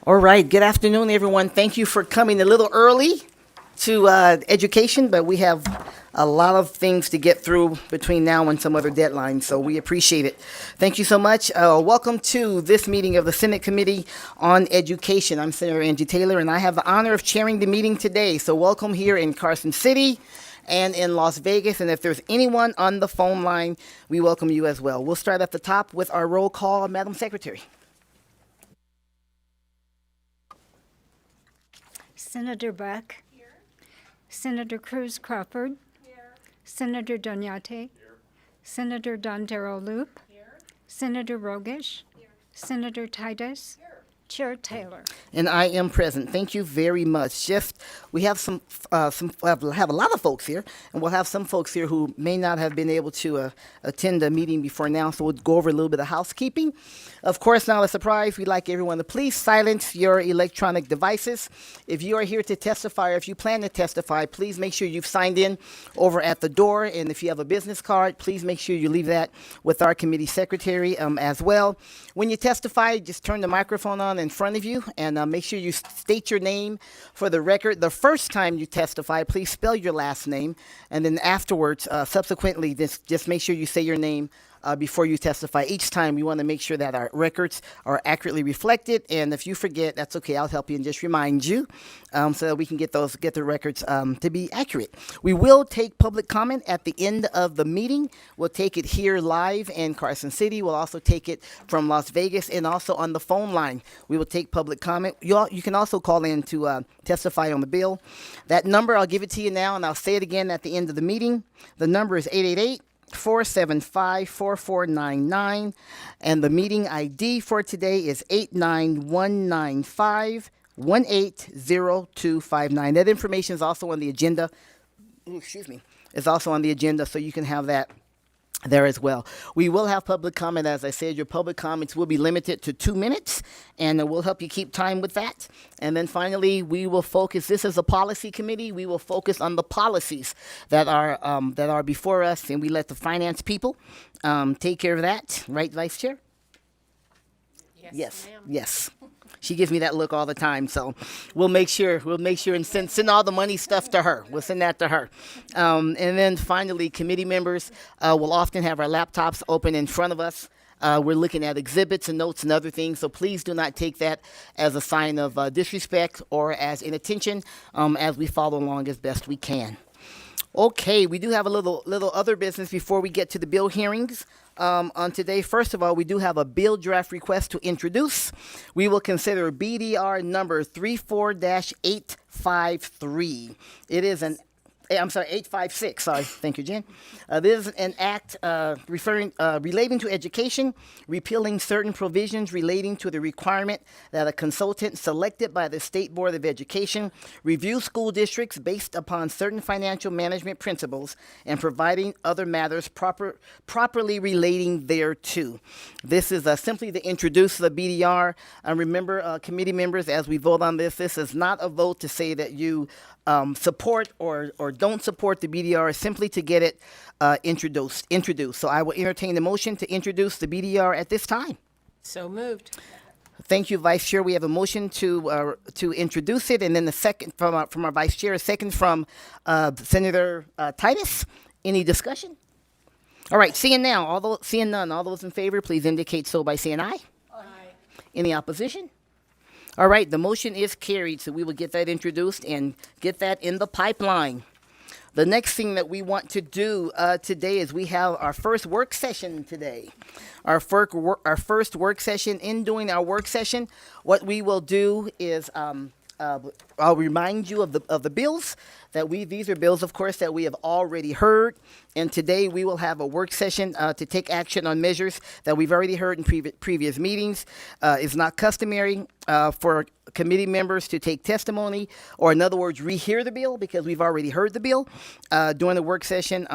All right, good afternoon, everyone. Thank you for coming a little early to education, but we have a lot of things to get through between now and some other deadlines, so we appreciate it. Thank you so much. Welcome to this meeting of the Senate Committee on Education. I'm Senator Angie Taylor, and I have the honor of chairing the meeting today. So welcome here in Carson City and in Las Vegas, and if there's anyone on the phone line, we welcome you as well. We'll start at the top with our roll call, Madam Secretary. Senator Buck. Here. Senator Cruz Crawford. Here. Senator Doñate. Here. Senator Dondero Loop. Here. Senator Rogish. Here. Senator Titus. Here. Chair Taylor. And I am present. Thank you very much. We have have a lot of folks here, and we'll have some folks here who may not have been able to attend the meeting before now, so we'll go over a little bit of housekeeping. Of course, not a surprise, we'd like everyone to please silence your electronic devices. If you are here to testify, or if you plan to testify, please make sure you've signed in over at the door, and if you have a business card, please make sure you leave that with our committee secretary as well. When you testify, just turn the microphone on in front of you, and make sure you state your name for the record. The first time you testify, please spell your last name, and then afterwards, subsequently, just make sure you say your name before you testify. Each time, we want to make sure that our records are accurately reflected, and if you forget, that's okay. I'll help you and just remind you so that we can get the records to be accurate. We will take public comment at the end of the meeting. We'll take it here live in Carson City. We'll also take it from Las Vegas, and also on the phone line. We will take public comment. You can also call in to testify on the bill. That number, I'll give it to you now, and I'll say it again at the end of the meeting. The number is 888-475-4499, and the meeting ID for today is 89195-180259. That information is also on the agenda. Is also on the agenda, so you can have that there as well. We will have public comment. As I said, your public comments will be limited to 2 minutes, and we'll help you keep time with that. And then finally, we will focus. This is a policy committee. We will focus on the policies that are before us, and we let the finance people take care of that. Right, Vice Chair? Yes. Yes. She gives me that look all the time, so we'll make sure and send all the money stuff to her. We'll send that to her. And then finally, committee members will often have our laptops open in front of us. We're looking at exhibits and notes and other things, so please do not take that as a sign of disrespect or as inattention as we follow along as best we can. Okay, we do have a little other business before we get to the bill hearings on today. First of all, we do have a bill draft request to introduce. We will consider BDR number 34-853. It is an 856. Sorry. Thank you, Jen. This is an act relating to education, repealing certain provisions relating to the requirement that a consultant selected by the State Board of Education review school districts based upon certain financial management principles and providing other matters properly relating thereto. This is simply to introduce the BDR. Remember, committee members, as we vote on this is not a vote to say that you support or don't support the BDR, simply to get it introduced. So I will entertain the motion to introduce the BDR at this time. So moved. Thank you, Vice Chair. We have a motion to introduce it, and then the second from our Vice Chair, a second from Senator Titus. Any discussion? All right, seeing none, all those in favor, please indicate so by saying aye. Aye. Any opposition? All right, the motion is carried, so we will get that introduced and get that in the pipeline. The next thing that we want to do today is we have our first work session today. Our first work session. In doing our work session, what we will do is I'll remind you of the bills that these are bills, of course, that we have already heard. And today we will have a work session to take action on measures that we've already heard in previous meetings. It's not customary for committee members to take testimony, or in other words, rehear the bill, because we've already heard the bill during the work session.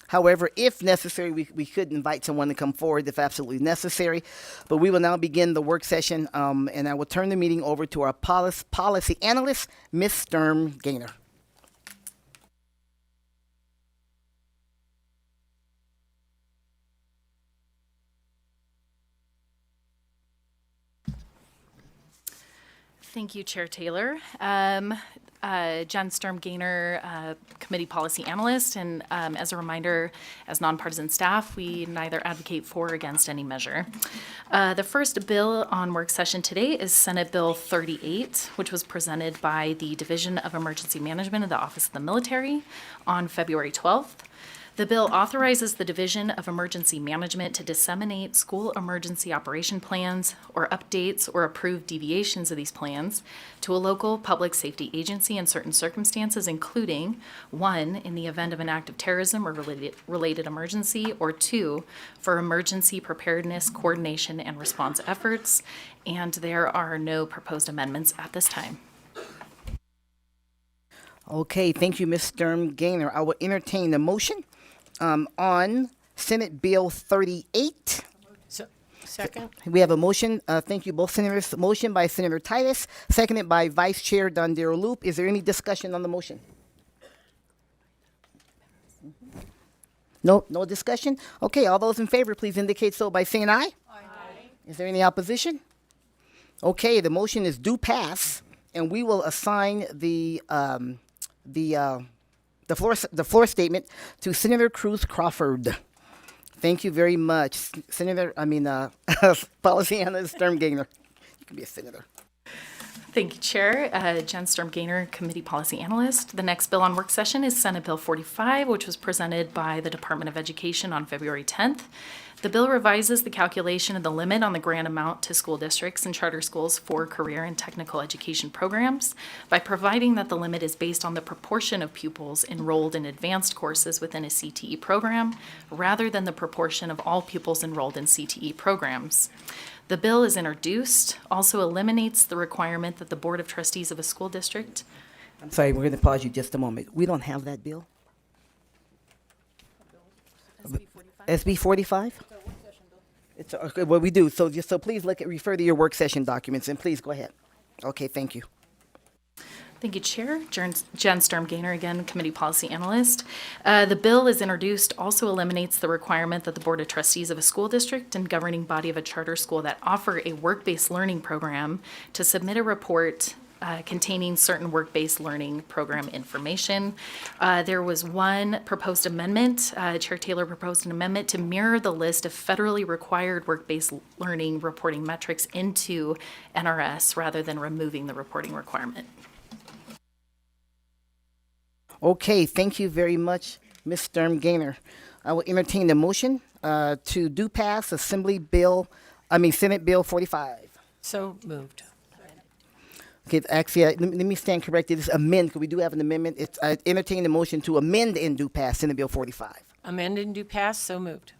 However, if necessary, we could invite someone to come forward if absolutely necessary. But we will now begin the work session, and I will turn the meeting over to our policy analyst, Ms. Sturm Gaynor. Thank you, Chair Taylor. Jen Sturm Gaynor, Committee Policy Analyst, and as a reminder, as nonpartisan staff, we neither advocate for or against any measure. The first bill on work session today is Senate Bill 38, which was presented by the Division of Emergency Management of the Office of the Military on February 12th. The bill authorizes the Division of Emergency Management to disseminate school emergency operation plans or updates or approve deviations of these plans to a local public safety agency in certain circumstances, including 1, in the event of an act of terrorism or related emergency, or 2, for emergency preparedness, coordination, and response efforts. And there are no proposed amendments at this time. Okay, thank you, Ms. Sturm Gaynor. I will entertain the motion on Senate Bill 38. Second. We have a motion. Thank you, both senators. Motion by Senator Titus, seconded by Vice Chair Dondero Loop. Is there any discussion on the motion? No discussion? Okay, all those in favor, please indicate so by saying aye. Aye. Is there any opposition? Okay, the motion is due pass, and we will assign the floor statement to Senator Cruz Crawford. Thank you very much, Policy Analyst Sturm Gaynor. You can be a senator. Thank you, Chair. Jen Sturm Gaynor, Committee Policy Analyst. The next bill on work session is Senate Bill 45, which was presented by the Department of Education on February 10th. The bill revises the calculation of the limit on the grant amount to school districts and charter schools for career and technical education programs by providing that the limit is based on the proportion of pupils enrolled in advanced courses within a CTE program rather than the proportion of all pupils enrolled in CTE programs. The bill is introduced, also eliminates the requirement that the Board of Trustees of a school district. I'm sorry, we're going to pause you just a moment. We don't have that bill. SB 45? It's okay, well, we do. So please refer to your work session documents, and please go ahead. Okay, thank you. Thank you, Chair. Jen Sturm Gaynor, again, Committee Policy Analyst. The bill is introduced, also eliminates the requirement that the Board of Trustees of a school district and governing body of a charter school that offer a work-based learning program to submit a report containing certain work-based learning program information. There was one proposed amendment. Chair Taylor proposed an amendment to mirror the list of federally required work-based learning reporting metrics into NRS rather than removing the reporting requirement. Okay, thank you very much, Ms. Sturm Gaynor. I will entertain the motion to do pass Senate Bill 45. So moved. Okay, actually, let me stand corrected. It's amend, because we do have an amendment. It's entertain the motion to amend and do pass Senate Bill 45. Amend and do pass. So moved.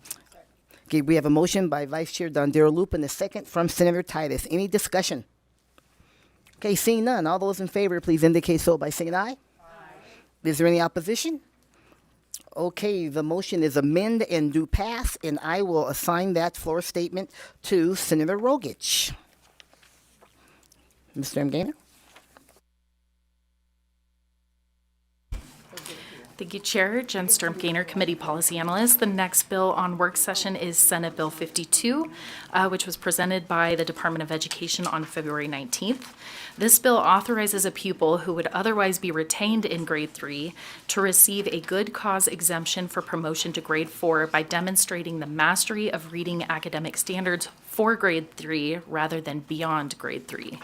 Okay, we have a motion by Vice Chair Dondero Loop and a second from Senator Titus. Any discussion? Okay, seeing none. All those in favor, please indicate so by saying aye. Is there any opposition? Okay, the motion is amend and do pass, and I will assign that floor statement to Senator Rogich. Mr. Gaynor? Thank you, Chair. Jen Sturm Gaynor, Committee Policy Analyst. The next bill on work session is Senate Bill 52, which was presented by the Department of Education on February 19th. This bill authorizes a pupil who would otherwise be retained in grade 3 to receive a good cause exemption for promotion to grade 4 by demonstrating the mastery of reading academic standards for grade 3 rather than beyond grade 3.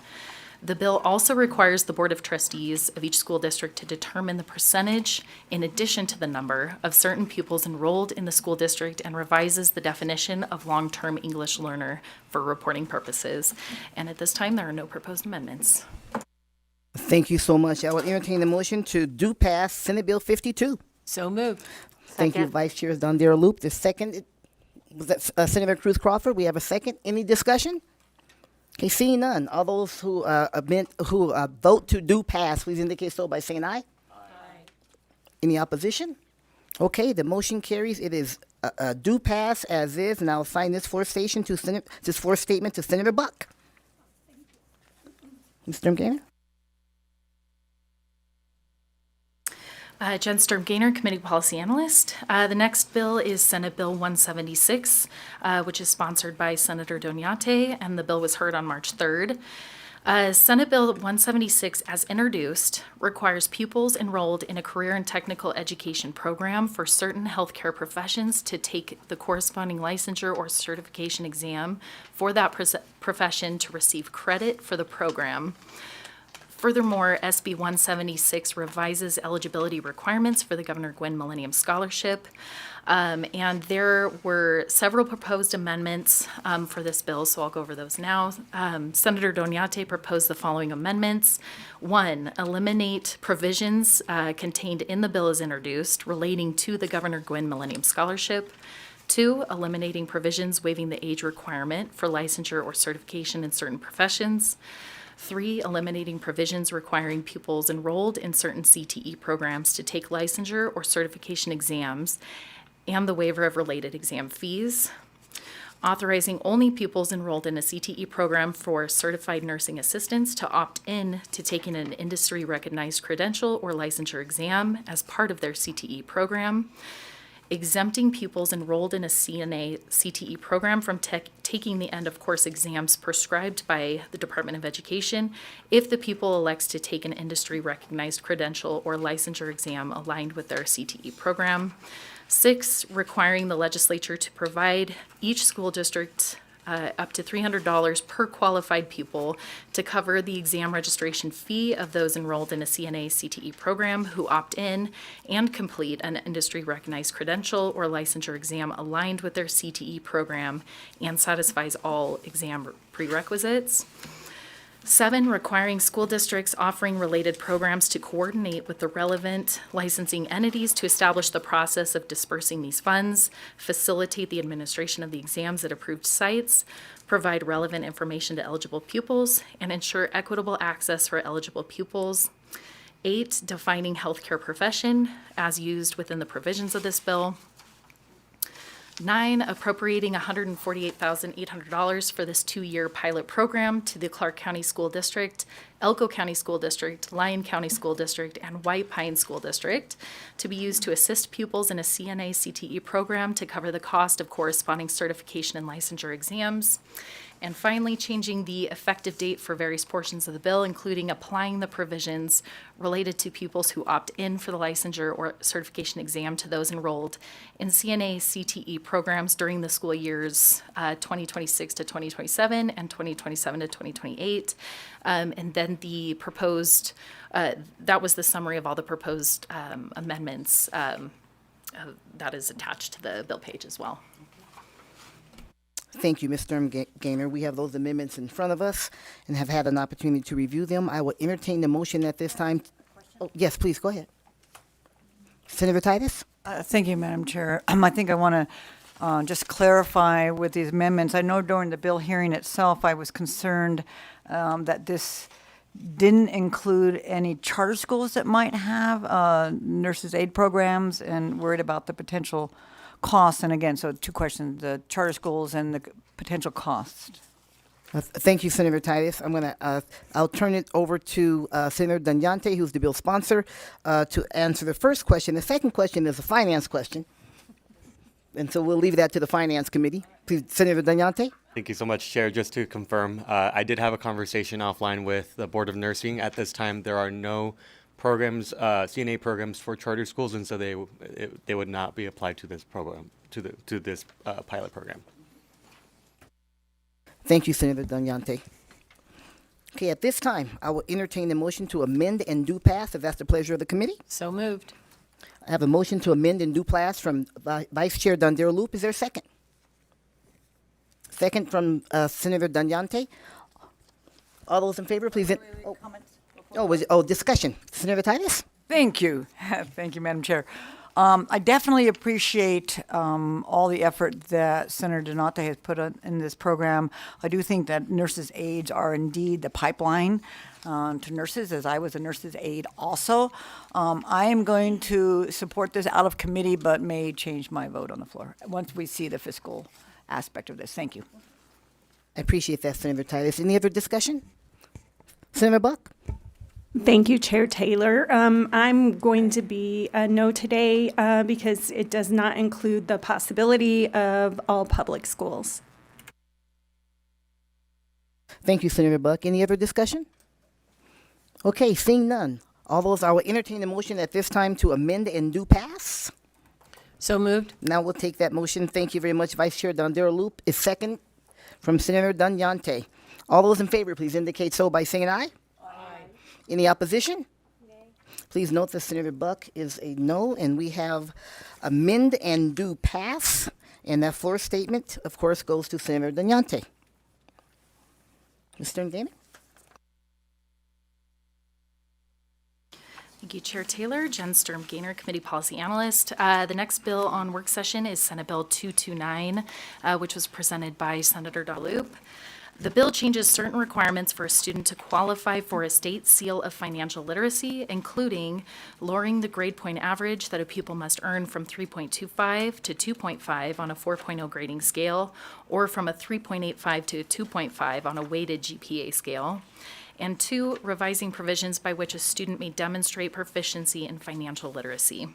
The bill also requires the Board of Trustees of each school district to determine the percentage, in addition to the number, of certain pupils enrolled in the school district and revises the definition of long-term English learner for reporting purposes. And at this time, there are no proposed amendments. Thank you so much. I will entertain the motion to do pass Senate Bill 52. So moved. Thank you, Vice Chair Dondero Loop. The second, was that Senator Cruz Crawford? We have a second. Any discussion? Okay, seeing none. All those who vote to do pass, please indicate so by saying aye. Aye. Any opposition? Okay, the motion carries. It is do pass as is, and I'll assign this floor statement to Senator Buck. Mr. Gaynor? Jen Sturm Gaynor, Committee Policy Analyst. The next bill is Senate Bill 176, which is sponsored by Senator Doñate, and the bill was heard on March 3rd. Senate Bill 176, as introduced, requires pupils enrolled in a career and technical education program for certain healthcare professions to take the corresponding licensure or certification exam for that profession to receive credit for the program. Furthermore, SB 176 revises eligibility requirements for the Governor Gwynn Millennium Scholarship. And there were several proposed amendments for this bill, so I'll go over those now. Senator Doñate proposed the following amendments. 1, eliminate provisions contained in the bill as introduced relating to the Governor Gwynn Millennium Scholarship. 2, eliminating provisions waiving the age requirement for licensure or certification in certain professions. 3, eliminating provisions requiring pupils enrolled in certain CTE programs to take licensure or certification exams and the waiver of related exam fees. Authorizing only pupils enrolled in a CTE program for certified nursing assistants to opt in to taking an industry-recognized credential or licensure exam as part of their CTE program. Exempting pupils enrolled in a CNA CTE program from taking the end-of-course exams prescribed by the Department of Education if the pupil elects to take an industry-recognized credential or licensure exam aligned with their CTE program. 6, requiring the legislature to provide each school district up to $300 per qualified pupil to cover the exam registration fee of those enrolled in a CNA CTE program who opt in and complete an industry-recognized credential or licensure exam aligned with their CTE program and satisfies all exam prerequisites. 7, requiring school districts offering related programs to coordinate with the relevant licensing entities to establish the process of dispersing these funds, facilitate the administration of the exams at approved sites, provide relevant information to eligible pupils, and ensure equitable access for eligible pupils. 8, defining healthcare profession as used within the provisions of this bill. 9, appropriating $148,800 for this 2-year pilot program to the Clark County School District, Elko County School District, Lyon County School District, and White Pine School District to be used to assist pupils in a CNA CTE program to cover the cost of corresponding certification and licensure exams. And finally, changing the effective date for various portions of the bill, including applying the provisions related to pupils who opt in for the licensure or certification exam to those enrolled in CNA CTE programs during the school years 2026 to 2027 and 2027 to 2028. And then the proposed, that was the summary of all the proposed amendments that is attached to the bill page as well. Thank you, Ms. Gaynor. We have those amendments in front of us and have had an opportunity to review them. I will entertain the motion at this time. Oh, yes, please, go ahead. Senator Titus? Thank you, Madam Chair. I think I want to just clarify with these amendments. I know during the bill hearing itself, I was concerned that this didn't include any charter schools that might have nurses' aid programs and worried about the potential costs. And again, so 2 questions, the charter schools and the potential costs. Thank you, Senator Titus. I'll turn it over to Senator Doñate, who's the bill sponsor, to answer the first question. The second question is a finance question. And so we'll leave that to the Finance Committee. Please, Senator Doñate. Thank you so much, Chair. Just to confirm, I did have a conversation offline with the Board of Nursing. At this time, there are no programs, CNA programs for charter schools, and so they would not be applied to this program, to this pilot program. Thank you, Senator Doñate. Okay, at this time, I will entertain the motion to amend and do pass, if that's the pleasure of the committee. So moved. I have a motion to amend and do pass from Vice Chair Dondero Loop. Is there a second? Second from Senator Doñate. All those in favor, please. Discussion. Senator Titus? Thank you. Thank you, Madam Chair. I definitely appreciate all the effort that Senator Doñate has put in this program. I do think that nurses' aides are indeed the pipeline to nurses, as I was a nurse's aide also. I am going to support this out of committee, but may change my vote on the floor once we see the fiscal aspect of this. Thank you. I appreciate that, Senator Titus. Any other discussion? Senator Buck? Thank you, Chair Taylor. I'm going to be a no today because it does not include the possibility of all public schools. Thank you, Senator Buck. Any other discussion? Okay, seeing none. All those, I will entertain the motion at this time to amend and do pass. So moved. Now we'll take that motion. Thank you very much, Vice Chair Dondero Loop. Is second from Senator Dunyante. All those in favor, please indicate so by saying aye. Aye. Any opposition? Nay. Please note that Senator Buck is a no, and we have amend and do pass. And that floor statement, of course, goes to Senator Dunyante. Mr. Gainer? Thank you, Chair Taylor. Jen Sturm Gainer, Committee Policy Analyst. The next bill on work session is Senate Bill 229, which was presented by Senator Dalupe. The bill changes certain requirements for a student to qualify for a state seal of financial literacy, including lowering the grade point average that a pupil must earn from 3.25 to 2.5 on a 4.0 grading scale, or from a 3.85 to a 2.5 on a weighted GPA scale. And 2, revising provisions by which a student may demonstrate proficiency in financial literacy.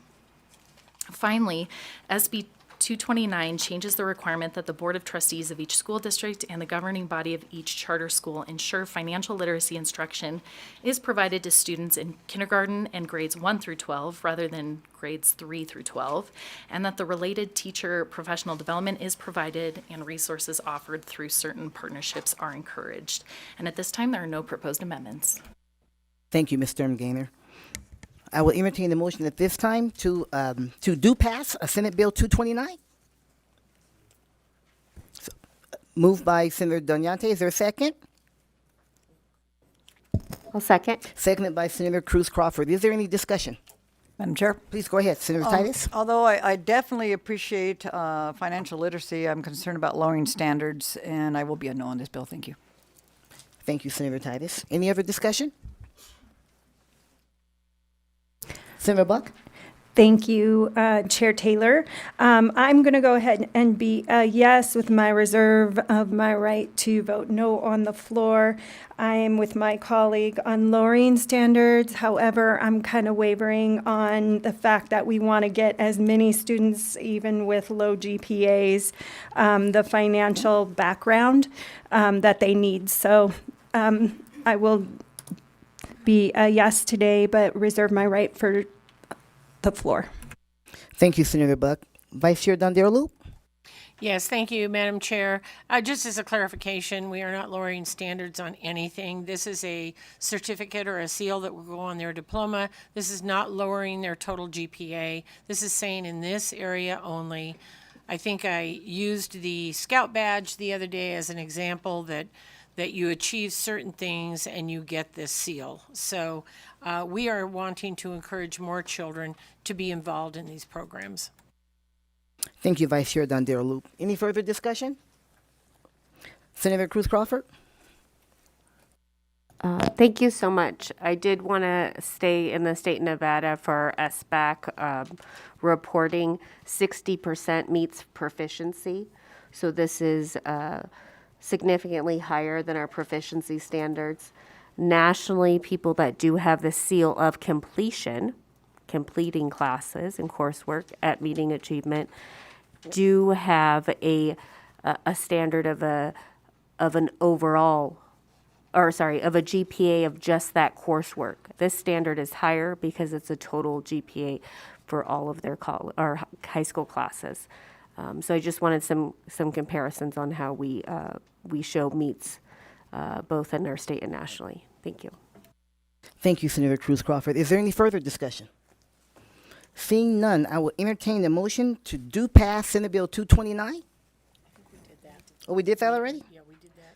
Finally, SB 229 changes the requirement that the Board of Trustees of each school district and the governing body of each charter school ensure financial literacy instruction is provided to students in kindergarten and grades 1 through 12 rather than grades 3 through 12, and that the related teacher professional development is provided and resources offered through certain partnerships are encouraged. And at this time, there are no proposed amendments. Thank you, Ms. Sturm Gainer. I will entertain the motion at this time to do pass Senate Bill 229. Moved by Senator Dunyante. Is there a second? I'll second. Seconded by Senator Cruz Crawford. Is there any discussion? Madam Chair? Please go ahead, Senator Titus. Although I definitely appreciate financial literacy, I'm concerned about lowering standards, and I will be a no on this bill. Thank you. Thank you, Senator Titus. Any other discussion? Senator Buck? Thank you, Chair Taylor. I'm going to go ahead and be a yes with my reserve of my right to vote no on the floor. I am with my colleague on lowering standards. However, I'm kind of wavering on the fact that we want to get as many students, even with low GPAs, the financial background that they need. So I will be a yes today, but reserve my right for the floor. Thank you, Senator Buck. Vice Chair Dondero Loop? Yes, thank you, Madam Chair. Just as a clarification, we are not lowering standards on anything. This is a certificate or a seal that will go on their diploma. This is not lowering their total GPA. This is saying in this area only. I think I used the Scout badge the other day as an example that you achieve certain things and you get this seal. So we are wanting to encourage more children to be involved in these programs. Thank you, Vice Chair Dondero Loop. Any further discussion? Senator Cruz Crawford? Thank you so much. I did want to stay in the state of Nevada for SBAC reporting. 60% meets proficiency. So this is significantly higher than our proficiency standards. Nationally, people that do have the seal of completion, completing classes and coursework at meeting achievement, do have a standard of a GPA of just that coursework. This standard is higher because it's a total GPA for all of their high school classes. So I just wanted some comparisons on how we show meets both in our state and nationally. Thank you. Thank you, Senator Cruz Crawford. Is there any further discussion? Seeing none, I will entertain the motion to do pass Senate Bill 229. I think we did that. Oh, we did that already? Yeah, we did that.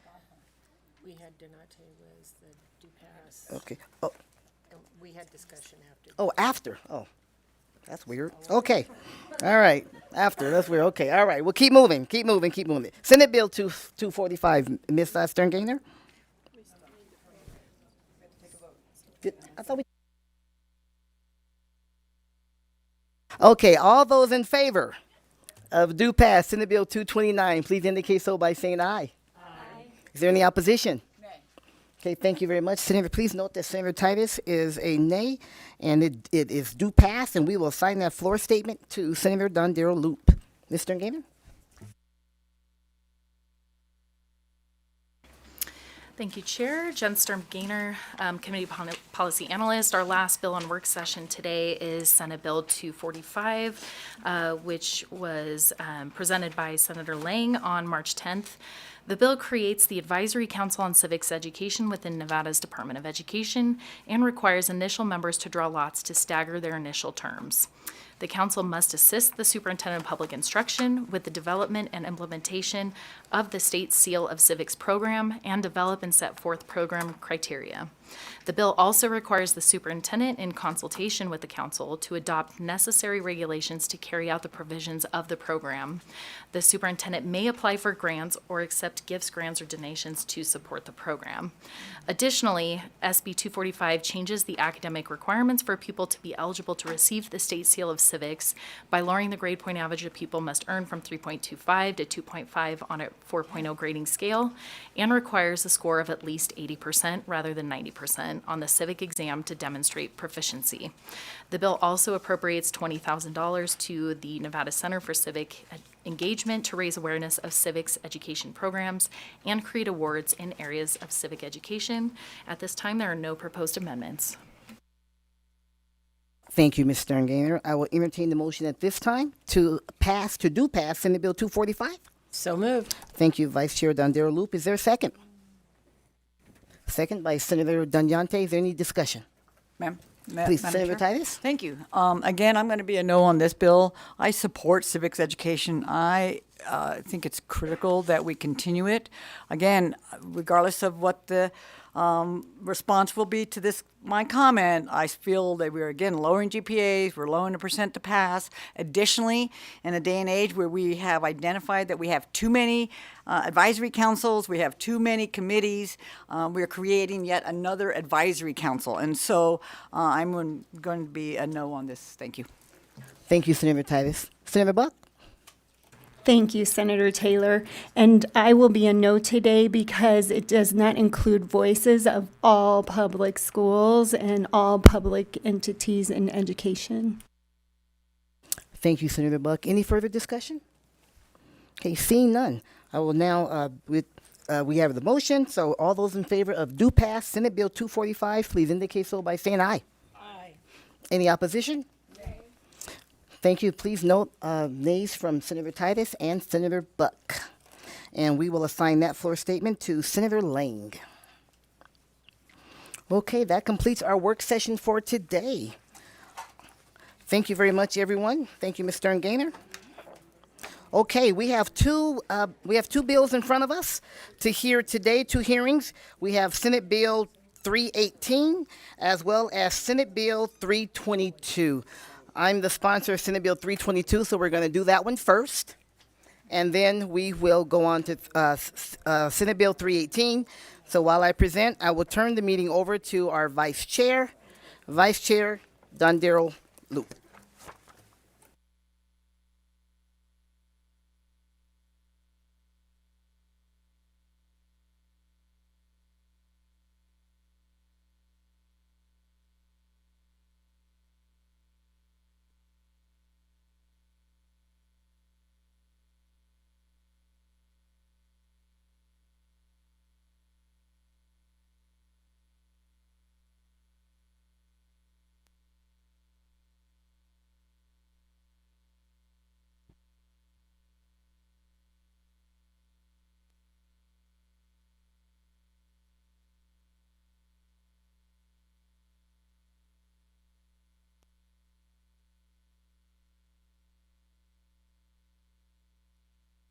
We had Donate was the do pass. Okay. Oh, And we had discussion after. oh, after. Oh, that's weird. Okay. All right. After. That's weird. Okay. All right. Well, keep moving. Keep moving. Keep moving. Senate Bill 245. Ms. Stern Gainer? I thought we. Okay. All those in favor of do pass Senate Bill 229, please indicate so by saying aye. Aye. Is there any opposition? Nay. Okay. Thank you very much. Senator, please note that Senator Titus is a nay, and it is do pass, and we will assign that floor statement to Senator Dondero Loop. Ms. Stern Gainer? Thank you, Chair. Jen Sturm Gaynor, Committee Policy Analyst. Our last bill on work session today is Senate Bill 245, which was presented by Senator Lang on March 10th. The bill creates the Advisory Council on Civics Education within Nevada's Department of Education and requires initial members to draw lots to stagger their initial terms. The council must assist the superintendent of public instruction with the development and implementation of the state seal of civics program and develop and set forth program criteria. The bill also requires the superintendent, in consultation with the council, to adopt necessary regulations to carry out the provisions of the program. The superintendent may apply for grants or accept gifts, grants, or donations to support the program. Additionally, SB 245 changes the academic requirements for a pupil to be eligible to receive the state seal of civics by lowering the grade point average a pupil must earn from 3.25 to 2.5 on a 4.0 grading scale, and requires a score of at least 80% rather than 90% on the civic exam to demonstrate proficiency. The bill also appropriates $20,000 to the Nevada Center for Civic Engagement to raise awareness of civics education programs and create awards in areas of civic education. At this time, there are no proposed amendments. Thank you, Ms. Stern Gaynor. I will entertain the motion at this time to pass Senate Bill 245. So moved. Thank you, Vice Chair Dondero Loop. Is there a second? Second by Senator Danyante. Is there any discussion? Ma'am? Please, Madam Senator Chair? Titus. Thank you. Again, I'm going to be a no on this bill. I support civics education. I think it's critical that we continue it. Again, regardless of what the response will be to this, my comment, I feel that we're, again, lowering GPAs, we're lowering the percent to pass. Additionally, in a day and age where we have identified that we have too many advisory councils, we have too many committees, we're creating yet another advisory council. And so I'm going to be a no on this. Thank you. Thank you, Senator Titus. Senator Buck? Thank you, Senator Taylor. And I will be a no today because it does not include voices of all public schools and all public entities in education. Thank you, Senator Buck. Any further discussion? Okay, seeing none, I will now, we have the motion, so all those in favor of do pass Senate Bill 245, please indicate so by saying aye. Aye. Any opposition? Thank you. Please note nays from Senator Titus and Senator Buck. And we will assign that floor statement to Senator Lang. Okay, that completes our work session for today. Thank you very much, everyone. Thank you, Ms. Stern Gaynor. Okay, we have two bills in front of us to hear today, two hearings. We have Senate Bill 318 as well as Senate Bill 322. I'm the sponsor of Senate Bill 322, so we're going to do that one first. And then we will go on to Senate Bill 318. So while I present, I will turn the meeting over to our Vice Chair Dondero Loop.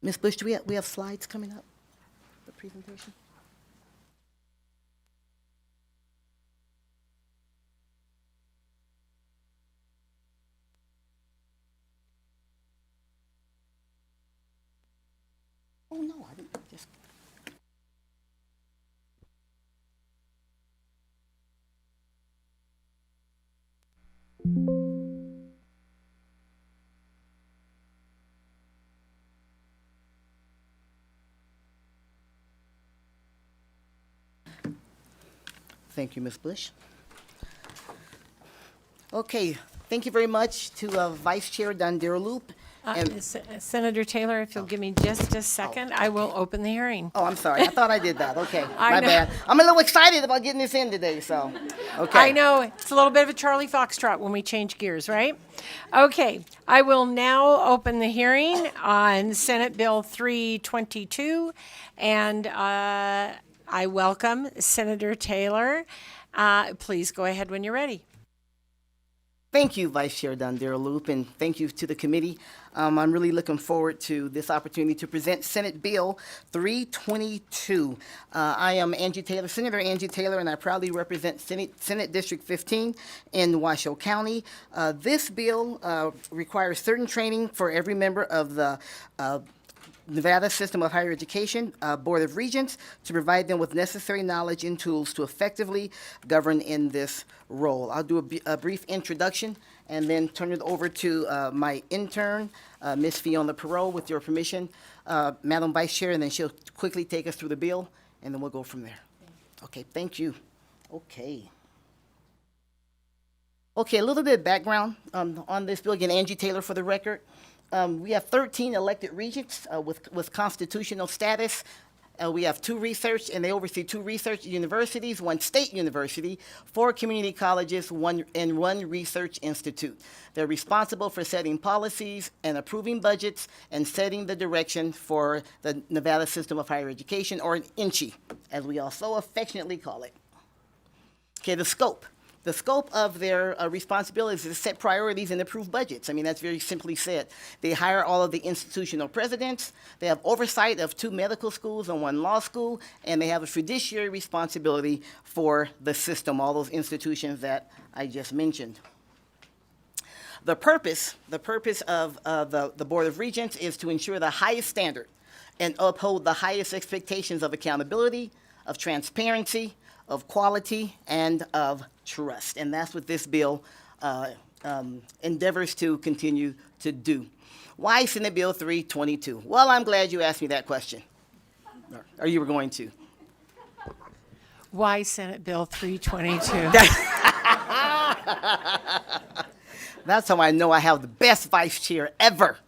Ms. Bush, do we have slides coming up, the presentation? Oh, no, I didn't just. Thank you, Ms. Bush. Okay, thank you very much to Vice Chair Dondero Loop. Senator Taylor, if you'll give me just a second, I will open the hearing. Oh, I'm sorry. I thought I did that. Okay, I my know. bad. I'm a little excited about getting this in today, so, okay. I know, it's a little bit of a Charlie Foxtrot when we change gears, right? Okay, I will now open the hearing on Senate Bill 322, and I welcome Senator Taylor. Please go ahead when you're ready. Thank you, Vice Chair Loop, and thank you to the committee. I'm really looking forward to this opportunity to present Senate Bill 322. I am Angie Taylor, Senator Angie Taylor, and I proudly represent Senate District 15 in Washoe County. This bill requires certain training for every member of the Nevada System of Higher Education Board of Regents to provide them with necessary knowledge and tools to effectively govern in this role. I'll do a brief introduction and then turn it over to my intern, Ms. Fiona Perot, with your permission, Madam Vice Chair, and then she'll quickly take us through the bill, and then we'll go from there. Okay, thank you. Okay. Okay, a little bit of background on this bill. Again, Angie Taylor for the record. We have 13 elected regents with constitutional status. We have 2 research, and they oversee 2 research universities, 1 state university, 4 community colleges, one research institute. They're responsible for setting policies and approving budgets and setting the direction for the Nevada System of Higher Education, or NCHE, as we also affectionately call it. Okay, the scope. The scope of their responsibilities is to set priorities and approve budgets. I mean, that's very simply said. They hire all of the institutional presidents. They have oversight of 2 medical schools and 1 law school, and they have a fiduciary responsibility for the system, all those institutions that I just mentioned. The purpose of the Board of Regents is to ensure the highest standard and uphold the highest expectations of accountability, of transparency, of quality, and of trust. And that's what this bill endeavors to continue to do. Why Senate Bill 322? Well, I'm glad you asked me that question, or you were going to. Why Senate Bill 322? That's how I know I have the best vice chair ever.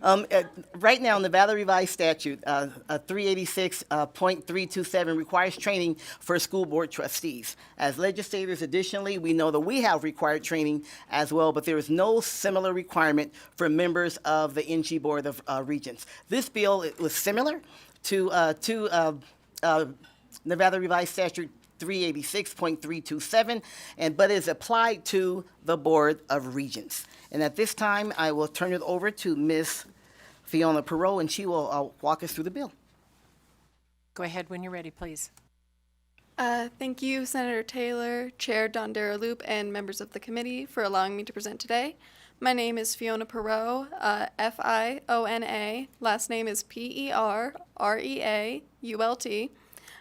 Right now, Nevada Revised Statute 386.327 requires training for school board trustees. As legislators, additionally, we know that we have required training as well, but there is no similar requirement for members of the NG Board of Regents. This bill was similar to Nevada Revised Statute 386.327, but is applied to the Board of Regents. And at this time, I will turn it over to Ms. Fiona Perot, and she will walk us through the bill. Go ahead when you're ready, please. Thank you, Senator Taylor, Chair Don Loop, and members of the committee for allowing me to present today. My name is Fiona Perot, Fiona. Last name is Pereault,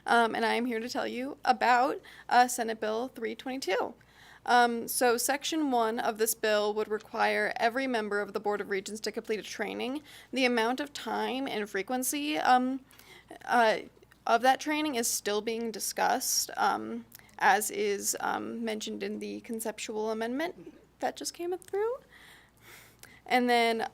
and I am here to tell you about Senate Bill 322. So Section 1 of this bill would require every member of the Board of Regents to complete a training. The amount of time and frequency of that training is still being discussed, as is mentioned in the conceptual amendment that just came through. And then,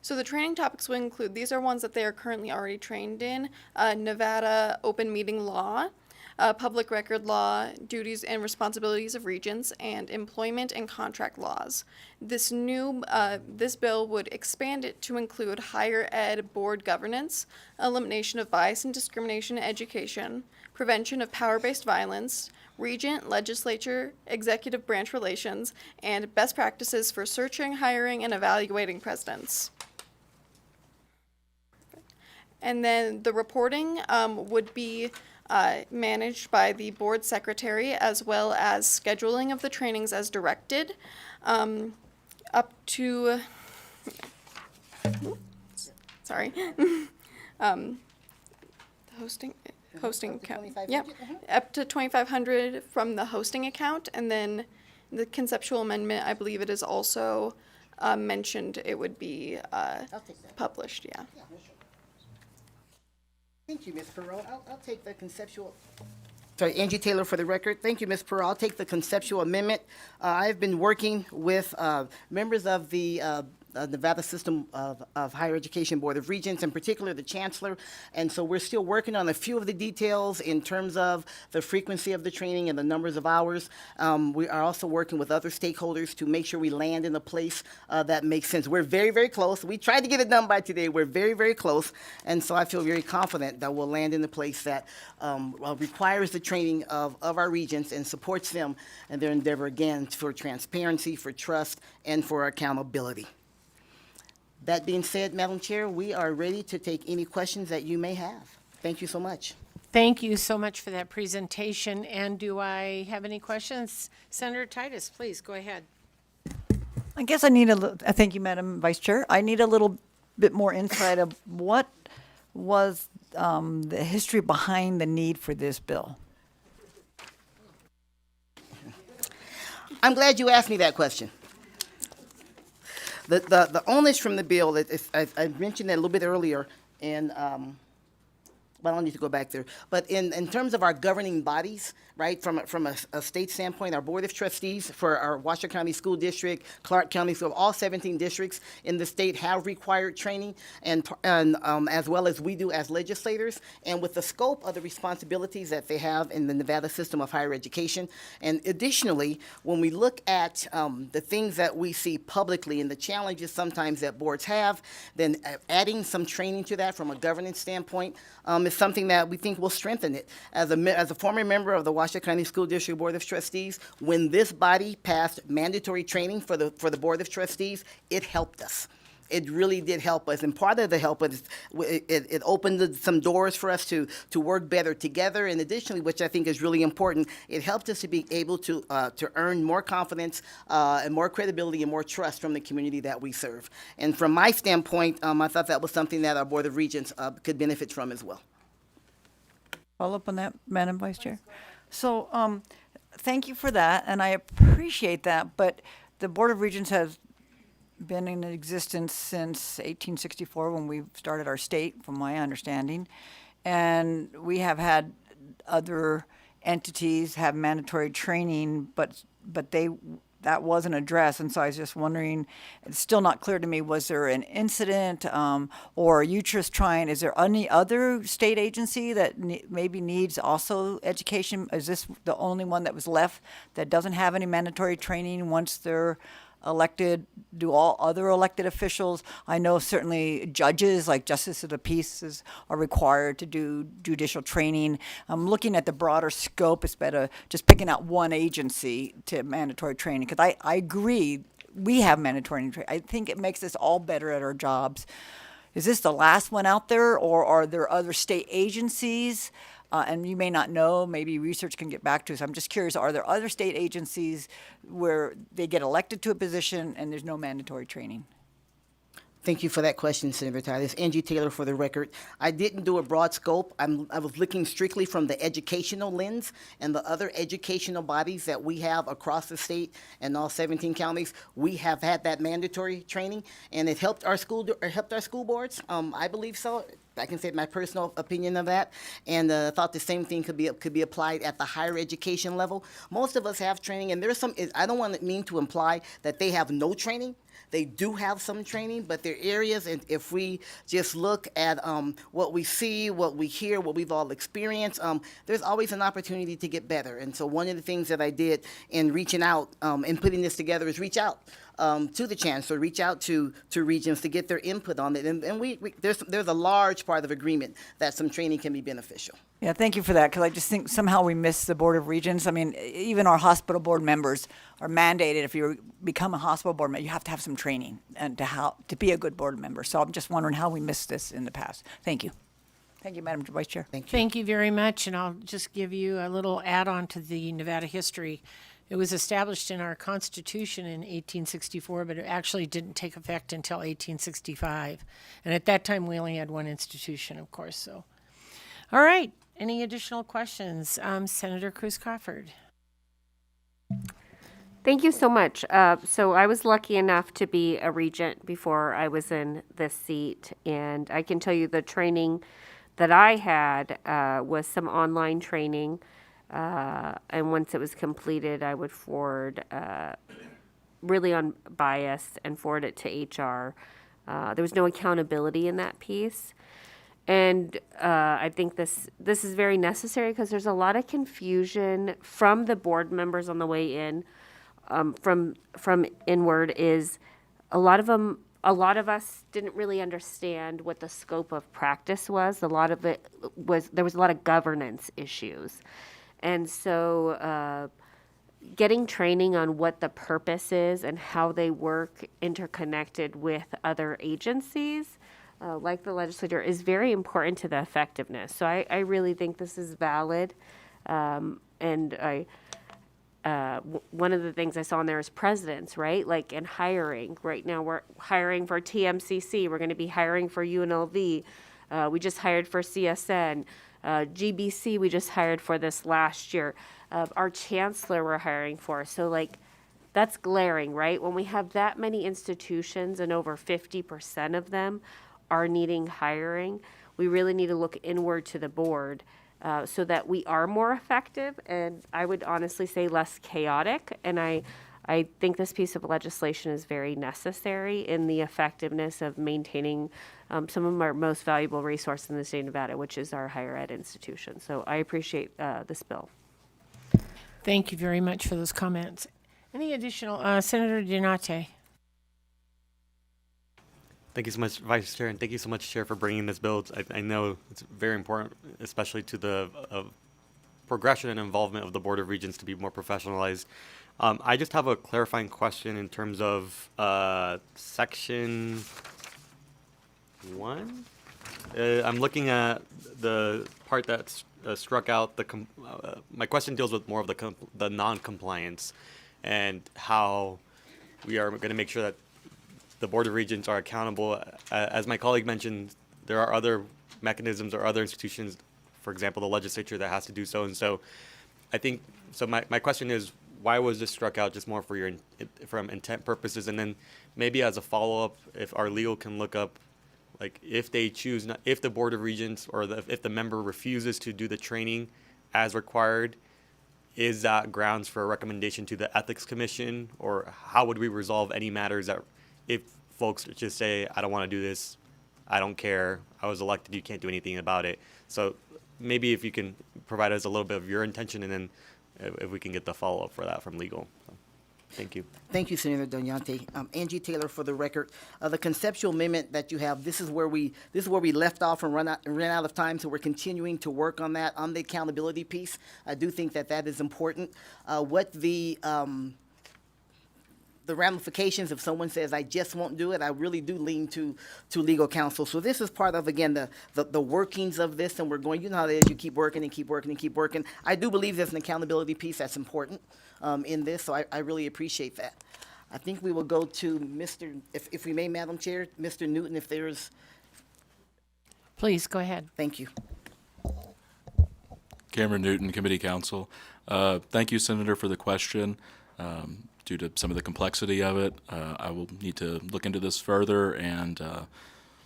so the training topics will include, these are ones that they are currently already trained in, Nevada open meeting law, public record law, duties and responsibilities of regents, and employment and contract laws. This bill would expand it to include higher ed board governance, elimination of bias and discrimination in education, prevention of power-based violence, regent, legislature, executive branch relations, and best practices for searching, hiring, and evaluating presidents. And then the reporting would be managed by the board secretary, as well as scheduling of the trainings as directed, up to, sorry, hosting account. Yep, up to 2,500 from the hosting account, and then the conceptual amendment, I believe it is also mentioned it would be published, yeah. Thank you, Ms. Perot. I'll take the conceptual. Sorry, Angie Taylor for the record. Thank you, Ms. Perot. I'll take the conceptual amendment. I've been working with members of the Nevada System of Higher Education Board of Regents, in particular the Chancellor. And so we're still working on a few of the details in terms of the frequency of the training and the numbers of hours. We are also working with other stakeholders to make sure we land in a place that makes sense. We're very, very close. We tried to get it done by today. We're very, very close. And so I feel very confident that we'll land in a place that requires the training of our regents and supports them in their endeavor, again, for transparency, for trust, and for accountability. That being said, Madam Chair, we are ready to take any questions that you may have. Thank you so much. Thank you so much for that presentation. And do I have any questions? Senator Titus, please go ahead. I guess I need a little, thank you, Madam Vice Chair. I need a little bit more insight of what was the history behind the need for this bill. I'm glad you asked me that question. The onus from the bill, I mentioned that a little bit earlier, and well, I don't need to go back there. But in terms of our governing bodies, right, from a state standpoint, our Board of Trustees for our Washoe County School District, Clark County, so all 17 districts in the state have required training, and as well as we do as legislators, and with the scope of the responsibilities that they have in the Nevada System of Higher Education. And additionally, when we look at the things that we see publicly and the challenges sometimes that boards have, then adding some training to that from a governance standpoint is something that we think will strengthen it. As a former member of the Washoe County School District Board of Trustees, when this body passed mandatory training for the Board of Trustees, it helped us. It really did help us, and part of the help was it opened some doors for us to work better together. And additionally, which I think is really important, it helped us to be able to earn more confidence and more credibility and more trust from the community that we serve. And from my standpoint, I thought that was something that our Board of Regents could benefit from as well. Follow up on that, Madam Vice Chair? So thank you for that, and I appreciate that, but the Board of Regents has been in existence since 1864 when we started our state, from my understanding, and we have had other entities have mandatory training, but that wasn't addressed, and so I was just wondering, it's still not clear to me, was there an incident, or are you just trying, is there any other state agency that maybe needs also education? Is this the only one that was left that doesn't have any mandatory training once they're elected? Do all other elected officials, I know certainly judges like justice of the peace are required to do judicial training. I'm looking at the broader scope instead of just picking out one agency to mandatory training, because I agree we have mandatory training. I think it makes us all better at our jobs. Is this the last one out there, or are there other state agencies? And you may not know, maybe research can get back to us. I'm just curious, are there other state agencies where they get elected to a position and there's no mandatory training? Thank you for that question, Senator Titus. Angie Taylor, for the record. I didn't do a broad scope. I was looking strictly from the educational lens, and the other educational bodies that we have across the state and all 17 counties, we have had that mandatory training, and it helped our school boards. I believe so. I can say my personal opinion of that, and I thought the same thing could be applied at the higher education level. Most of us have training, and there's some. I don't want to mean to imply that they have no training. They do have some training, but there are areas, and if we just look at what we see, what we hear, what we've all experienced, there's always an opportunity to get better. And so one of the things that I did in reaching out and putting this together is reach out to the chancellor, reach out to regents to get their input on it. And there's a large part of agreement that some training can be beneficial. Yeah, thank you for that, because I just think somehow we miss the Board of Regents. I mean, even our hospital board members are mandated, if you become a hospital board member, you have to have some training and to be a good board member. So I'm just wondering how we missed this in the past. Thank you. Thank you, Madam Vice Chair. Thank you. Thank you very much, and I'll just give you a little add-on to the Nevada history. It was established in our Constitution in 1864, but it actually didn't take effect until 1865. And at that time, we only had one institution, of course. So, all right. Any additional questions? Senator Cruz Crawford. Thank you so much. So I was lucky enough to be a regent before I was in this seat, and I can tell you the training that I had was some online training, and once it was completed, I would forward really unbiased and forward it to HR. There was no accountability in that piece. And I think this is very necessary because there's a lot of confusion from the board members on the way in, from inward. Is a lot of us didn't really understand what the scope of practice was. A lot of it was, there was a lot of governance issues, and so getting training on what the purpose is and how they work interconnected with other agencies. Like the legislature, is very important to the effectiveness. So I really think this is valid. And one of the things I saw in there is presidents, right? Like in hiring. Right now we're hiring for TMCC. We're going to be hiring for UNLV. We just hired for CSN. GBC we just hired for this last year. Our chancellor we're hiring for. So like, that's glaring, right? When we have that many institutions and over 50% of them are needing hiring, we really need to look inward to the board so that we are more effective and I would honestly say less chaotic. And I think this piece of legislation is very necessary in the effectiveness of maintaining some of our most valuable resource in the state of Nevada, which is our higher ed institution. So I appreciate this bill. Thank you very much for those comments. Any additional, Senator Donate? Thank you so much, Vice Chair, and thank you so much, Chair, for bringing this bill. I know it's very important, especially to the progression and involvement of the Board of Regents to be more professionalized. I just have a clarifying question in terms of Section 1. I'm looking at the part that's struck out. My question deals with more of the non-compliance and how we are going to make sure that the Board of Regents are accountable. As my colleague mentioned, there are other mechanisms or other institutions, for example, the legislature, that has to do so. And so I think, so my question is, why was this struck out just more for from intent purposes? And then maybe as a follow-up, if our legal can look up, like if they choose not, if the Board of Regents or if the member refuses to do the training as required, is that grounds for a recommendation to the Ethics Commission? Or how would we resolve any matters that, if folks just say, I don't want to do this, I don't care, I was elected, you can't do anything about it. So maybe if you can provide us a little bit of your intention, and then if we can get the follow-up for that from legal. So, thank you. Thank you, Senator Donate. Angie Taylor, for the record. The conceptual amendment that you have, this is where we left off and ran out of time, so we're continuing to work on that, on the accountability piece. I do think that is important. What the ramifications if someone says, I just won't do it, I really do lean to legal counsel. So this is part of, again, the workings of this, and we're going, you know how it is, you keep working and keep working and keep working. I do believe there's an accountability piece that's important in this, so I really appreciate that. I think we will go to Mr., if we may, Madam Chair, Mr. Newton, if there's. Please, go ahead. Thank you. Cameron Newton, Committee Counsel. Thank you, Senator, for the question. Due to some of the complexity of it, I will need to look into this further and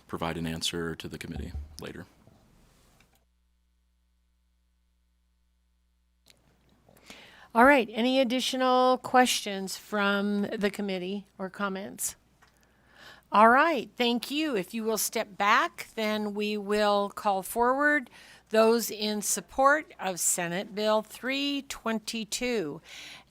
provide an answer to the committee later. All right, any additional questions from the committee or comments? All right, thank you. If you will step back, then we will call forward those in support of Senate Bill 322.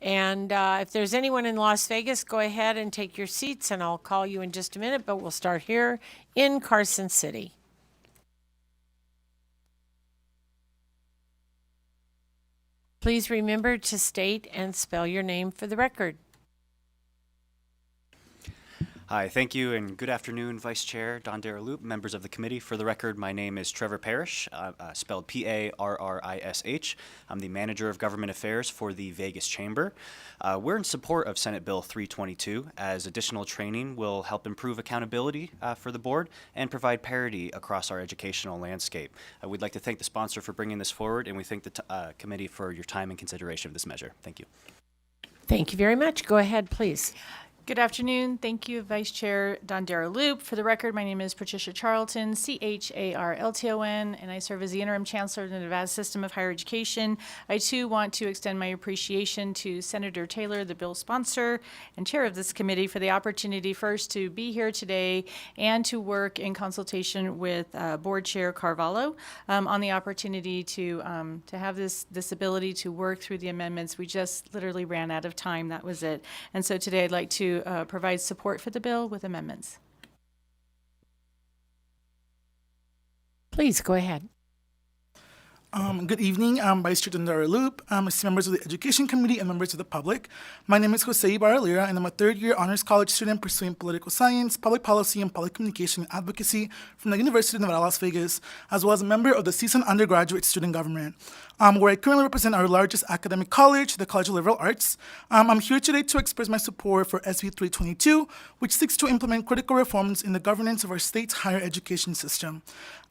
And if there's anyone in Las Vegas, go ahead and take your seats, and I'll call you in just a minute, but we'll start here in Carson City. Please remember to state and spell your name for the record. Hi, thank you, and good afternoon, Vice Chair Don Daraloop, members of the committee. For the record, my name is Trevor Parrish, spelled P-A-R-R-I-S-H. I'm the Manager of Government Affairs for the Vegas Chamber. We're in support of Senate Bill 322, as additional training will help improve accountability for the board and provide parity across our educational landscape. We'd like to thank the sponsor for bringing this forward, and we thank the committee for your time and consideration of this measure. Thank you. Thank you very much. Go ahead, please. Good afternoon. Thank you, Vice Chair Dondero Loop. For the record, my name is Patricia Charlton, Charlton, and I serve as the Interim Chancellor of the Nevada System of Higher Education. I too want to extend my appreciation to Senator Taylor, the bill sponsor and chair of this committee, for the opportunity first to be here today and to work in consultation with Board Chair Carvalho on the opportunity to have this ability to work through the amendments. We just literally ran out of time. That was it. And so today I'd like to provide support for the bill with amendments. Please go ahead. Good evening. I'm Vice Chair Dondero Loop. Members of the Education Committee and members of the public. My name is Jose Baralera, and I'm a third-year honors college student pursuing political science, public policy, and public communication and advocacy from the University of Nevada, Las Vegas, as well as a member of the seasoned undergraduate student government, where I currently represent our largest academic college, the College of Liberal Arts. I'm here today to express my support for SB 322, which seeks to implement critical reforms in the governance of our state's higher education system.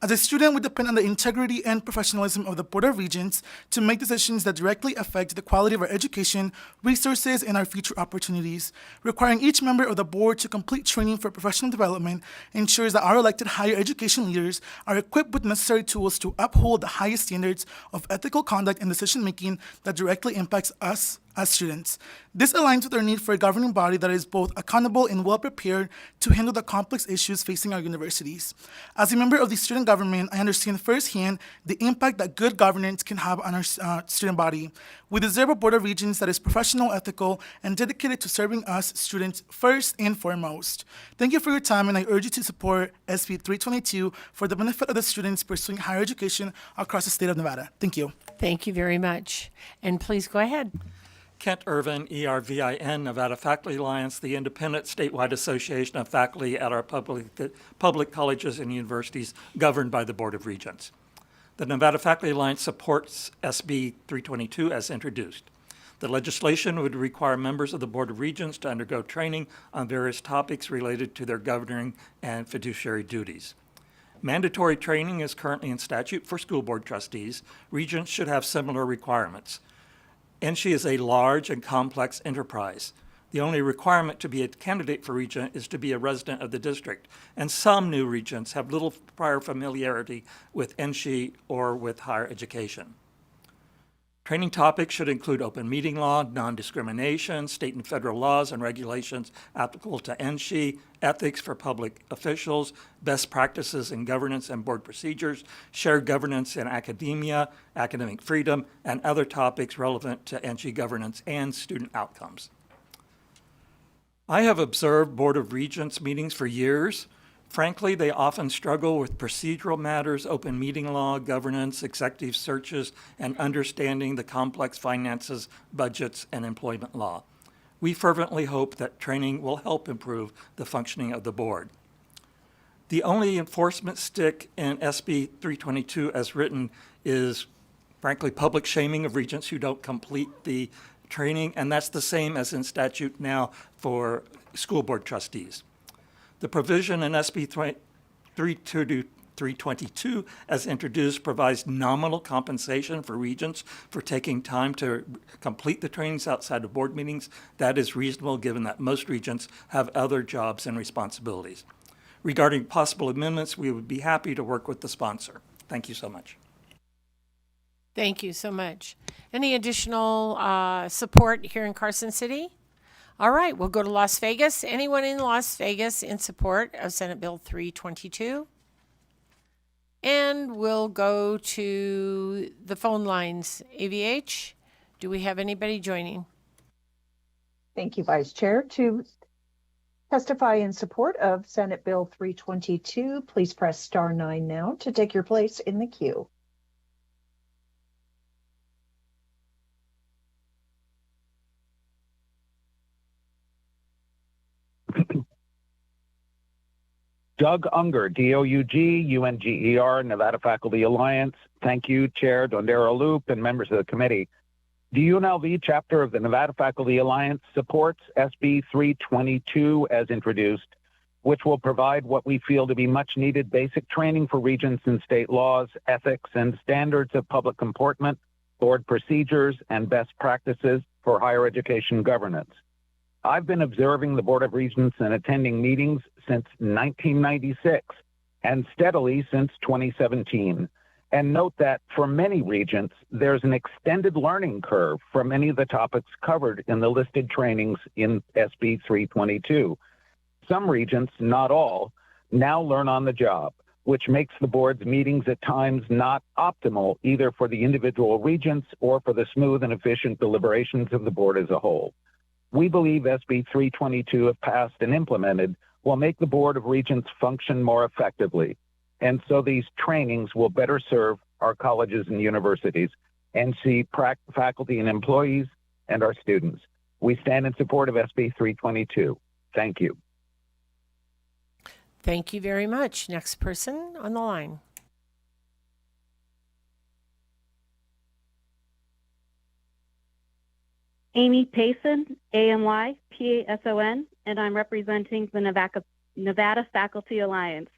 As a student, we depend on the integrity and professionalism of the Board of Regents to make decisions that directly affect the quality of our education, resources, and our future opportunities. Requiring each member of the board to complete training for professional development ensures that our elected higher education leaders are equipped with necessary tools to uphold the highest standards of ethical conduct and decision-making that directly impacts us as students. This aligns with our need for a governing body that is both accountable and well-prepared to handle the complex issues facing our universities. As a member of the student government, I understand firsthand the impact that good governance can have on our student body. We deserve a Board of Regents that is professional, ethical, and dedicated to serving us students first and foremost. Thank you for your time, and I urge you to support SB 322 for the benefit of the students pursuing higher education across the state of Nevada. Thank you. Thank you very much. And please go ahead. Kent Irvin, ERVIN, Nevada Faculty Alliance, the independent statewide association of faculty at our public colleges and universities governed by the Board of Regents. The Nevada Faculty Alliance supports SB 322 as introduced. The legislation would require members of the Board of Regents to undergo training on various topics related to their governing and fiduciary duties. Mandatory training is currently in statute for school board trustees. Regents should have similar requirements. NSHE is a large and complex enterprise. The only requirement to be a candidate for regent is to be a resident of the district, and some new regents have little prior familiarity with NSHE or with higher education. Training topics should include open meeting law, non-discrimination, state and federal laws and regulations applicable to NSHE, ethics for public officials, best practices in governance and board procedures, shared governance in academia, academic freedom, and other topics relevant to NSHE governance and student outcomes. I have observed Board of Regents meetings for years. Frankly, they often struggle with procedural matters, open meeting law, governance, executive searches, and understanding the complex finances, budgets, and employment law. We fervently hope that training will help improve the functioning of the board. The only enforcement stick in SB 322 as written is, frankly, public shaming of regents who don't complete the training, and that's the same as in statute now for school board trustees. The provision in SB 322 as introduced provides nominal compensation for regents for taking time to complete the trainings outside of board meetings. That is reasonable given that most regents have other jobs and responsibilities. Regarding possible amendments, we would be happy to work with the sponsor. Thank you so much. Thank you so much. Any additional support here in Carson City? All right, we'll go to Las Vegas. Anyone in Las Vegas in support of Senate Bill 322? And we'll go to the phone lines. AVH, do we have anybody joining? Thank you, Vice Chair. To testify in support of Senate Bill 322, please press *9 now to take your place in the queue. Doug Unger, D-O-U-G-U-N-G-E-R, Nevada Faculty Alliance. Thank you, Chair Dondero Loop and members of the committee. The UNLV chapter of the Nevada Faculty Alliance supports SB 322 as introduced, which will provide what we feel to be much needed basic training for regents in state laws, ethics, and standards of public comportment, board procedures, and best practices for higher education governance. I've been observing the Board of Regents and attending meetings since 1996 and steadily since 2017. And note that for many regents, there's an extended learning curve from many of the topics covered in the listed trainings in SB 322. Some regents, not all, now learn on the job, which makes the board's meetings at times not optimal either for the individual regents or for the smooth and efficient deliberations of the board as a whole. We believe SB 322, if passed and implemented, will make the Board of Regents function more effectively. And so these trainings will better serve our colleges and universities, NC faculty and employees, and our students. We stand in support of SB 322. Thank you. Thank you very much. Next person on the line. Amy Payson, AMY-PASON, and I'm representing the Nevada Faculty Alliance.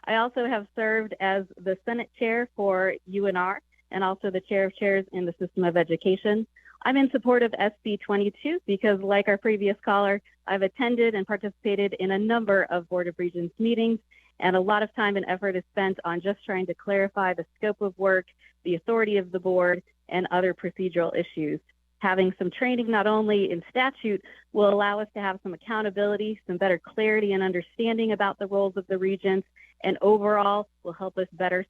I also have served as the Senate Chair for UNR and also the Chair of Chairs in the System of Education. I'm in support of SB 22 because, like our previous caller, I've attended and participated in a number of Board of Regents meetings, and a lot of time and effort is spent on just trying to clarify the scope of work, the authority of the board, and other procedural issues. Having some training not only in statute will allow us to have some accountability, some better clarity and understanding about the roles of the regents, and overall will help us better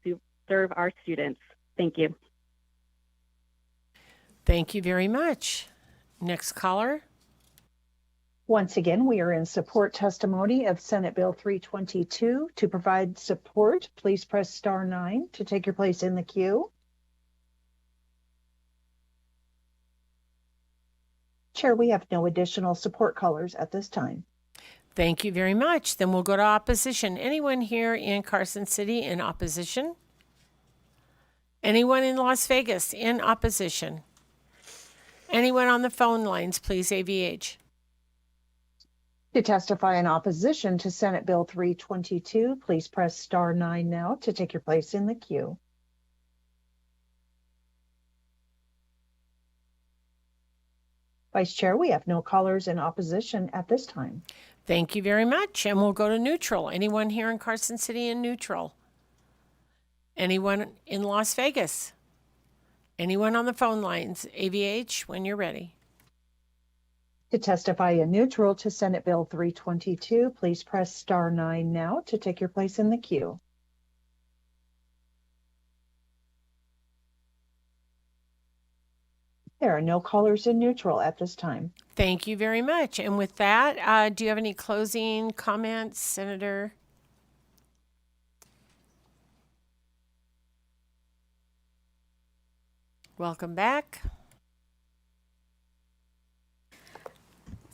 serve our students. Thank you. Thank you very much. Next caller. Once again, we are in support testimony of Senate Bill 322. To provide support, please press star 9 to take your place in the queue. Chair, we have no additional support callers at this time. Thank you very much. Then we'll go to opposition. Anyone here in Carson City in opposition? Anyone in Las Vegas in opposition? Anyone on the phone lines, please, AVH. To testify in opposition to Senate Bill 322, please press star 9 now to take your place in the queue. Vice Chair, we have no callers in opposition at this time. Thank you very much. And we'll go to neutral. Anyone here in Carson City in neutral? Anyone in Las Vegas? Anyone on the phone lines? AVH, when you're ready. To testify in neutral to Senate Bill 322, please press star 9 now to take your place in the queue. There are no callers in neutral at this time. Thank you very much. And with that, do you have any closing comments, Senator? Welcome back.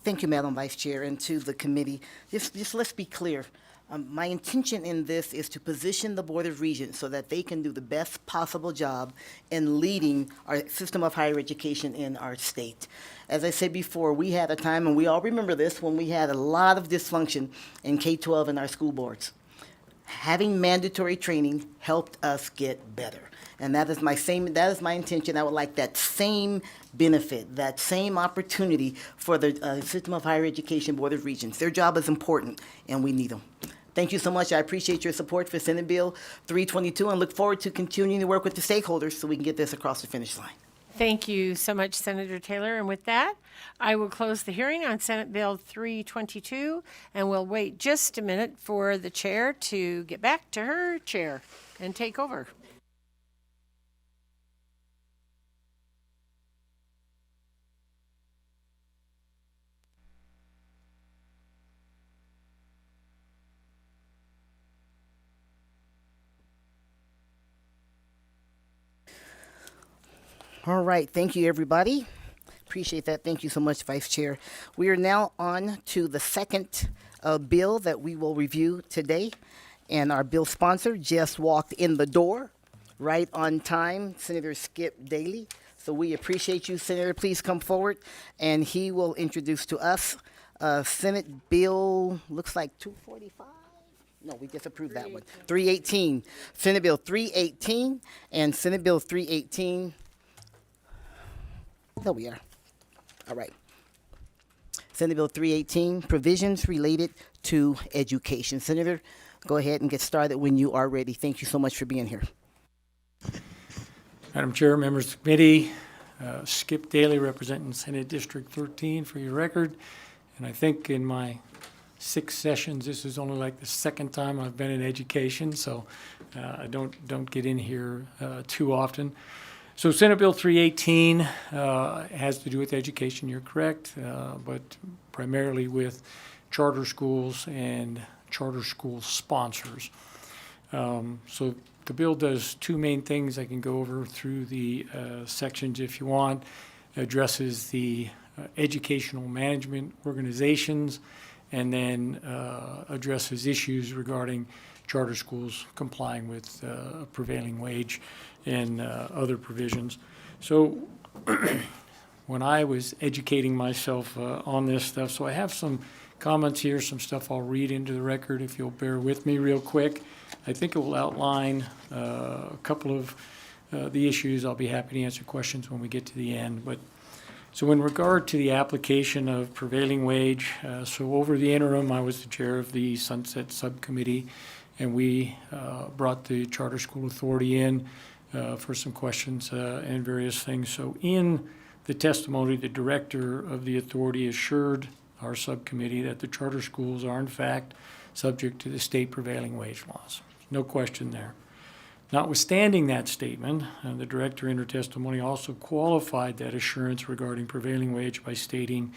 Thank you, Madam Vice Chair, and to the committee. Just let's be clear. My intention in this is to position the Board of Regents so that they can do the best possible job in leading our system of higher education in our state. As I said before, we had a time, and we all remember this, when we had a lot of dysfunction in K-12 in our school boards. Having mandatory training helped us get better. And that is my intention. I would like that same benefit, that same opportunity for the System of Higher Education Board of Regents. Their job is important, and we need them. Thank you so much. I appreciate your support for Senate Bill 322 and look forward to continuing to work with the stakeholders so we can get this across the finish line. Thank you so much, Senator Taylor. And with that, I will close the hearing on Senate Bill 322, and we'll wait just a minute for the chair to get back to her chair and take over. All right, thank you, everybody. Appreciate that. Thank you so much, Vice Chair. We are now on to the second bill that we will review today. And our bill sponsor just walked in the door right on time, Senator Skip Daly. So we appreciate you, Senator. Please come forward, and he will introduce to us Senate Bill, looks like 245. No, we just approved that one. 318. Senate Bill 318 and Senate Bill 318. There we are. All right. Senate Bill 318, provisions related to education. Senator, go ahead and get started when you are ready. Thank you so much for being here. Madam Chair, members of the committee, Skip Daly representing Senate District 13 for your record. And I think in my 6 sessions, this is only like the second time I've been in education, so I don't get in here too often. So Senate Bill 318 has to do with education, you're correct, but primarily with charter schools and charter school sponsors. So the bill does 2 main things. I can go over through the sections if you want. It addresses the educational management organizations, and then addresses issues regarding charter schools complying with prevailing wage and other provisions. So when I was educating myself on this stuff, so I have some comments here, some stuff I'll read into the record if you'll bear with me real quick. I think it will outline a couple of the issues. I'll be happy to answer questions when we get to the end. But so in regard to the application of prevailing wage, so over the interim, I was the chair of the Sunset Subcommittee, and we brought the Charter School Authority in for some questions and various things. So in the testimony, the director of the authority assured our subcommittee that the charter schools are in fact subject to the state prevailing wage laws. No question there. Notwithstanding that statement, the director in her testimony also qualified that assurance regarding prevailing wage by stating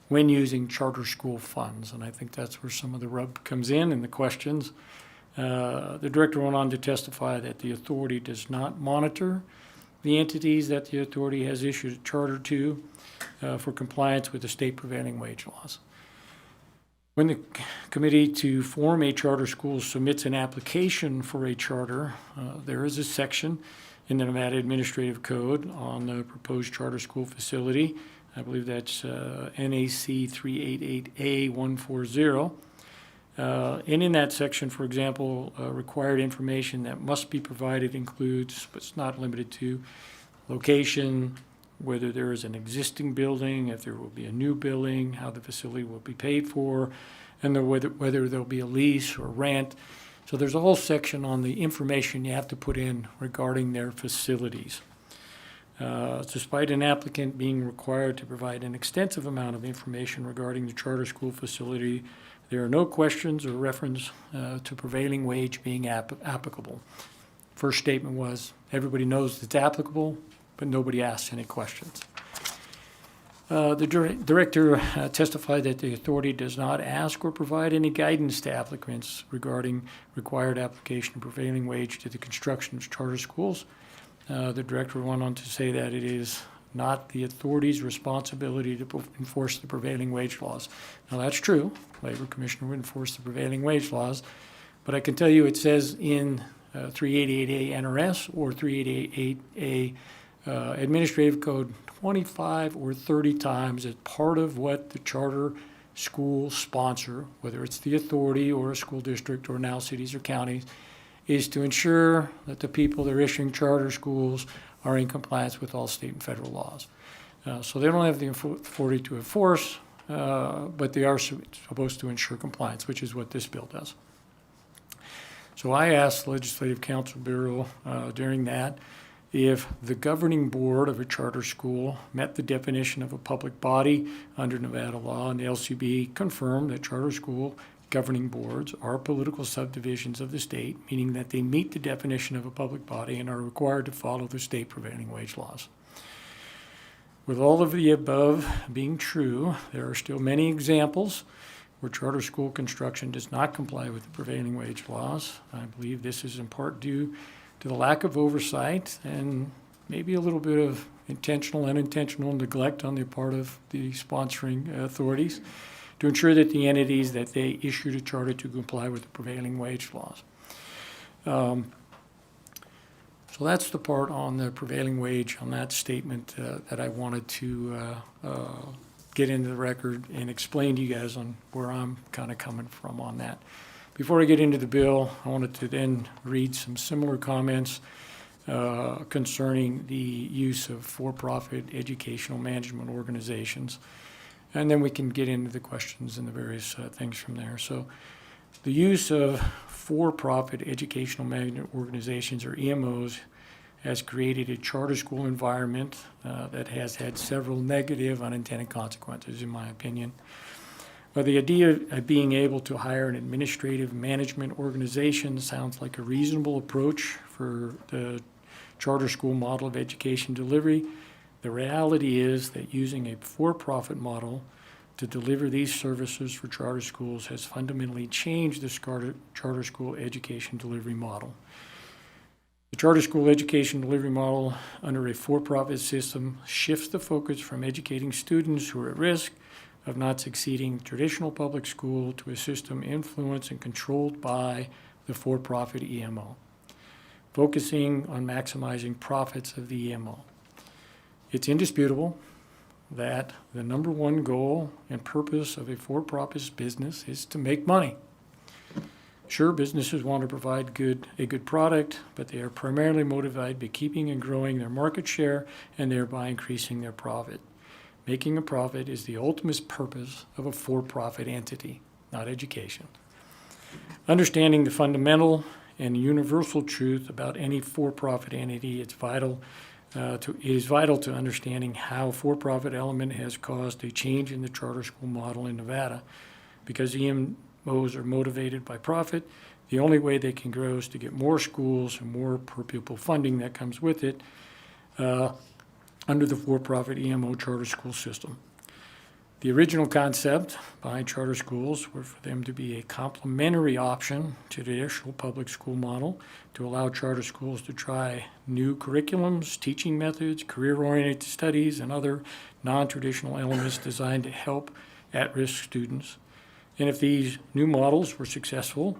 when using charter school funds, and I think that's where some of the rub comes in the questions. The director went on to testify that the authority does not monitor the entities that the authority has issued a charter to for compliance with the state prevailing wage laws. When the committee to form a charter school submits an application for a charter, there is a section in the Nevada Administrative Code on the proposed charter school facility. I believe that's NAC 388A140. And in that section, for example, required information that must be provided includes, but it's not limited to, location, whether there is an existing building, if there will be a new building, how the facility will be paid for, and whether there'll be a lease or rent. So there's a whole section on the information you have to put in regarding their facilities. Despite an applicant being required to provide an extensive amount of information regarding the charter school facility, there are no questions or reference to prevailing wage being applicable. First statement was, everybody knows it's applicable, but nobody asks any questions. The director testified that the authority does not ask or provide any guidance to applicants regarding required application of prevailing wage to the construction of charter schools. The director went on to say that it is not the authority's responsibility to enforce the prevailing wage laws. Now that's true. Labor Commissioner would enforce the prevailing wage laws, but I can tell you it says in 388A NRS or 388A Administrative Code 25 or 30 times as part of what the charter school sponsor, whether it's the authority or a school district or now cities or counties, is to ensure that the people that are issuing charter schools are in compliance with all state and federal laws. So they don't have the authority to enforce, but they are supposed to ensure compliance, which is what this bill does. So I asked the Legislative Council Bureau during that if the governing board of a charter school met the definition of a public body under Nevada law, and the LCB confirmed that charter school governing boards are political subdivisions of the state, meaning that they meet the definition of a public body and are required to follow the state prevailing wage laws. With all of the above being true, there are still many examples where charter school construction does not comply with the prevailing wage laws. I believe this is in part due to the lack of oversight and maybe a little bit of intentional, unintentional neglect on the part of the sponsoring authorities to ensure that the entities that they issued a charter to comply with the prevailing wage laws. So that's the part on the prevailing wage on that statement that I wanted to get into the record and explain to you guys on where I'm kind of coming from on that. Before I get into the bill, I wanted to then read some similar comments concerning the use of for-profit educational management organizations. And then we can get into the questions and the various things from there. So the use of for-profit educational management organizations, or EMOs, has created a charter school environment that has had several negative unintended consequences, in my opinion. But the idea of being able to hire an administrative management organization sounds like a reasonable approach for the charter school model of education delivery. The reality is that using a for-profit model to deliver these services for charter schools has fundamentally changed the charter school education delivery model. The charter school education delivery model under a for-profit system shifts the focus from educating students who are at risk of not succeeding in traditional public school to a system influenced and controlled by the for-profit EMO, focusing on maximizing profits of the EMO. It's indisputable that the number one goal and purpose of a for-profit business is to make money. Sure, businesses want to provide a good product, but they are primarily motivated by keeping and growing their market share and thereby increasing their profit. Making a profit is the ultimate purpose of a for-profit entity, not education. Understanding the fundamental and universal truth about any for-profit entity, it is vital to understanding how for-profit element has caused a change in the charter school model in Nevada. Because EMOs are motivated by profit, the only way they can grow is to get more schools and more per pupil funding that comes with it under the for-profit EMO charter school system. The original concept behind charter schools were for them to be a complementary option to the traditional public school model, to allow charter schools to try new curriculums, teaching methods, career-oriented studies, and other non-traditional elements designed to help at-risk students. And if these new models were successful,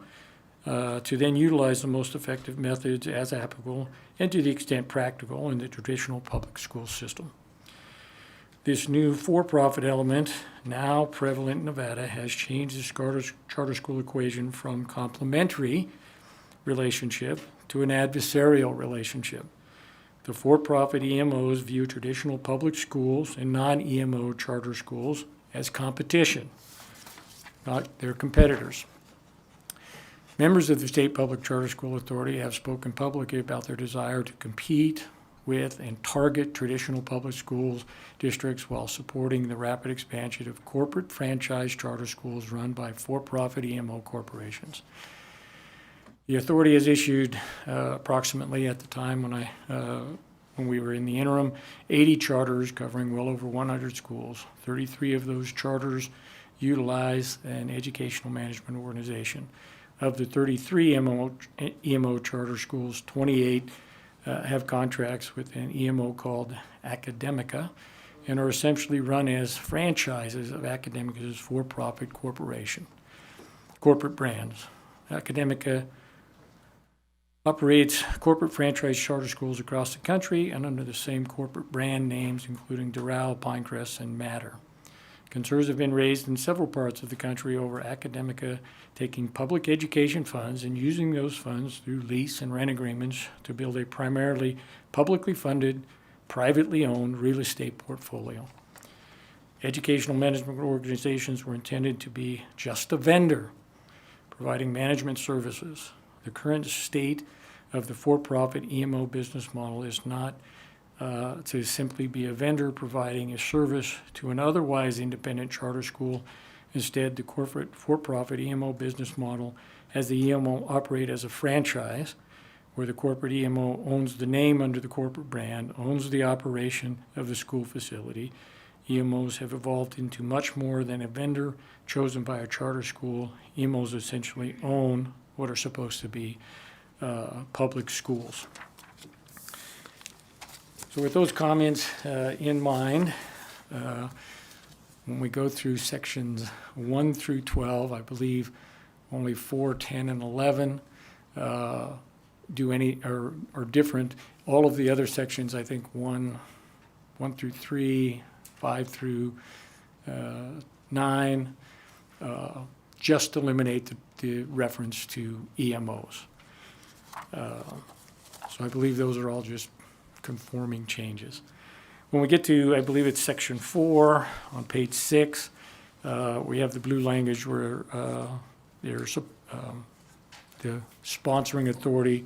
to then utilize the most effective methods as applicable and to the extent practical in the traditional public school system. This new for-profit element, now prevalent in Nevada, has changed the charter school equation from complementary relationship to an adversarial relationship. The for-profit EMOs view traditional public schools and non-EMO charter schools as competition, not their competitors. Members of the State Public Charter School Authority have spoken publicly about their desire to compete with and target traditional public schools districts while supporting the rapid expansion of corporate franchise charter schools run by for-profit EMO corporations. The authority has issued approximately at the time when we were in the interim, 80 charters covering well over 100 schools. 33 of those charters utilize an educational management organization. Of the 33 EMO charter schools, 28 have contracts with an EMO called Academica and are essentially run as franchises of Academica's for-profit corporate brands. Academica operates corporate franchise charter schools across the country and under the same corporate brand names, including Doral, Pinecrest, and Matter. Concerns have been raised in several parts of the country over Academica taking public education funds and using those funds through lease and rent agreements to build a primarily publicly funded, privately owned real estate portfolio. Educational management organizations were intended to be just a vendor, providing management services. The current state of the for-profit EMO business model is not to simply be a vendor providing a service to an otherwise independent charter school. Instead, the corporate for-profit EMO business model has the EMO operate as a franchise, where the corporate EMO owns the name under the corporate brand, owns the operation of the school facility. EMOs have evolved into much more than a vendor chosen by a charter school. EMOs essentially own what are supposed to be public schools. So with those comments in mind, when we go through sections 1 through 12, I believe only 4, 10, and 11 do any are different. All of the other sections, I think 1 through 3, 5 through 9, just eliminate the reference to EMOs. So I believe those are all just conforming changes. When we get to, I believe it's section 4 on page 6, we have the blue language where there's the sponsoring authority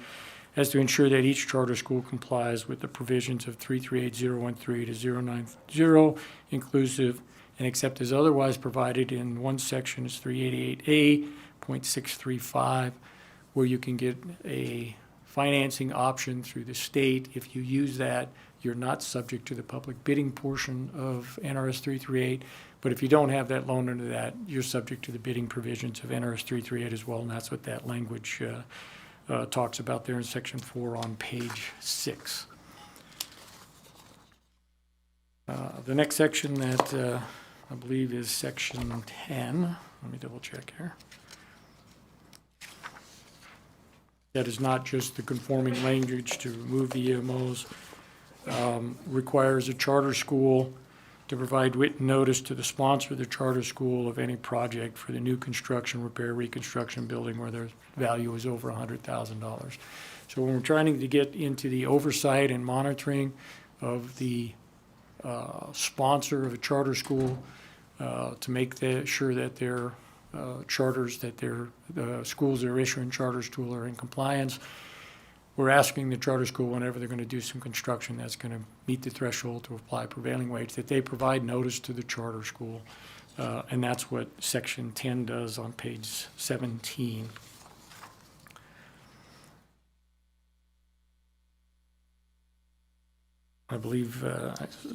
has to ensure that each charter school complies with the provisions of 338013 to 090 inclusive, and except as otherwise provided in one section is 388A.635, where you can get a financing option through the state. If you use that, you're not subject to the public bidding portion of NRS 338. But if you don't have that loan under that, you're subject to the bidding provisions of NRS 338 as well, and that's what that language talks about there in section 4 on page 6. The next section that I believe is section 10. Let me double check here. That is not just the conforming language to remove the EMOs. Requires a charter school to provide written notice to the sponsor of the charter school of any project for the new construction, repair, reconstruction building where their value is over $100,000. So when we're trying to get into the oversight and monitoring of the sponsor of a charter school to make sure that their charters, that their schools that are issuing charters to are in compliance, we're asking the charter school, whenever they're going to do some construction that's going to meet the threshold to apply prevailing wage, that they provide notice to the charter school. And that's what section 10 does on page 17. I believe,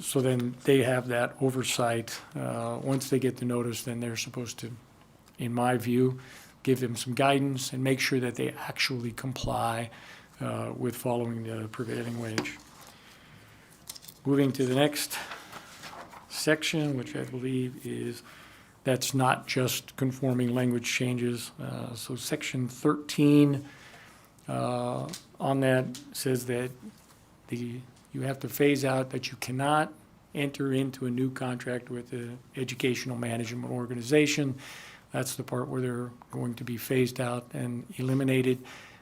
so then they have that oversight. Once they get the notice, then they're supposed to, in my view, give them some guidance and make sure that they actually comply with following the prevailing wage. Moving to the next section, which I believe is, that's not just conforming language changes. So section 13 on that says that you have to phase out that you cannot enter into a new contract with an educational management organization. That's the part where they're going to be phased out and eliminated,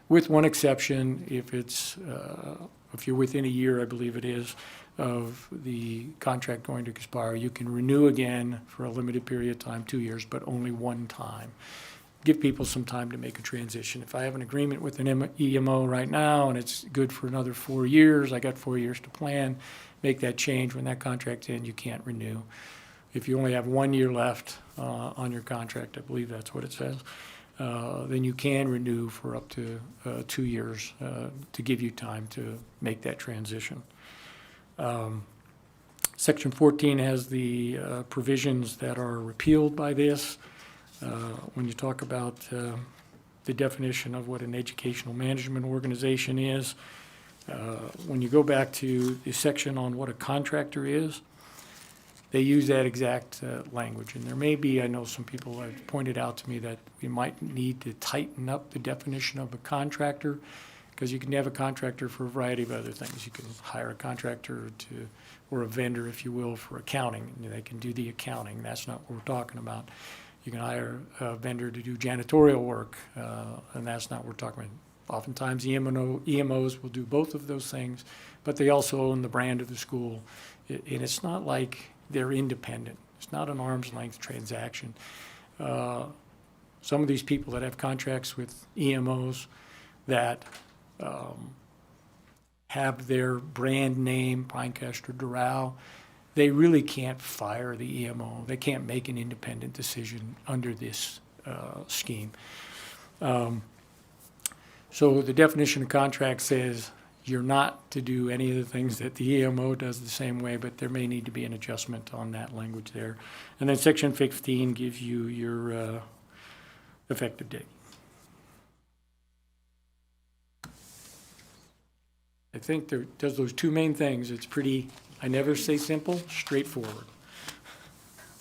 with one exception. If you're within a year, I believe it is, of the contract going to expire, you can renew again for a limited period of time, 2 years, but only one time. Give people some time to make a transition. If I have an agreement with an EMO right now and it's good for another 4 years, I got 4 years to plan, make that change. When that contract's in, you can't renew. If you only have 1 year left on your contract, I believe that's what it says, then you can renew for up to 2 years to give you time to make that transition. Section 14 has the provisions that are repealed by this. When you talk about the definition of what an educational management organization is, when you go back to the section on what a contractor is, they use that exact language. And there may be, I know some people have pointed out to me that we might need to tighten up the definition of a contractor, because you can have a contractor for a variety of other things. You can hire a contractor or a vendor, if you will, for accounting. And they can do the accounting. That's not what we're talking about. You can hire a vendor to do janitorial work, and that's not what we're talking about. Oftentimes, EMOs will do both of those things, but they also own the brand of the school. And it's not like they're independent. It's not an arm's length transaction. Some of these people that have contracts with EMOs that have their brand name, Pinecrest or Doral, they really can't fire the EMO. They can't make an independent decision under this scheme. So the definition of contract says you're not to do any of the things that the EMO does the same way, but there may need to be an adjustment on that language there. And then section 15 gives you your effective date. I think there does those two main things. It's pretty, I never say simple, straightforward.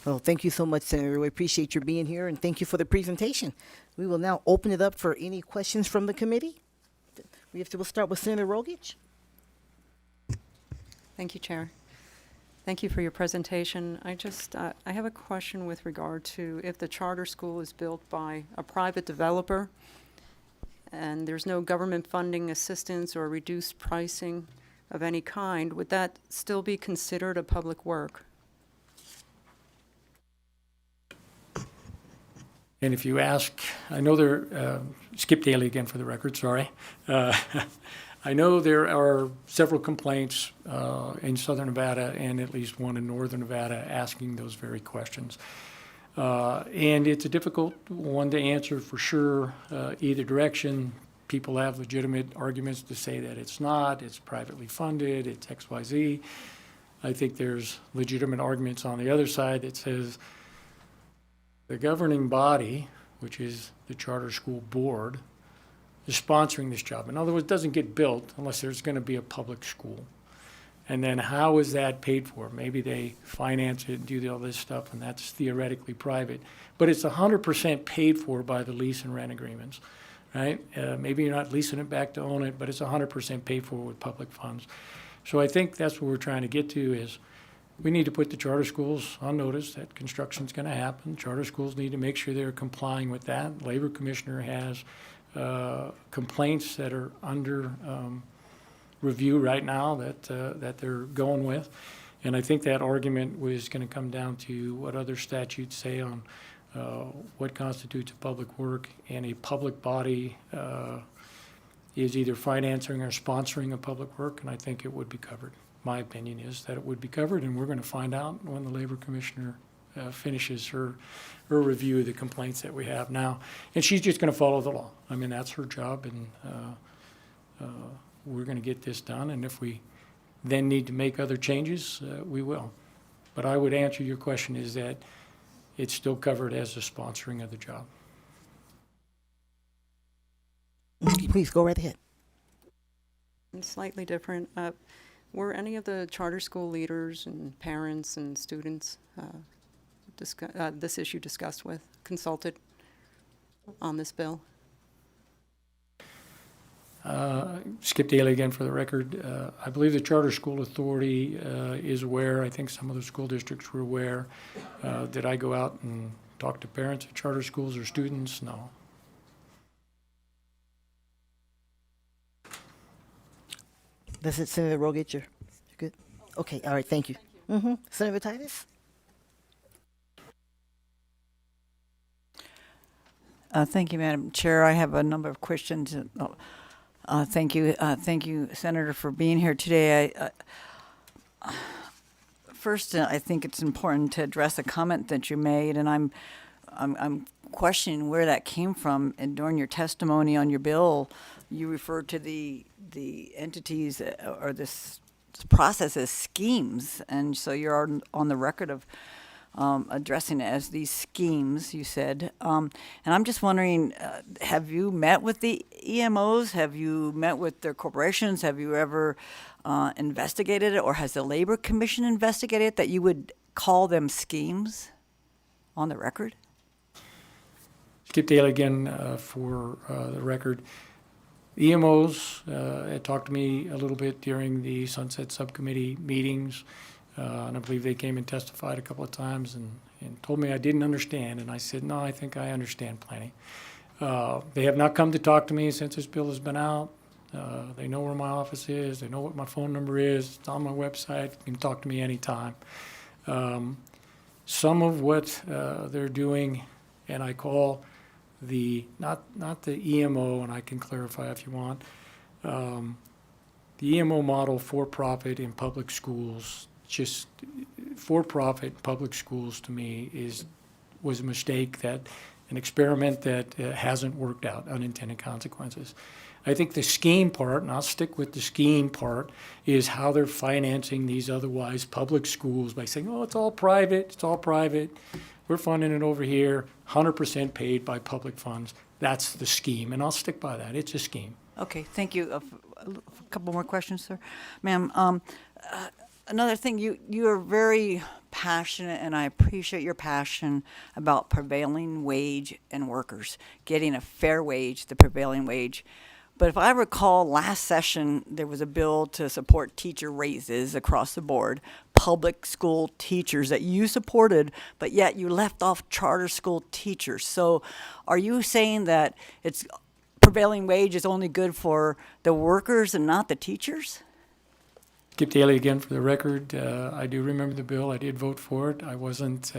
Well, thank you so much, Senator. We appreciate your being here, and thank you for the presentation. We will now open it up for any questions from the committee. We'll start with Senator Rogich. Thank you, Chair. Thank you for your presentation. I have a question with regard to if the charter school is built by a private developer and there's no government funding assistance or reduced pricing of any kind, would that still be considered a public work? And if you ask, I know Skip Daly again for the record, sorry. I know there are several complaints in southern Nevada and at least one in northern Nevada asking those very questions. And it's a difficult one to answer for sure, either direction. People have legitimate arguments to say that it's not, it's privately funded, it's XYZ. I think there's legitimate arguments on the other side that says the governing body, which is the charter school board, is sponsoring this job. In other words, it doesn't get built unless there's going to be a public school. And then how is that paid for? Maybe they finance it and do all this stuff, and that's theoretically private. But it's 100% paid for by the lease and rent agreements, right? Maybe you're not leasing it back to own it, but it's 100% paid for with public funds. So I think that's what we're trying to get to is we need to put the charter schools on notice that construction's going to happen. Charter schools need to make sure they're complying with that. Labor Commissioner has complaints that are under review right now that they're going with. And I think that argument was going to come down to what other statutes say on what constitutes a public work, and a public body is either financing or sponsoring a public work, and I think it would be covered. My opinion is that it would be covered, and we're going to find out when the Labor Commissioner finishes her review of the complaints that we have now. And she's just going to follow the law. I mean, that's her job, and we're going to get this done. And if we then need to make other changes, we will. But I would answer your question is that it's still covered as a sponsoring of the job. Please go right ahead. It's slightly different. Were any of the charter school leaders and parents and students this issue discussed with, consulted on this bill? Skip Daly again for the record. I believe the Charter School Authority is aware. I think some of the school districts were aware. Did I go out and talk to parents at charter schools or students? No. That's it, Senator Rogage. You're good? Okay, all right, thank you. Mm-hmm. Senator Titus? Thank you, Madam Chair. I have a number of questions. Thank you, Senator, for being here today. First, I think it's important to address a comment that you made, and I'm questioning where that came from. And during your testimony on your bill, you referred to the entities or this process as schemes, and so you're on the record of addressing it as these schemes, you said. And I'm just wondering, have you met with the EMOs? Have you met with their corporations? Have you ever investigated it, or has the Labor Commission investigated it, that you would call them schemes on the record? Skip Daly again for the record. EMOs had talked to me a little bit during the Sunset Subcommittee meetings, and I believe they came and testified a couple of times and told me I didn't understand, and I said, no, I think I understand plenty. They have not come to talk to me since this bill has been out. They know where my office is. They know what my phone number is. It's on my website. You can talk to me anytime. Some of what they're doing, and I call not the EMO, and I can clarify if you want, the EMO model for-profit in public schools, just for-profit public schools to me was a mistake, that an experiment that hasn't worked out, unintended consequences. I think the scheme part, and I'll stick with the scheme part, is how they're financing these otherwise public schools by saying, oh, it's all private, we're funding it over here, 100% paid by public funds. That's the scheme, and I'll stick by that. It's a scheme. Okay, thank you. A couple more questions, sir. Ma'am, another thing, you are very passionate, and I appreciate your passion about prevailing wage and workers, getting a fair wage, the prevailing wage. But if I recall, last session, there was a bill to support teacher raises across the board, public school teachers that you supported, but yet you left off charter school teachers. So are you saying that it's prevailing wage is only good for the workers and not the teachers? Skip Daly again for the record. I do remember the bill. I did vote for it. I wasn't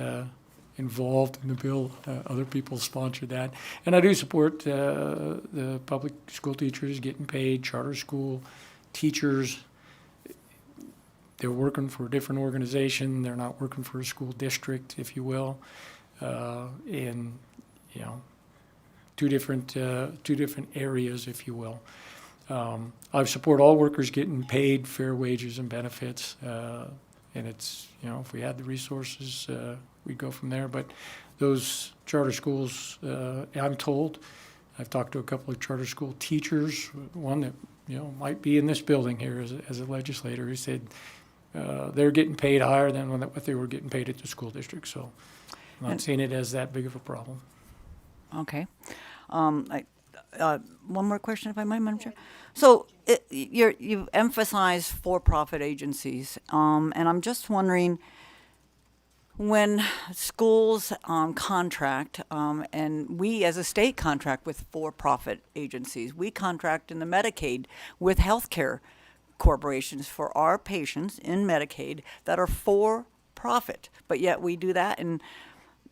involved in the bill. Other people sponsored that. And I do support the public school teachers getting paid, charter school teachers. They're working for a different organization. They're not working for a school district, if you will. In, you know, two different areas, if you will. I support all workers getting paid fair wages and benefits. And it's, you know, if we had the resources, we'd go from there. But those charter schools, I'm told, I've talked to a couple of charter school teachers, one that, you know, might be in this building here as a legislator, who said they're getting paid higher than what they were getting paid at the school district. So I'm not seeing it as that big of a problem. Okay. One more question, if I might, Madam Chair. So you've emphasized for-profit agencies, and I'm just wondering, when schools contract, and we as a state contract with for-profit agencies, we contract in the Medicaid with healthcare corporations for our patients in Medicaid that are for-profit, but yet we do that, and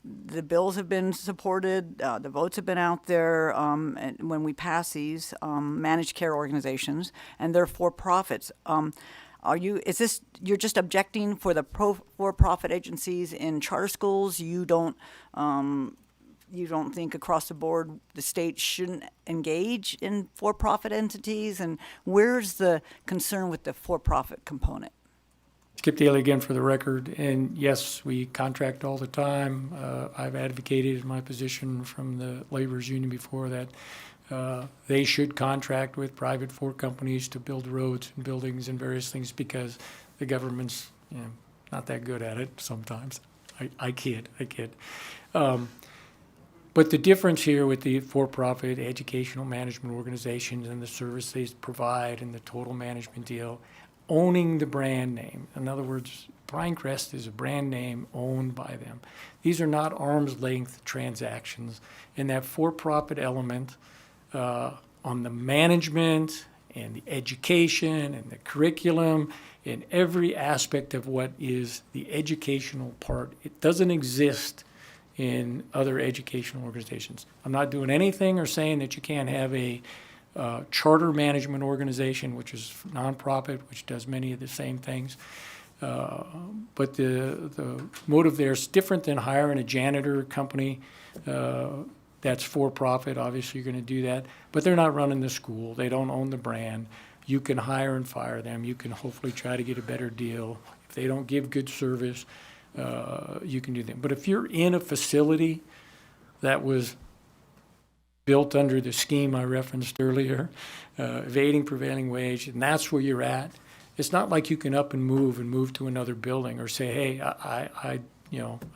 the bills have been supported, the votes have been out there, and when we pass these managed care organizations, and they're for-profits. You're just objecting for the for-profit agencies in charter schools? You don't think across the board the state shouldn't engage in for-profit entities? And where's the concern with the for-profit component? Skip Daly again for the record, and yes, we contract all the time. I've advocated in my position from the laborers union before that they should contract with private companies to build roads and buildings and various things, because the government's, you know, not that good at it sometimes. I kid. But the difference here with the for-profit educational management organizations and the service they provide and the total management deal, owning the brand name. In other words, Pinecrest is a brand name owned by them. These are not arm's length transactions. And that for-profit element on the management and the education and the curriculum and every aspect of what is the educational part, it doesn't exist in other educational organizations. I'm not doing anything or saying that you can't have a charter management organization, which is nonprofit, which does many of the same things. But the motive there is different than hiring a janitor company that's for-profit. Obviously, you're going to do that. But they're not running the school. They don't own the brand. You can hire and fire them. You can hopefully try to get a better deal. If they don't give good service, you can do that. But if you're in a facility that was built under the scheme I referenced earlier, evading prevailing wage, and that's where you're at. It's not like you can up and move to another building or say, hey, I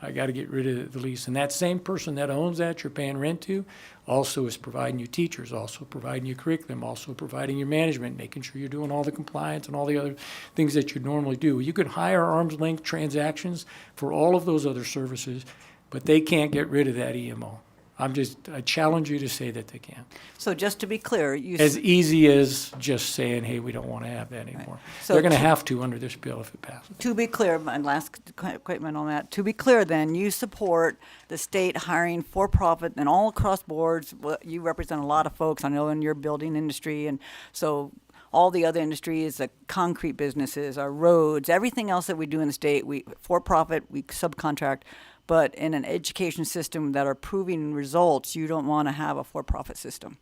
got to get rid of the lease. And that same person that owns that you're paying rent to also is providing you teachers, also providing you curriculum, also providing your management, making sure you're doing all the compliance and all the other things that you normally do. You can hire arm's length transactions for all of those other services, but they can't get rid of that EMO. I challenge you to say that they can. So just to be clear, as easy as just saying, hey, we don't want to have that anymore. Right. So they're going to have to under this bill if it passes. To be clear, my last statement on that, to be clear then, you support the state hiring for-profit and all across boards. You represent a lot of folks, I know, in your building industry, and so all the other industries, the concrete businesses, our roads, everything else that we do in the state, we for-profit, we subcontract. But in an education system that are proving results, you don't want to have a for-profit system.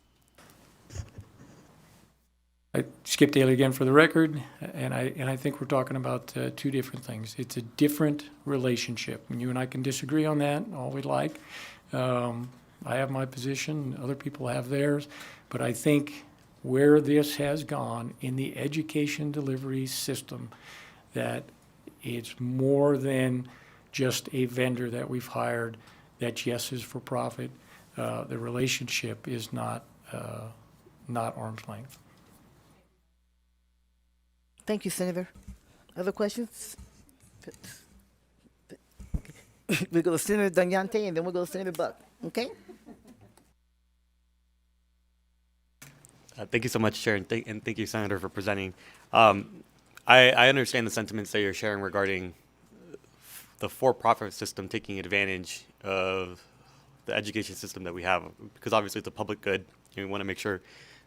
I Skip Daly again for the record, and I think we're talking about two different things. It's a different relationship, and you and I can disagree on that all we like. I have my position, other people have theirs, but I think where this has gone in the education delivery system, that it's more than just a vendor that we've hired that, yes, is for profit. The relationship is not arm's length. Thank you, Senator. Other questions? We'll go to Senator Danyante, and then we'll go to Senator Buck. Okay? Thank you so much, Chair, and thank you, Senator, for presenting. I understand the sentiments that you're sharing regarding the for-profit system taking advantage of the education system that we have, because obviously it's a public good. And we want to make sure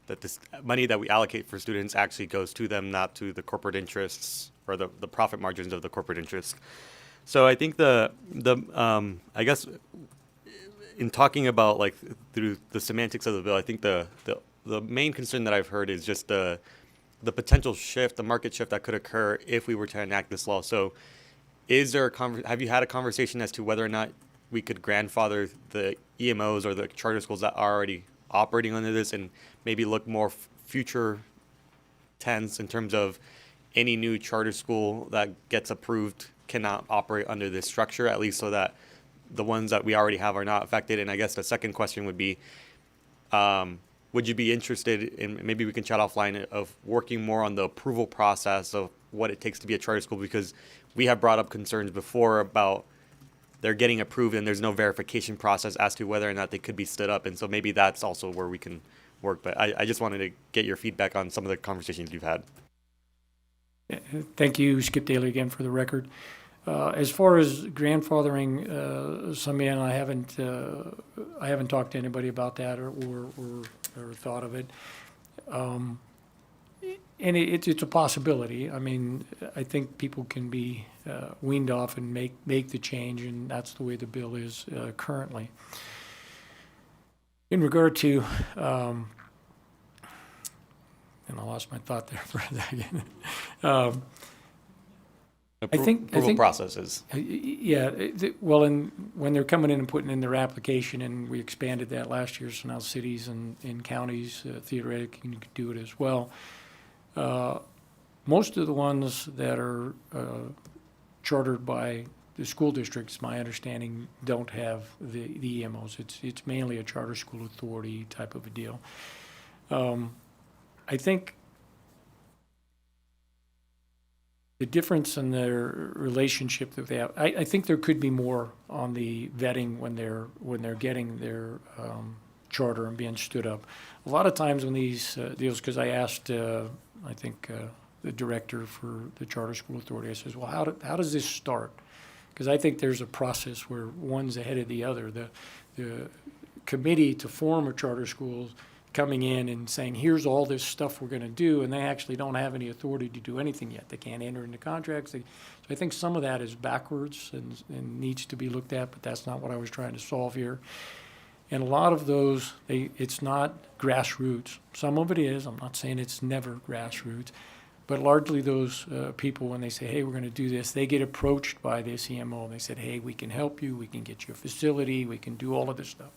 that this money that we allocate for students actually goes to them, not to the corporate interests or the profit margins of the corporate interests. So I think I guess in talking about like through the semantics of the bill, I think the main concern that I've heard is just the potential shift, the market shift that could occur if we were to enact this law. So is there have you had a conversation as to whether or not we could grandfather the EMOs or the charter schools that are already operating under this, and maybe look more future tense in terms of any new charter school that gets approved cannot operate under this structure, at least so that the ones that we already have are not affected? And I guess the second question would be, would you be interested in, maybe we can chat offline, of working more on the approval process of what it takes to be a charter school? Because we have brought up concerns before about they're getting approved and there's no verification process as to whether or not they could be stood up. And so maybe that's also where we can work. But I just wanted to get your feedback on some of the conversations you've had. Thank you, Skip Daly, again for the record. As far as grandfathering some in, I haven't talked to anybody about that or thought of it. And it's a possibility. I mean, I think people can be weaned off and make the change, and that's the way the bill is currently. In regard to, and I lost my thought there for a second. Approval processes. Yeah, well, and when they're coming in and putting in their application, and we expanded that last year, so now cities and counties theoretically can do it as well. Most of the ones that are chartered by the school districts, my understanding, don't have the EMOs. It's mainly a charter school authority type of a deal. I think the difference in their relationship that they have, I think there could be more on the vetting when they're getting their charter and being stood up. A lot of times when these deals, because I asked, I think the director for the charter school authority, I says, well, how does this start? Because I think there's a process where one's ahead of the other. The committee to form a charter school coming in and saying, here's all this stuff we're going to do, and they actually don't have any authority to do anything yet. They can't enter into contracts. So I think some of that is backwards and needs to be looked at, but that's not what I was trying to solve here. And a lot of those, it's not grassroots. Some of it is. I'm not saying it's never grassroots. But largely those people, when they say, hey, we're going to do this, they get approached by this EMO. And they said, hey, we can help you. We can get you a facility. We can do all of this stuff.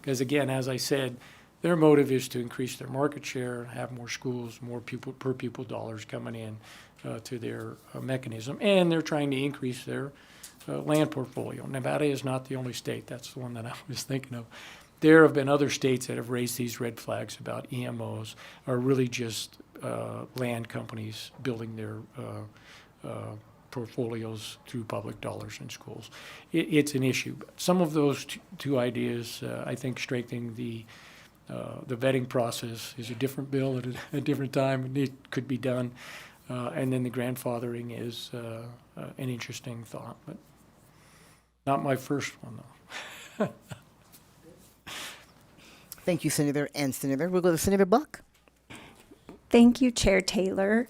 Because, again, as I said, their motive is to increase their market share, have more schools, more people per pupil dollars coming in to their mechanism. And they're trying to increase their land portfolio. Nevada is not the only state. That's the one that I was thinking of. There have been other states that have raised these red flags about EMOs are really just land companies building their portfolios through public dollars in schools. It's an issue. Some of those two ideas, I think strengthening the vetting process is a different bill at a different time, and it could be done. And then the grandfathering is an interesting thought, but not my first one, though. Thank you, Senator and Senator. We'll go to Senator Buck. Thank you, Chair Taylor.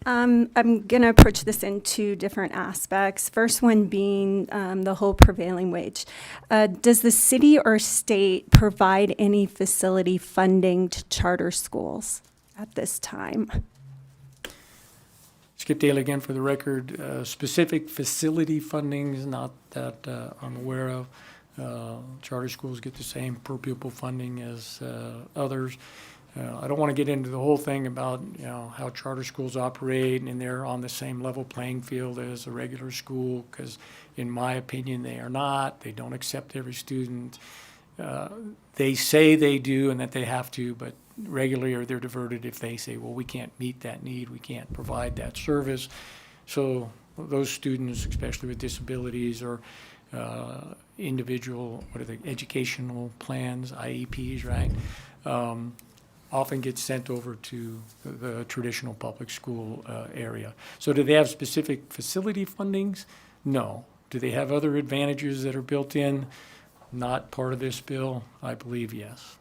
I'm going to approach this in two different aspects. First one being the whole prevailing wage. Does the city or state provide any facility funding to charter schools at this time? Skip Daly again for the record. Specific facility funding is not that I'm aware of. Charter schools get the same per pupil funding as others. I don't want to get into the whole thing about how charter schools operate and they're on the same level playing field as a regular school, because in my opinion they are not. They don't accept every student. They say they do and that they have to, but regularly they're diverted if they say, well, we can't meet that need, we can't provide that service. So those students, especially with disabilities or individual, educational plans, IEPs, right? often gets sent over to the traditional public school area. So do they have specific facility fundings? No. Do they have other advantages that are built in, not part of this bill? I believe yes.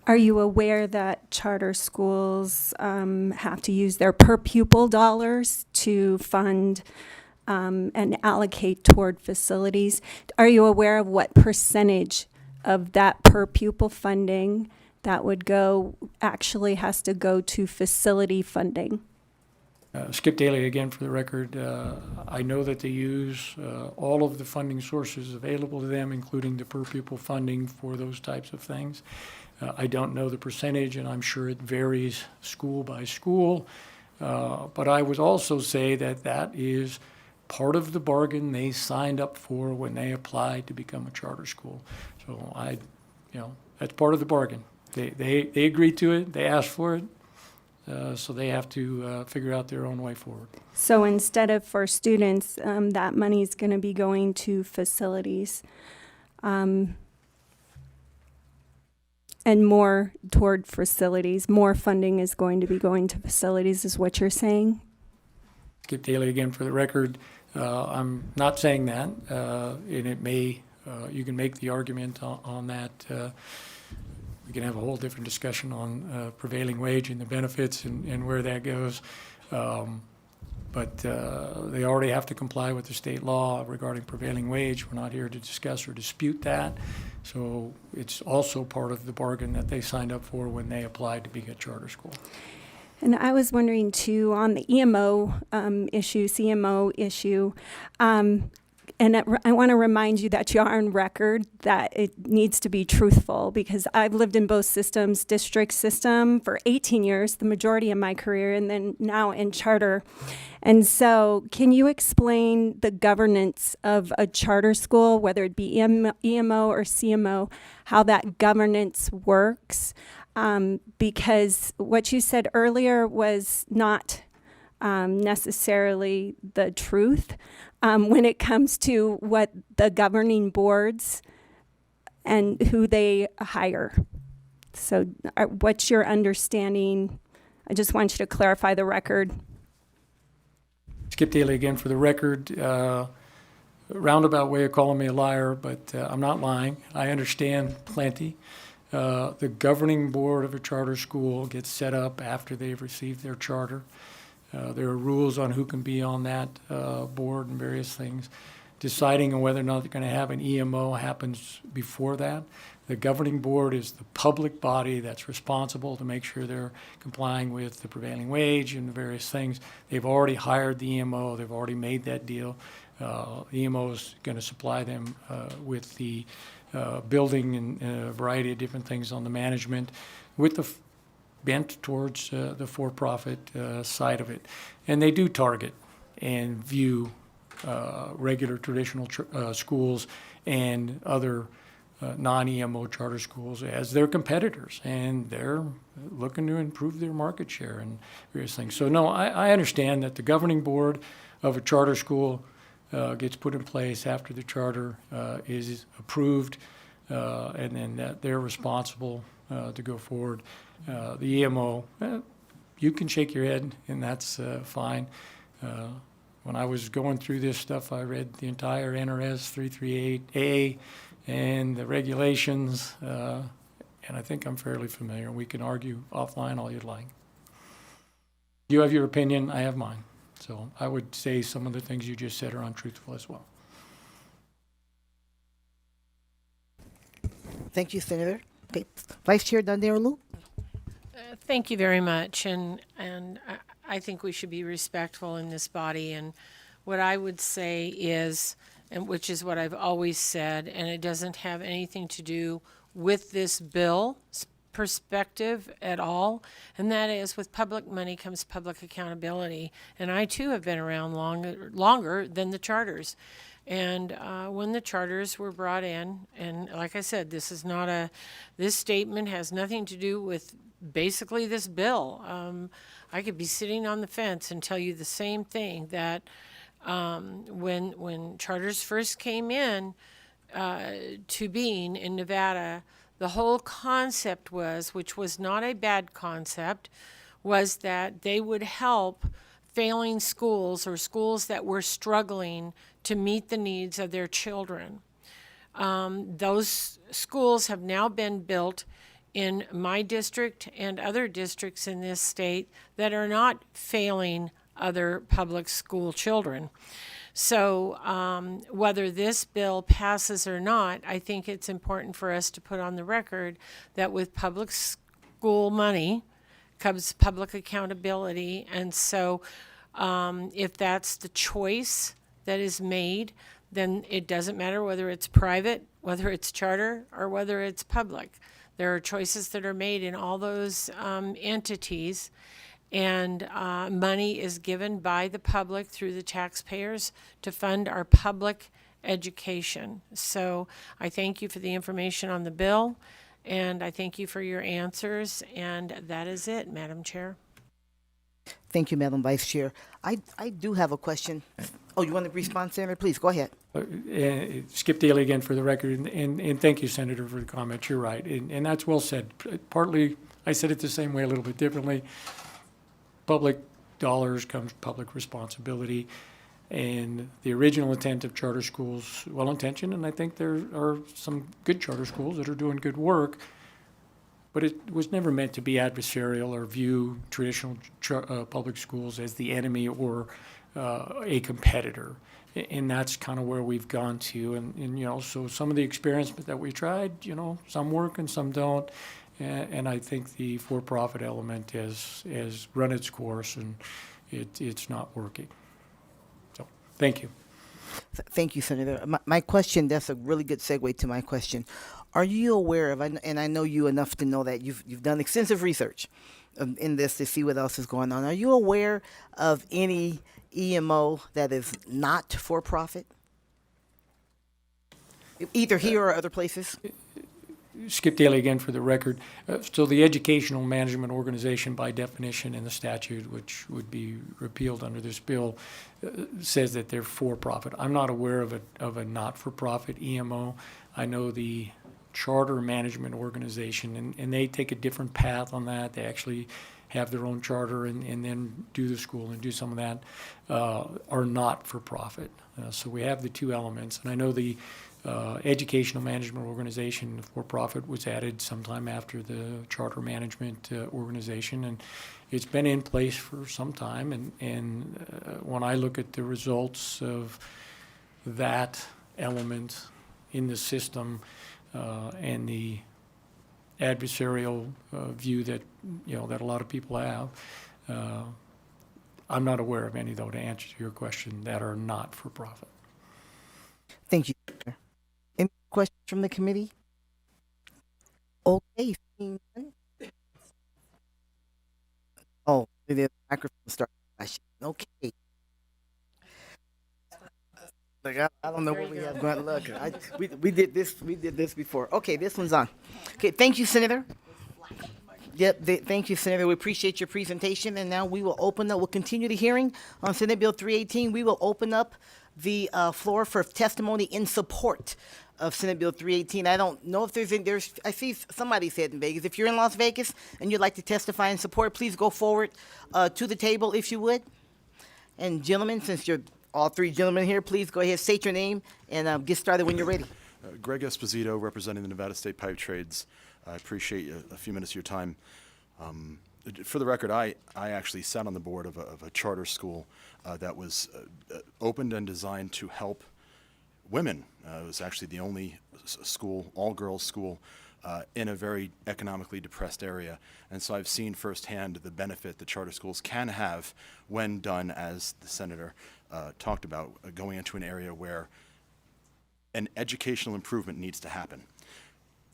Are you aware that charter schools have to use their per pupil dollars to fund and allocate toward facilities? Are you aware of what percentage of that per pupil funding that would go, actually has to go to facility funding? Skip Daly again for the record. I know that they use all of the funding sources available to them, including the per pupil funding for those types of things. I don't know the percentage, and I'm sure it varies school by school. But I would also say that that is part of the bargain they signed up for when they applied to become a charter school. So that's part of the bargain. They agreed to it, they asked for it, so they have to figure out their own way forward. So instead of for students, that money is going to be going to facilities, and more toward facilities. More funding is going to be going to facilities, is what you're saying? Skip Daly again for the record. I'm not saying that, and it may, you can make the argument on that. We can have a whole different discussion on prevailing wage and the benefits and where that goes. But they already have to comply with the state law regarding prevailing wage. We're not here to discuss or dispute that. So it's also part of the bargain that they signed up for when they applied to be a charter school. And I was wondering too, on the CMO issue, and I want to remind you that you are on record, that it needs to be truthful, because I've lived in both systems, district system for 18 years, the majority of my career, and then now in charter. And so can you explain the governance of a charter school, whether it be EMO or CMO, how that governance works? Because what you said earlier was not necessarily the truth when it comes to what the governing boards and who they hire. So what's your understanding? I just want you to clarify the record. Skip Daly again for the record. Roundabout way of calling me a liar, but I'm not lying. I understand plenty. The governing board of a charter school gets set up after they've received their charter. There are rules on who can be on that board and various things. Deciding on whether or not they're going to have an EMO happens before that. The governing board is the public body that's responsible to make sure they're complying with the prevailing wage and the various things. They've already hired the EMO. They've already made that deal. The EMO is going to supply them with the building and a variety of different things on the management with the bent towards the for-profit side of it. And they do target and view regular traditional schools and other non-EMO charter schools as their competitors, and they're looking to improve their market share and various things. So no, I understand that the governing board of a charter school gets put in place after the charter is approved, and then that they're responsible to go forward. The EMO, you can shake your head, and that's fine. When I was going through this stuff, I read the entire NRS 338A and the regulations, and I think I'm fairly familiar. We can argue offline all you'd like. You have your opinion, I have mine. So I would say some of the things you just said are untruthful as well. Thank you, Senator. Okay. Vice Chair Dondero-Lup. Thank you very much, and I think we should be respectful in this body. And what I would say is, and which is what I've always said, and it doesn't have anything to do with this bill's perspective at all, and that is, with public money comes public accountability. And I too have been around longer than the charters. And when the charters were brought in, and like I said, this statement has nothing to do with basically this bill. I could be sitting on the fence and tell you the same thing, that when charters first came in to being in Nevada, The whole concept was, which was not a bad concept, was that they would help failing schools or schools that were struggling to meet the needs of their children. Those schools have now been built in my district and other districts in this state that are not failing other public school children. So whether this bill passes or not, I think it's important for us to put on the record that with public school money comes public accountability. And so if that's the choice that is made, then it doesn't matter whether it's private, whether it's charter, or whether it's public. There are choices that are made in all those entities, and money is given by the public through the taxpayers to fund our public education. So I thank you for the information on the bill, and I thank you for your answers, and that is it, Madam Chair. Thank you, Madam Vice Chair. I do have a question. Oh, you want to respond, Senator? Please, go ahead. Skip Daly again for the record, and thank you, Senator, for the comment. You're right, and that's well said. Partly, I said it the same way, a little bit differently. Public dollars comes public responsibility, and the original intent of charter schools, well-intentioned, and I think there are some good charter schools that are doing good work, but it was never meant to be adversarial or view traditional public schools as the enemy or a competitor. And that's kind of where we've gone to. And, you know, so some of the experiments that we tried, you know, some work and some don't. And I think the for-profit element has run its course, and it's not working. So, thank you. Thank you, Senator. My question, that's a really good segue to my question. Are you aware of, and I know you enough to know that you've done extensive research in this to see what else is going on. Are you aware of any EMO that is not for profit? Either here or other places? Skip Daly again for the record. So the Educational Management Organization, by definition in the statute, which would be repealed under this bill, says that they're for-profit. I'm not aware of a not-for-profit EMO. I know the Charter Management Organization, and they take a different path on that. They actually have their own charter and then do the school and do some of that, are not for profit. So we have the two elements. And I know the Educational Management Organization for profit was added sometime after the Charter Management Organization, and it's been in place for some time. And when I look at the results of that element in the system and the adversarial view that that a lot of people have, I'm not aware of any, though, to answer your question, that are not for profit. Thank you. Any questions from the committee? Okay. Oh, the microphone started flashing. Okay. Look, I don't know what we have going. Look, we did this before. Okay, this one's on. Okay, thank you, Senator. Yep, thank you, Senator. We appreciate your presentation, and now we will open up. We'll continue the hearing on Senate Bill 318. We will open up the floor for testimony in support of Senate Bill 318. I don't know if there's I see somebody said in Vegas. If you're in Las Vegas and you'd like to testify in support, please go forward to the table if you would. And gentlemen, since you're all three gentlemen here, please go ahead, state your name, and get started when you're ready. Greg Esposito, representing the Nevada State Pipe Trades. I appreciate a few minutes of your time. For the record, I actually sat on the board of a charter school that was opened and designed to help women. It was actually the only school, all-girls school, in a very economically depressed area. And so I've seen firsthand the benefit that charter schools can have when done, as the senator talked about, going into an area where an educational improvement needs to happen.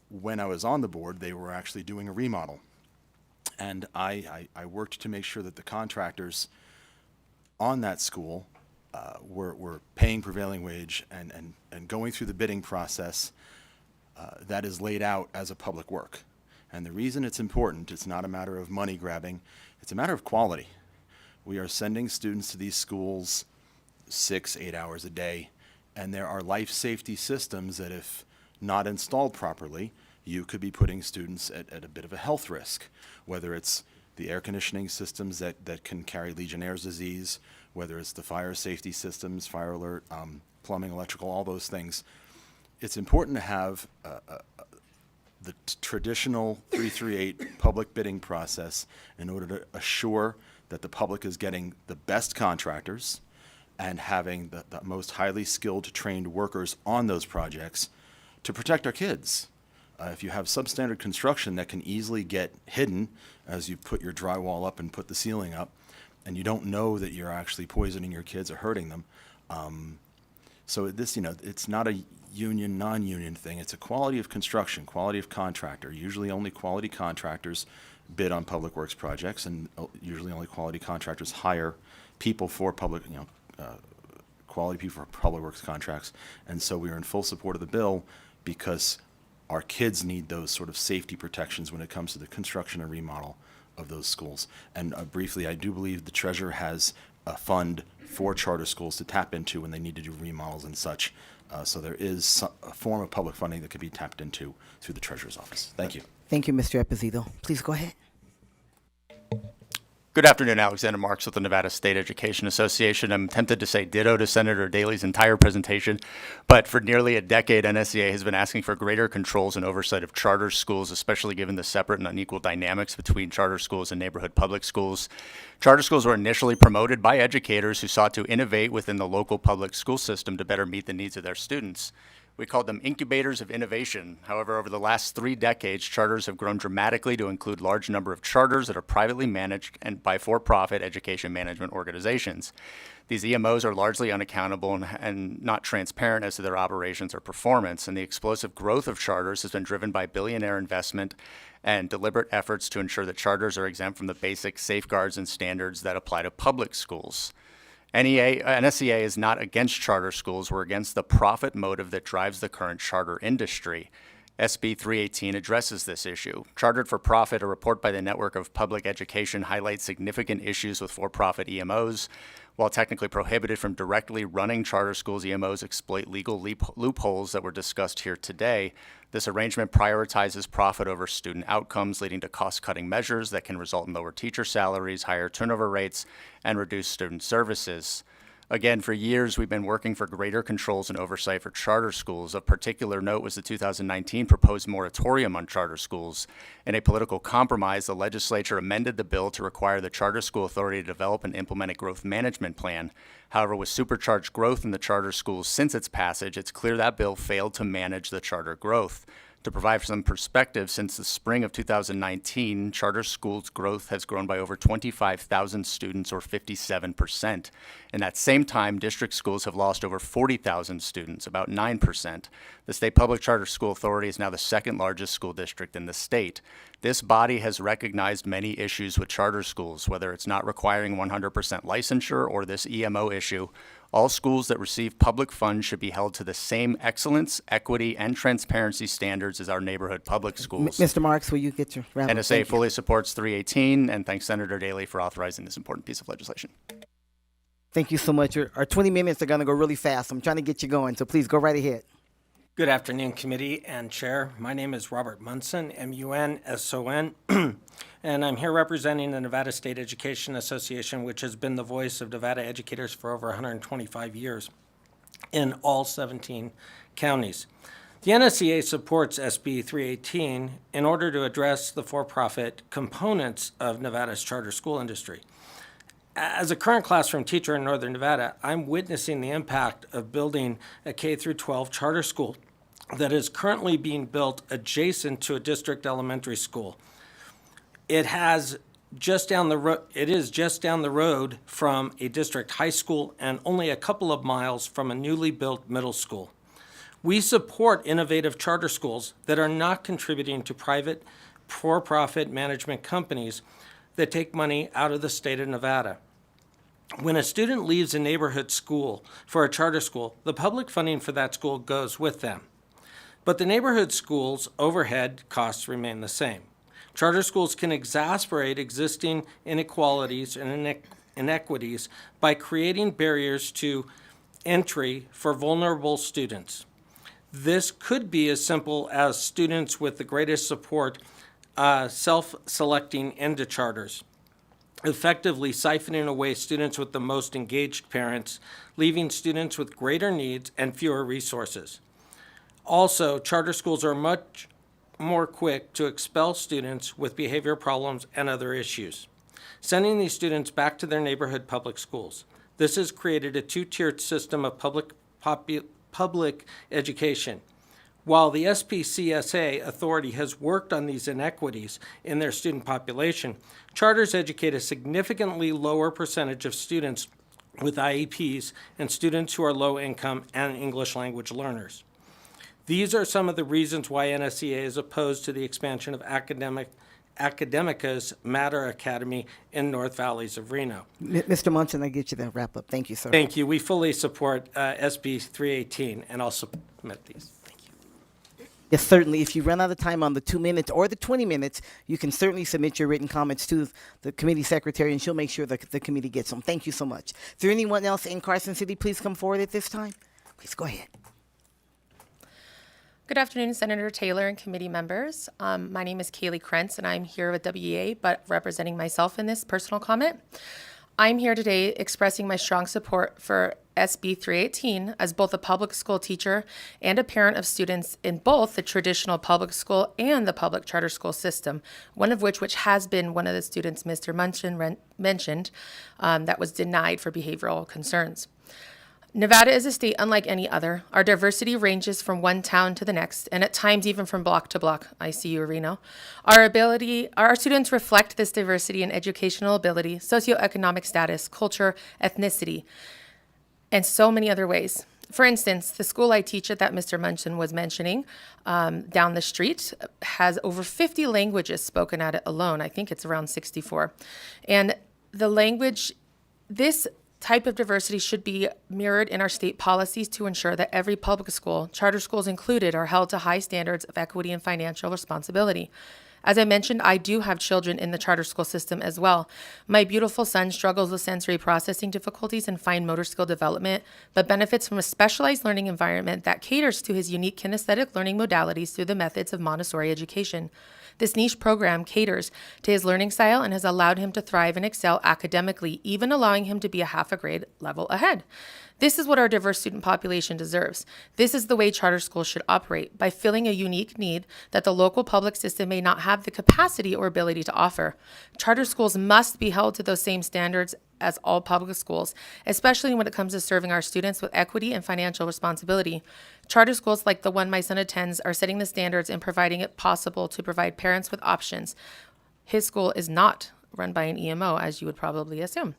When I was on the board, they were actually doing a remodel. And I worked to make sure that the contractors on that school were paying prevailing wage and going through the bidding process that is laid out as a public work. And the reason it's important, it's not a matter of money grabbing, it's a matter of quality. We are sending students to these schools 6-8 hours a day, and there are life safety systems that, if not installed properly, you could be putting students at a bit of a health risk, whether it's the air conditioning systems that can carry Legionnaire's disease, whether it's the fire safety systems, fire alert, plumbing, electrical, all those things. It's important to have the traditional 338 public bidding process in order to assure that the public is getting the best contractors and having the most highly skilled, trained workers on those projects to protect our kids. If you have substandard construction that can easily get hidden as you put your drywall up and put the ceiling up, and you don't know that you're actually poisoning your kids or hurting them. So this, it's not a union, non-union thing. It's a quality of construction, quality of contractor. Usually only quality contractors bid on public works projects, and usually only quality contractors hire people for public, quality people for public works contracts. And so we are in full support of the bill because our kids need those sort of safety protections when it comes to the construction and remodel of those schools. And briefly, I do believe the treasurer has a fund for charter schools to tap into when they need to do remodels and such. So there is a form of public funding that could be tapped into through the treasurer's office. Thank you. Thank you, Mr. Esposito. Please go ahead. Good afternoon, Alexander Marks with the Nevada State Education Association. I'm tempted to say ditto to Senator Daley's entire presentation, but for nearly a decade, NSEA has been asking for greater controls and oversight of charter schools, especially given the separate and unequal dynamics between charter schools and neighborhood public schools. Charter schools were initially promoted by educators who sought to innovate within the local public school system to better meet the needs of their students. We called them incubators of innovation. However, over the last 3 decades, charters have grown dramatically to include a large number of charters that are privately managed and by for-profit education management organizations. These EMOs are largely unaccountable and not transparent as to their operations or performance, and the explosive growth of charters has been driven by billionaire investment and deliberate efforts to ensure that charters are exempt from the basic safeguards and standards that apply to public schools. NSEA is not against charter schools. We're against the profit motive that drives the current charter industry. SB 318 addresses this issue. Chartered for Profit, a report by the Network of Public Education, highlights significant issues with for-profit EMOs. While technically prohibited from directly running charter schools, EMOs exploit legal loopholes that were discussed here today. This arrangement prioritizes profit over student outcomes, leading to cost-cutting measures that can result in lower teacher salaries, higher turnover rates, and reduced student services. Again, for years, we've been working for greater controls and oversight for charter schools. Of particular note was the 2019 proposed moratorium on charter schools. In a political compromise, the legislature amended the bill to require the Charter School Authority to develop and implement a growth management plan. However, with supercharged growth in the charter schools since its passage, it's clear that bill failed to manage the charter growth. To provide some perspective, since the spring of 2019, charter schools growth has grown by over 25,000 students, or 57%. In that same time, district schools have lost over 40,000 students, about 9%. The State Public Charter School Authority is now the second largest school district in the state. This body has recognized many issues with charter schools, whether it's not requiring 100% licensure or this EMO issue. All schools that receive public funds should be held to the same excellence, equity, and transparency standards as our neighborhood public schools. Mr. Marks, will you get your wrap up? NSA fully supports 318, and thanks Senator Daley for authorizing this important piece of legislation. Thank you so much. Our 20 minutes are going to go really fast. I'm trying to get you going, so please go right ahead. Good afternoon, committee and chair. My name is Robert Munson, M-U-N-S-O-N, and I'm here representing the Nevada State Education Association, which has been the voice of Nevada educators for over 125 years in all 17 counties. The NSEA supports SB 318 in order to address the for-profit components of Nevada's charter school industry. As a current classroom teacher in Northern Nevada, I'm witnessing the impact of building a K-12 charter school that is currently being built adjacent to a district elementary school. It is just down the road from a district high school and only a couple of miles from a newly built middle school. We support innovative charter schools that are not contributing to private for-profit management companies that take money out of the state of Nevada. When a student leaves a neighborhood school for a charter school, the public funding for that school goes with them. But the neighborhood school's overhead costs remain the same. Charter schools can exacerbate existing inequalities and inequities by creating barriers to entry for vulnerable students. This could be as simple as students with the greatest support self-selecting into charters, effectively siphoning away students with the most engaged parents, leaving students with greater needs and fewer resources. Also, charter schools are much more quick to expel students with behavior problems and other issues, sending these students back to their neighborhood public schools. This has created a two-tiered system of public education. While the SPCSA authority has worked on these inequities in their student population, charters educate a significantly lower percentage of students with IEPs and students who are low income and English language learners. These are some of the reasons why NSCA is opposed to the expansion of Academica's Matter Academy in North Valleys of Reno. Mr. Munson, I get you that wrap up. Thank you, sir. Thank you. We fully support SB 318, and I'll submit these. Yes, certainly. If you run out of time on the 2 minutes or the 20 minutes, you can certainly submit your written comments to the committee secretary, and she'll make sure that the committee gets them. Thank you so much. Is there anyone else in Carson City? Please come forward at this time. Please go ahead. Good afternoon, Senator Taylor and committee members. My name is Kaylee Krentz, and I'm here with WEA, but representing myself in this personal comment. I'm here today expressing my strong support for SB 318 as both a public school teacher and a parent of students in both the traditional public school and the public charter school system, one of which has been one of the students Mr. Munson mentioned that was denied for behavioral concerns. Nevada is a state unlike any other. Our diversity ranges from one town to the next, and at times even from block to block. I see you, Reno. Our students reflect this diversity in educational ability, socioeconomic status, culture, ethnicity, and so many other ways. For instance, the school I teach at that Mr. Munson was mentioning down the street has over 50 languages spoken at it alone. I think it's around 64. And the language, this type of diversity should be mirrored in our state policies to ensure that every public school, charter schools included, are held to high standards of equity and financial responsibility. As I mentioned, I do have children in the charter school system as well. My beautiful son struggles with sensory processing difficulties and fine motor skill development, but benefits from a specialized learning environment that caters to his unique kinesthetic learning modalities through the methods of Montessori education. This niche program caters to his learning style and has allowed him to thrive and excel academically, even allowing him to be a half a grade level ahead. This is what our diverse student population deserves. This is the way charter schools should operate, by filling a unique need that the local public system may not have the capacity or ability to offer. Charter schools must be held to those same standards as all public schools, especially when it comes to serving our students with equity and financial responsibility. Charter schools like the one my son attends are setting the standards and providing it possible to provide parents with options. His school is not run by an EMO, as you would probably assume.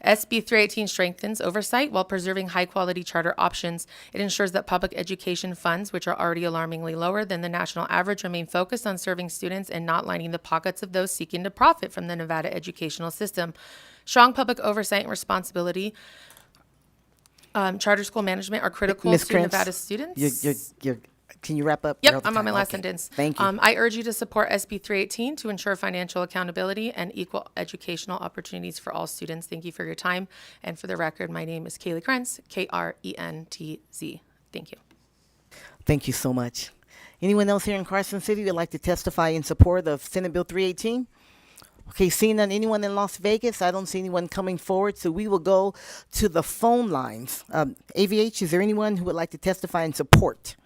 SB 318 strengthens oversight while preserving high-quality charter options. It ensures that public education funds, which are already alarmingly lower than the national average, remain focused on serving students and not lining the pockets of those seeking to profit from the Nevada educational system. Strong public oversight and responsibility, charter school management are critical Ms. to Krantz, Nevada students. Can you wrap up? Yep, You're out of I'm on my time. last Okay. sentence. Thank you. I urge you to support SB 318 to ensure financial accountability and equal educational opportunities for all students. Thank you for your time. And for the record, my name is Kaylee Krentz, Krentz. Thank you. Thank you so much. Anyone else here in Carson City would like to testify in support of Senate Bill 318? Okay, seeing none, anyone in Las Vegas? I don't see anyone coming forward, so we will go to the phone lines. AVH, is there anyone who would like to testify in support?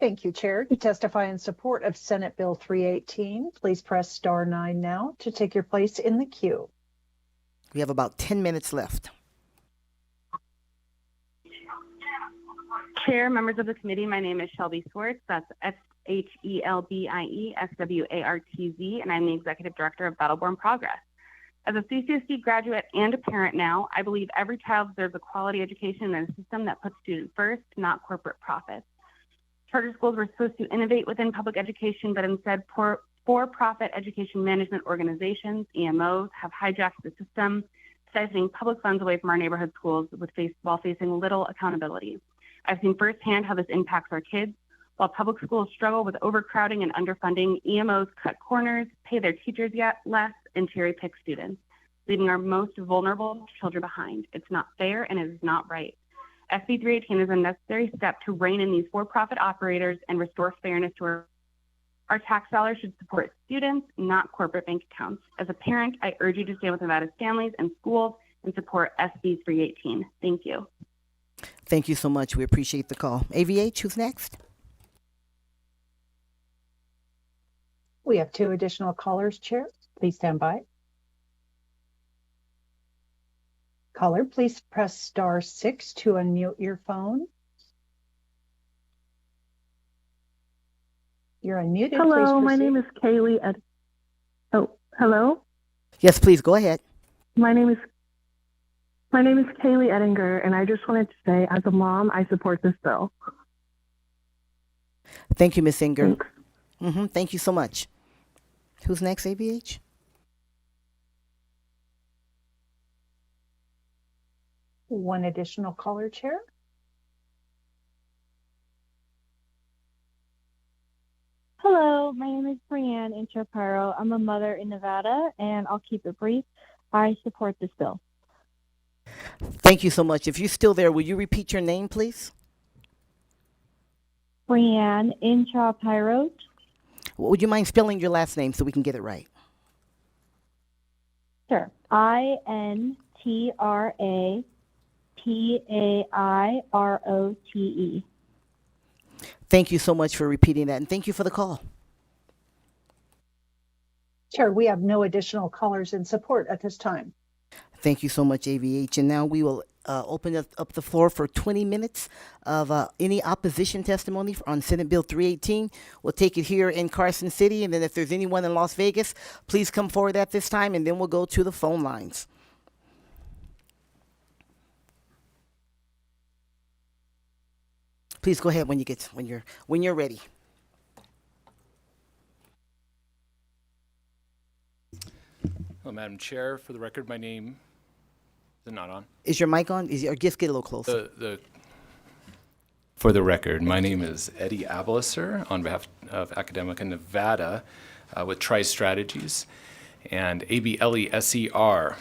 Thank you, Chair. To testify in support of Senate Bill 318, please press star 9 now to take your place in the queue. We have about 10 minutes left. Chair, members of the committee, my name is Shelby Swartz. That's SHELBIE SWARTZ, and I'm the Executive Director of Battleborn Progress. As a CCSD graduate and a parent now, I believe every child deserves a quality education and a system that puts students first, not corporate profits. Charter schools were supposed to innovate within public education, but instead for-profit education management organizations, EMOs, have hijacked the system, siphoning public funds away from our neighborhood schools while facing little accountability. I've seen firsthand how this impacts our kids. While public schools struggle with overcrowding and underfunding, EMOs cut corners, pay their teachers yet less, and cherry-pick students, leaving our most vulnerable children behind. It's not fair and it is not right. SB 318 is a necessary step to rein in these for-profit operators and restore fairness to our tax dollars should support students, not corporate bank accounts. As a parent, I urge you to stand with Nevada's families and schools and support SB 318. Thank you. Thank you so much. We appreciate the call. AVH, who's next? We have 2 additional callers, Chair. Please stand by. Caller, please press star 6 to unmute your phone. You're unmuted. Hello, Please my name is Kaylee. Hello. Yes, please go ahead. My name is Kaylee Ettinger, and I just wanted to say, as a mom, I support this bill. Thank you, Ms. Singer. Thank you so much. Who's next, AVH? One additional caller, Chair. Hello, my name is Brianne in Shapiro. I'm a mother in Nevada, and I'll keep it brief. I support this bill. Thank you so much. If you're still there, will you repeat your name, please? Brianne in Shapiro. Would you mind spelling your last name so we can get it right? Sure. INTRAPAIROTE. Thank you so much for repeating that, and thank you for the call. Chair, we have no additional callers in support at this time. Thank you so much, AVH. And now we will open up the floor for 20 minutes of any opposition testimony on Senate Bill 318. We'll take it here in Carson City, and then if there's anyone in Las Vegas, please come forward at this time, and then we'll go to the phone lines. Please go ahead when you're ready. Hello, Madam Chair. For the record, my name is not on. Is your mic on? Or just get a little closer. For the record, my name is Eddie Abeliser on behalf of Academica Nevada with Tri-Strategies and ABLESER.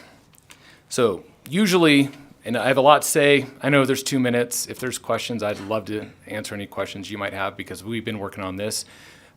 So usually, and I have a lot to say. I know there's 2 minutes. If there's questions, I'd love to answer any questions you might have because we've been working on this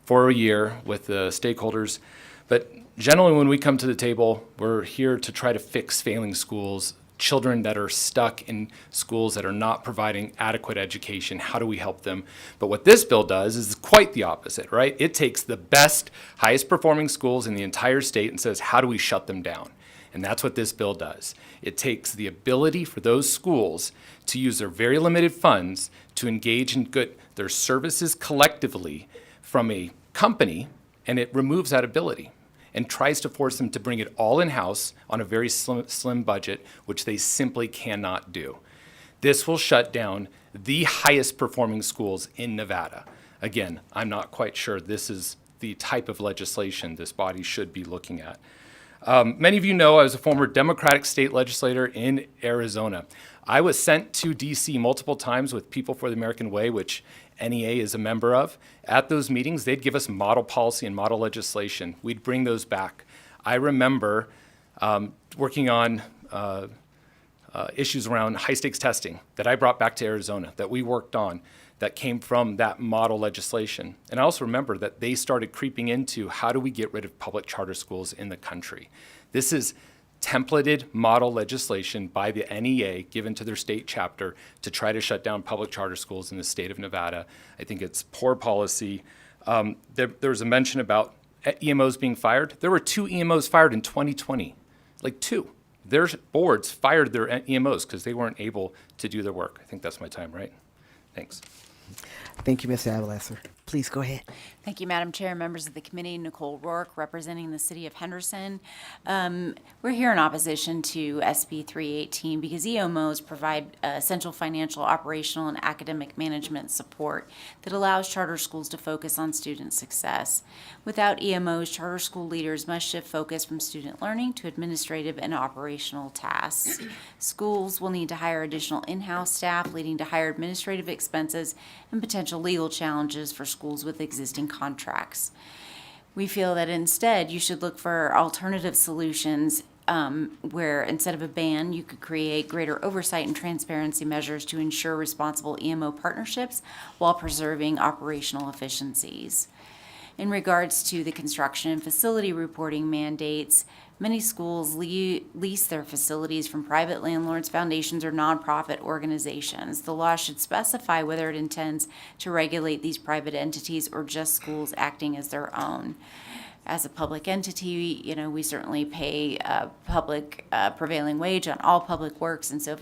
for a year with the stakeholders. But generally, when we come to the table, we're here to try to fix failing schools, children that are stuck in schools that are not providing adequate education. How do we help them? But what this bill does is quite the opposite, right? It takes the best, highest performing schools in the entire state and says, how do we shut them down? And that's what this bill does. It takes the ability for those schools to use their very limited funds to engage in their services collectively from a company, and it removes that ability and tries to force them to bring it all in-house on a very slim budget, which they simply cannot do. This will shut down the highest performing schools in Nevada. Again, I'm not quite sure this is the type of legislation this body should be looking at. Many of you know I was a former Democratic state legislator in Arizona. I was sent to DC multiple times with People for the American Way, which NEA is a member of. At those meetings, they'd give us model policy and model legislation. We'd bring those back. I remember working on issues around high-stakes testing that I brought back to Arizona, that we worked on, that came from that model legislation. And I also remember that they started creeping into how do we get rid of public charter schools in the country. This is templated model legislation by the NEA given to their state chapter to try to shut down public charter schools in the state of Nevada. I think it's poor policy. There was a mention about EMOs being fired. There were 2 EMOs fired in 2020, like 2. Their boards fired their EMOs because they weren't able to do their work. I think that's my time, right? Thanks. Thank you, Mr. Abeliser. Please go ahead. Thank you, Madam Chair, members of the committee. Nicole Rourke, representing the city of Henderson. We're here in opposition to SB 318 because EMOs provide essential financial, operational, and academic management support that allows charter schools to focus on student success. Without EMOs, charter school leaders must shift focus from student learning to administrative and operational tasks. Schools will need to hire additional in-house staff, leading to higher administrative expenses and potential legal challenges for schools with existing contracts. We feel that instead you should look for alternative solutions where instead of a ban, you could create greater oversight and transparency measures to ensure responsible EMO partnerships while preserving operational efficiencies. In regards to the construction and facility reporting mandates, many schools lease their facilities from private landlords, foundations, or nonprofit organizations. The law should specify whether it intends to regulate these private entities or just schools acting as their own. As a public entity, we certainly pay public prevailing wage on all public works, and so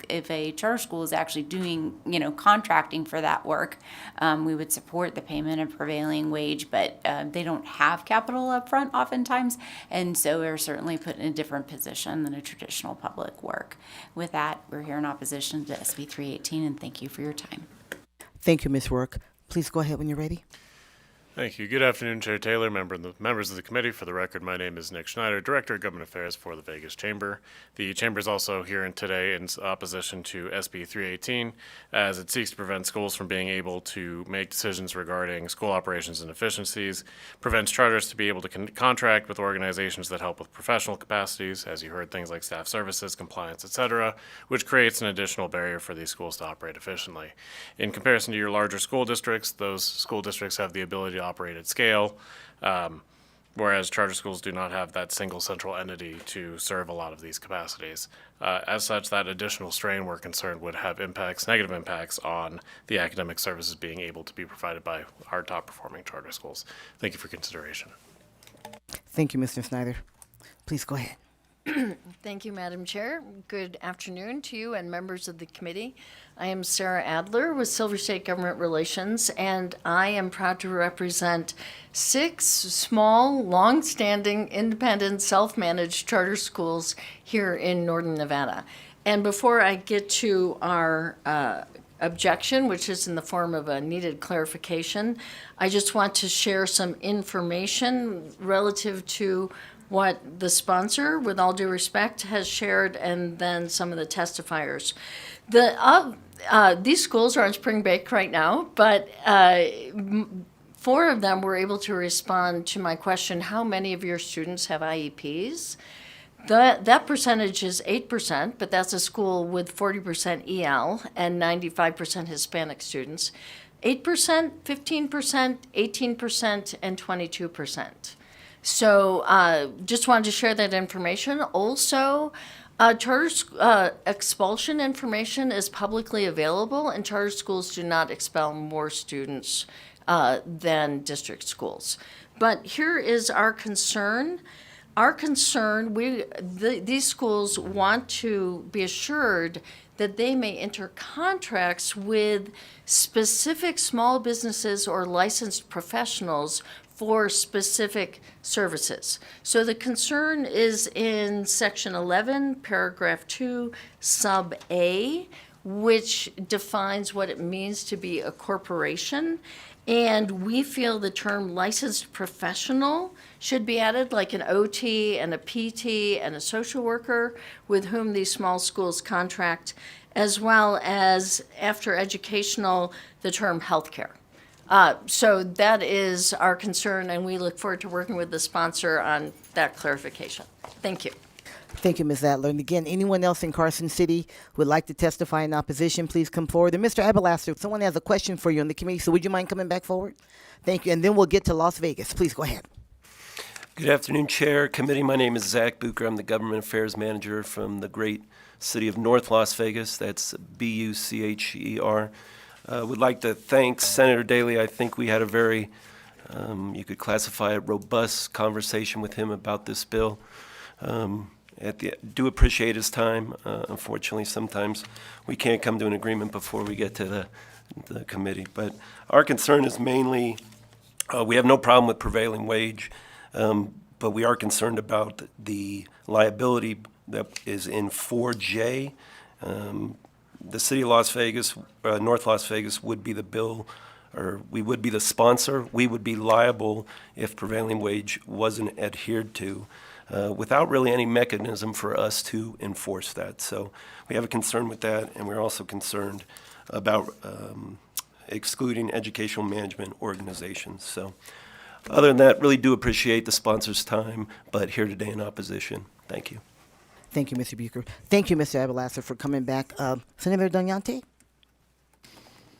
if a charter school is actually doing, contracting for that work, we would support the payment of prevailing wage, but they don't have capital up front oftentimes, and so we're certainly put in a different position than a traditional public work. With that, we're here in opposition to SB 318, and thank you for your time. Thank you, Ms. Rourke. Please go ahead when you're ready. Thank you. Good afternoon, Chair Taylor, members of the committee. For the record, my name is Nick Schneider, Director of Government Affairs for the Vegas Chamber. The Chamber is also here today in opposition to SB 318, as it seeks to prevent schools from being able to make decisions regarding school operations and efficiencies, prevents charters to be able to contract with organizations that help with professional capacities, as you heard, things like staff services, compliance, etc., which creates an additional barrier for these schools to operate efficiently. In comparison to your larger school districts, those school districts have the ability to operate at scale, whereas charter schools do not have that single central entity to serve a lot of these capacities. As such, that additional strain we're concerned would have negative impacts on the academic services being able to be provided by our top performing charter schools. Thank you for consideration. Thank you, Mr. Snyder. Please go ahead. Thank you, Madam Chair. Good afternoon to you and members of the committee. I am Sarah Adler with Silver State Government Relations, and I am proud to represent 6 small, long-standing, independent, self-managed charter schools here in Northern Nevada. And before I get to our objection, which is in the form of a needed clarification, I just want to share some information relative to what the sponsor, with all due respect, has shared, and then some of the testifiers. These schools are on spring break right now, but 4 of them were able to respond to my question, how many of your students have IEPs? That percentage is 8%, but that's a school with 40% EL and 95% Hispanic students. 8%, 15%, 18%, and 22%. So just wanted to share that information. Also, charter expulsion information is publicly available, and charter schools do not expel more students than district schools. But here is our concern. Our concern, these schools want to be assured that they may enter contracts with specific small businesses or licensed professionals for specific services. So the concern is in Section 11, Paragraph 2, Sub A, which defines what it means to be a corporation. And we feel the term licensed professional should be added, like an OT and a PT and a social worker with whom these small schools contract, as well as after educational, the term healthcare. So that is our concern, and we look forward to working with the sponsor on that clarification. Thank you. Thank you, Ms. Adler. And again, anyone else in Carson City would like to testify in opposition, please come forward. And Mr. Abelaster, someone has a question for you on the committee, so would you mind coming back forward? Thank you. And then we'll get to Las Vegas. Please go ahead. Good afternoon, Chair, Committee. My name is Zach Bucher. I'm the Government Affairs Manager from the great city of North Las Vegas. That's Bucher. Would like to thank Senator Daley. I think we had a very, you could classify it, robust conversation with him about this bill. Do appreciate his time. Unfortunately, sometimes we can't come to an agreement before we get to the committee. But our concern is mainly, we have no problem with prevailing wage, but we are concerned about the liability that is in 4J. The city of Las Vegas, North Las Vegas would be the bill, or we would be the sponsor. We would be liable if prevailing wage wasn't adhered to, without really any mechanism for us to enforce that. So we have a concern with that, and we're also concerned about excluding educational management organizations. So other than that, really do appreciate the sponsor's time, but here today in opposition. Thank you. Thank you, Mr. Bucher. Thank you, Mr. Abelasser, for coming back. Senator Doñate?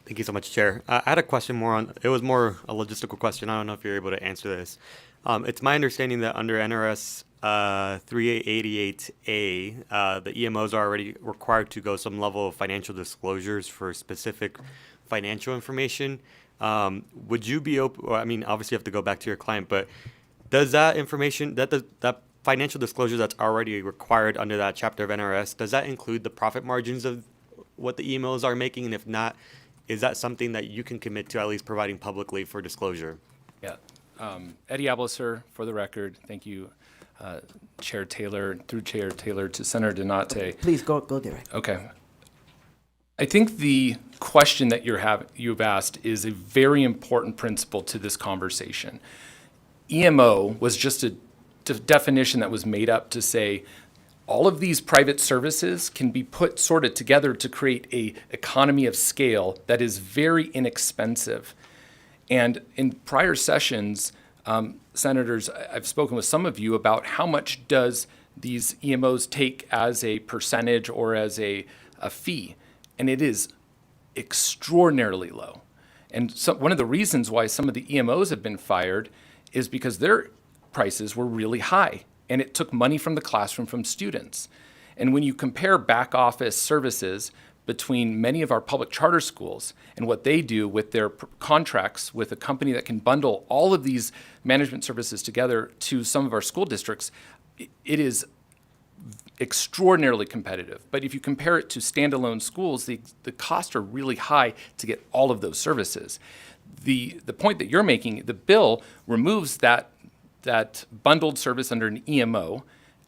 Thank you so much, Chair. I had a question it was more a logistical question. I don't know if you're able to answer this. It's my understanding that under NRS 3888A, the EMOs are already required to go some level of financial disclosures for specific financial information. Would you be open, I mean, obviously you have to go back to your client, but does that information, that financial disclosure that's already required under that chapter of NRS, does that include the profit margins of what the EMOs are making? And if not, is that something that you can commit to at least providing publicly for disclosure? Yeah. Eddie Abelasser, for the record, thank you, Chair Taylor, through Chair Taylor to Senator Donate. Please go direct. Okay. I think the question that you've asked is a very important principle to this conversation. EMO was just a definition that was made up to say all of these private services can be sorted together to create a economy of scale that is very inexpensive. And in prior sessions, senators, I've spoken with some of you about how much does these EMOs take as a percentage or as a fee, and it is extraordinarily low. And so one of the reasons why some of the EMOs have been fired is because their prices were really high, and it took money from the classroom from students. And when you compare back office services between many of our public charter schools and what they do with their contracts with a company that can bundle all of these management services together to some of our school districts, it is extraordinarily competitive. But if you compare it to standalone schools, the costs are really high to get all of those services. The point that you're making, the bill removes that bundled service under an EMO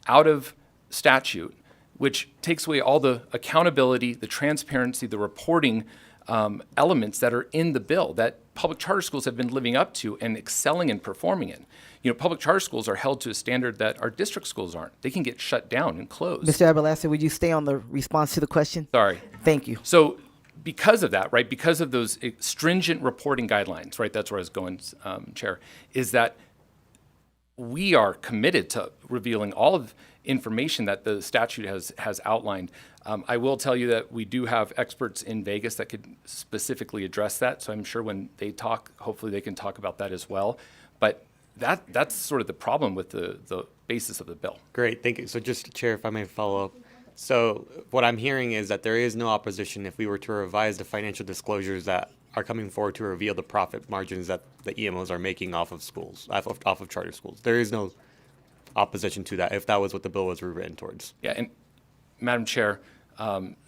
out of statute, which takes away all the accountability, the transparency, the reporting elements that are in the bill that public charter schools have been living up to and excelling and performing in. You know, public charter schools are held to a standard that our district schools aren't. They can get shut down and closed. Mr. Abelasser, would you stay on the response to the question? Sorry. Thank you. So because of that, right, because of those stringent reporting guidelines, right, that's where I was going, Chair, is that we are committed to revealing all of information that the statute has outlined. I will tell you that we do have experts in Vegas that could specifically address that, so I'm sure when they talk, hopefully they can talk about that as well. But that's sort of the problem with the basis of the bill. Great, thank you. So just, Chair, if I may follow up. So what I'm hearing is that there is no opposition if we were to revise the financial disclosures that are coming forward to reveal the profit margins that the EMOs are making off of schools, off of charter schools. There is no opposition to that if that was what the bill was rewritten towards. Yeah, and Madam Chair,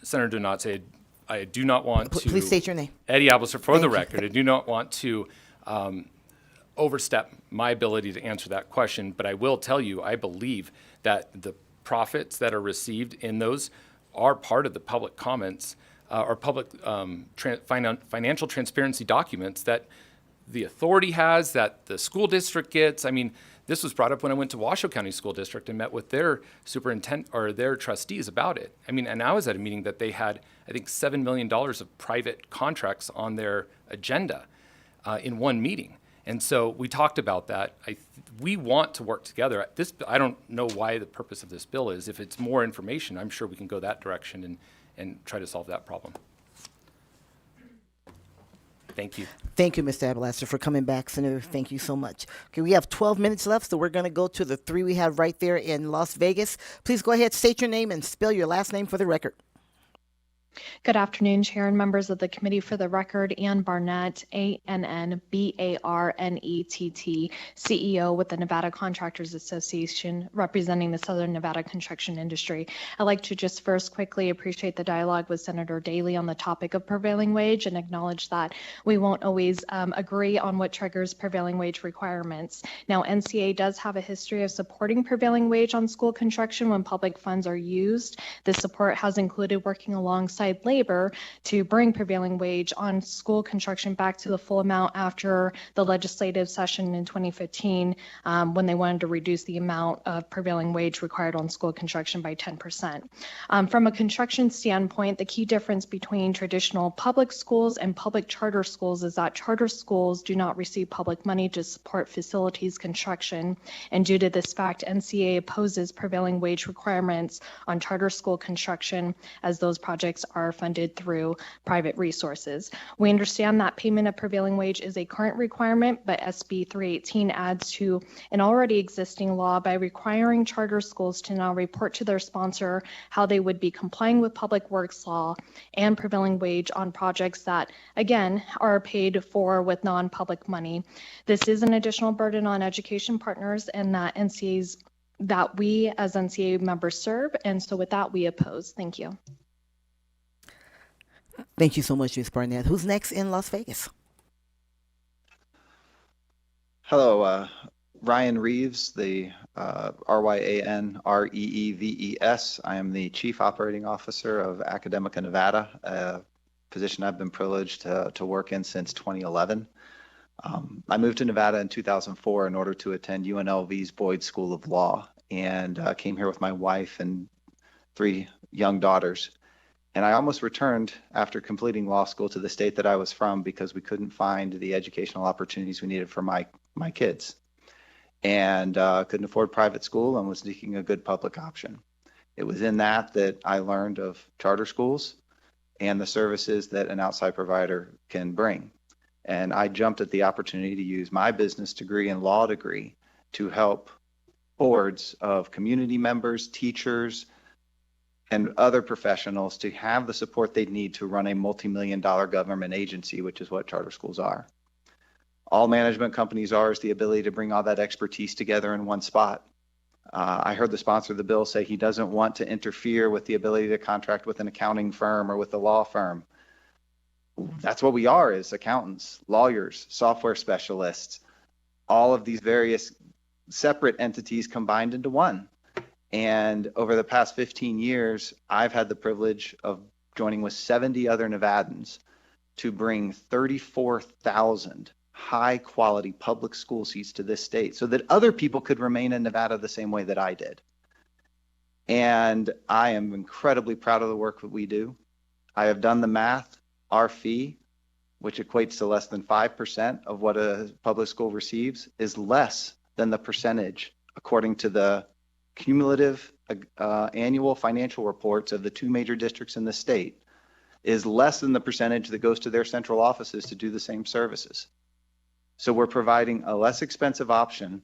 Senator Donate, I do not want to... Please state your name. Eddie Abelasser, for the record. I do not want to overstep my ability to answer that question, but I will tell you, I believe that the profits that are received in those are part of the public comments or public financial transparency documents that the authority has, that the school district gets. I mean, this was brought up when I went to Washoe County School District and met with their superintendent or their trustees about it. I mean, and I was at a meeting that they had, I think, $7 million of private contracts on their agenda in one meeting. And so we talked about that. We want to work together. I don't know why the purpose of this bill is. If it's more information, I'm sure we can go that direction and try to solve that problem. Thank you. Thank you, Mr. Abelasser, for coming back, Senator. Thank you so much. Okay, we have 12 minutes left, so we're going to go to the three we have right there in Las Vegas. Please go ahead, state your name and spell your last name for the record. Good afternoon, Chair and members of the committee. For the record, Ann Barnett, ANNBARNETT, CEO with the Nevada Contractors Association, representing the Southern Nevada construction industry. I'd like to just first quickly appreciate the dialogue with Senator Daley on the topic of prevailing wage and acknowledge that we won't always agree on what triggers prevailing wage requirements. Now, NCA does have a history of supporting prevailing wage on school construction when public funds are used. This support has included working alongside outside labor to bring prevailing wage on school construction back to the full amount after the legislative session in 2015, when they wanted to reduce the amount of prevailing wage required on school construction by 10%. From a construction standpoint, the key difference between traditional public schools and public charter schools is that charter schools do not receive public money to support facilities construction, and due to this fact, NCA opposes prevailing wage requirements on charter school construction as those projects are funded through private resources. We understand that payment of prevailing wage is a current requirement, but SB 318 adds to an already existing law by requiring charter schools to now report to their sponsor how they would be complying with public works law and prevailing wage on projects that, again, are paid for with non-public money. This is an additional burden on education partners and that we as NCA members serve, and so with that, we oppose. Thank you. Thank you so much, Ms. Barnett. Who's next in Las Vegas? Hello, Ryan Reeves, the RyanReeves. I am the Chief Operating Officer of Academica Nevada, a position I've been privileged to work in since 2011. I moved to Nevada in 2004 in order to attend UNLV's Boyd School of Law, and came here with my wife and 3 young daughters. And I almost returned after completing law school to the state that I was from because we couldn't find the educational opportunities we needed for my kids. And couldn't afford private school and was seeking a good public option. It was in that I learned of charter schools and the services that an outside provider can bring. And I jumped at the opportunity to use my business degree and law degree to help boards of community members, teachers, and other professionals to have the support they need to run a multi-million-dollar government agency, which is what charter schools are. All management companies are is the ability to bring all that expertise together in one spot. I heard the sponsor of the bill say he doesn't want to interfere with the ability to contract with an accounting firm or with a law firm. That's what we are as accountants, lawyers, software specialists, all of these various separate entities combined into one. And over the past 15 years, I've had the privilege of joining with 70 other Nevadans to bring 34,000 high quality public school seats to this state so that other people could remain in Nevada the same way that I did. And I am incredibly proud of the work that we do. I have done the math. Our fee, which equates to less than 5% of what a public school receives, is less than the percentage, according to the cumulative annual financial reports of the 2 major districts in the state, is less than the percentage that goes to their central offices to do the same services. So we're providing a less expensive option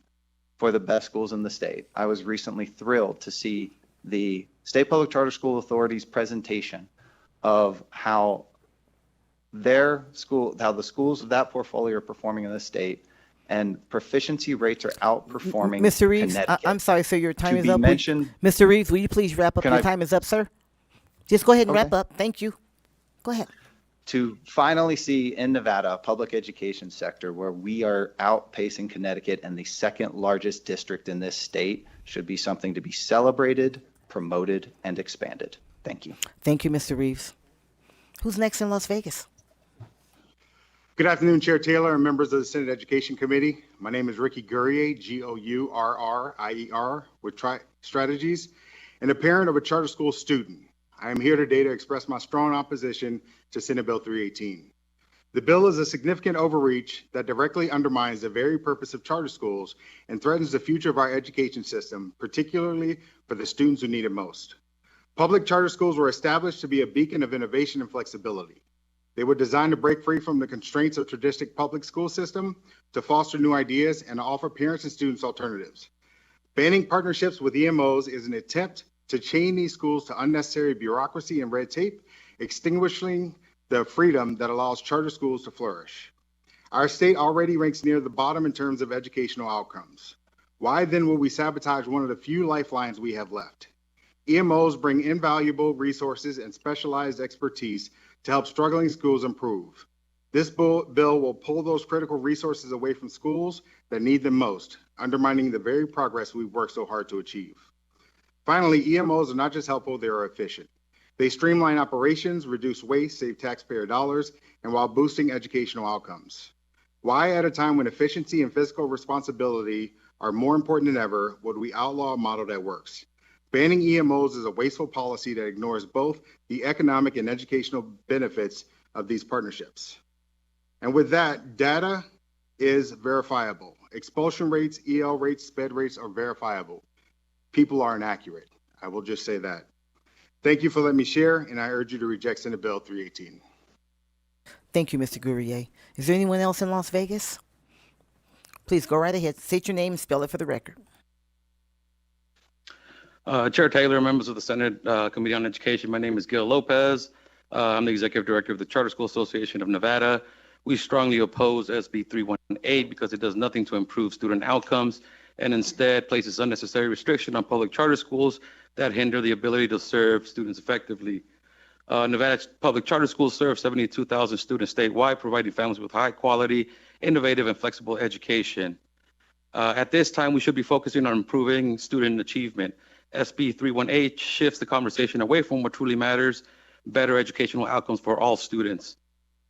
for the best schools in the state. I was recently thrilled to see the State Public Charter School Authority's presentation of how the schools of that portfolio are performing in the state, and proficiency rates are outperforming Mr. Reeves, Connecticut. I'm sorry, sir, your time To is be up. mentioned- Mr. Reeves, will you please wrap up? Can Your I- time is up, sir. Just go ahead and Okay. wrap up. Thank you. Go ahead. To finally see in Nevada a public education sector where we are outpacing Connecticut and the second largest district in this state should be something to be celebrated, promoted, and expanded. Thank you. Thank you, Mr. Reeves. Who's next in Las Vegas? Good afternoon, Chair Taylor and members of the Senate Education Committee. My name is Ricky Gourrier, Gourrier, with Strategies, and a parent of a charter school student. I am here today to express my strong opposition to Senate Bill 318. The bill is a significant overreach that directly undermines the very purpose of charter schools and threatens the future of our education system, particularly for the students who need it most. Public charter schools were established to be a beacon of innovation and flexibility. They were designed to break free from the constraints of traditional public school system, to foster new ideas, and to offer parents and students alternatives. Banning partnerships with EMOs is an attempt to chain these schools to unnecessary bureaucracy and red tape, extinguishing the freedom that allows charter schools to flourish. Our state already ranks near the bottom in terms of educational outcomes. Why then would we sabotage one of the few lifelines we have left? EMOs bring invaluable resources and specialized expertise to help struggling schools improve. This bill will pull those critical resources away from schools that need them most, undermining the very progress we've worked so hard to achieve. Finally, EMOs are not just helpful, they are efficient. They streamline operations, reduce waste, save taxpayer dollars, and while boosting educational outcomes. Why, at a time when efficiency and fiscal responsibility are more important than ever, would we outlaw a model that works? Banning EMOs is a wasteful policy that ignores both the economic and educational benefits of these partnerships. And with that, data is verifiable. Expulsion rates, EL rates, SPED rates are verifiable. People are inaccurate. I will just say that. Thank you for letting me share, and I urge you to reject Senate Bill 318. Thank you, Mr. Gourrier. Is there anyone else in Las Vegas? Please go right ahead. State your name and spell it for the record. Chair Taylor, members of the Senate Committee on Education, my name is Gil Lopez. I'm the Executive Director of the Charter School Association of Nevada. We strongly oppose SB 318 because it does nothing to improve student outcomes and instead places unnecessary restriction on public charter schools that hinder the ability to serve students effectively. Nevada public charter schools serve 72,000 students statewide, providing families with high quality, innovative, and flexible education. At this time, we should be focusing on improving student achievement. SB 318 shifts the conversation away from what truly matters, better educational outcomes for all students.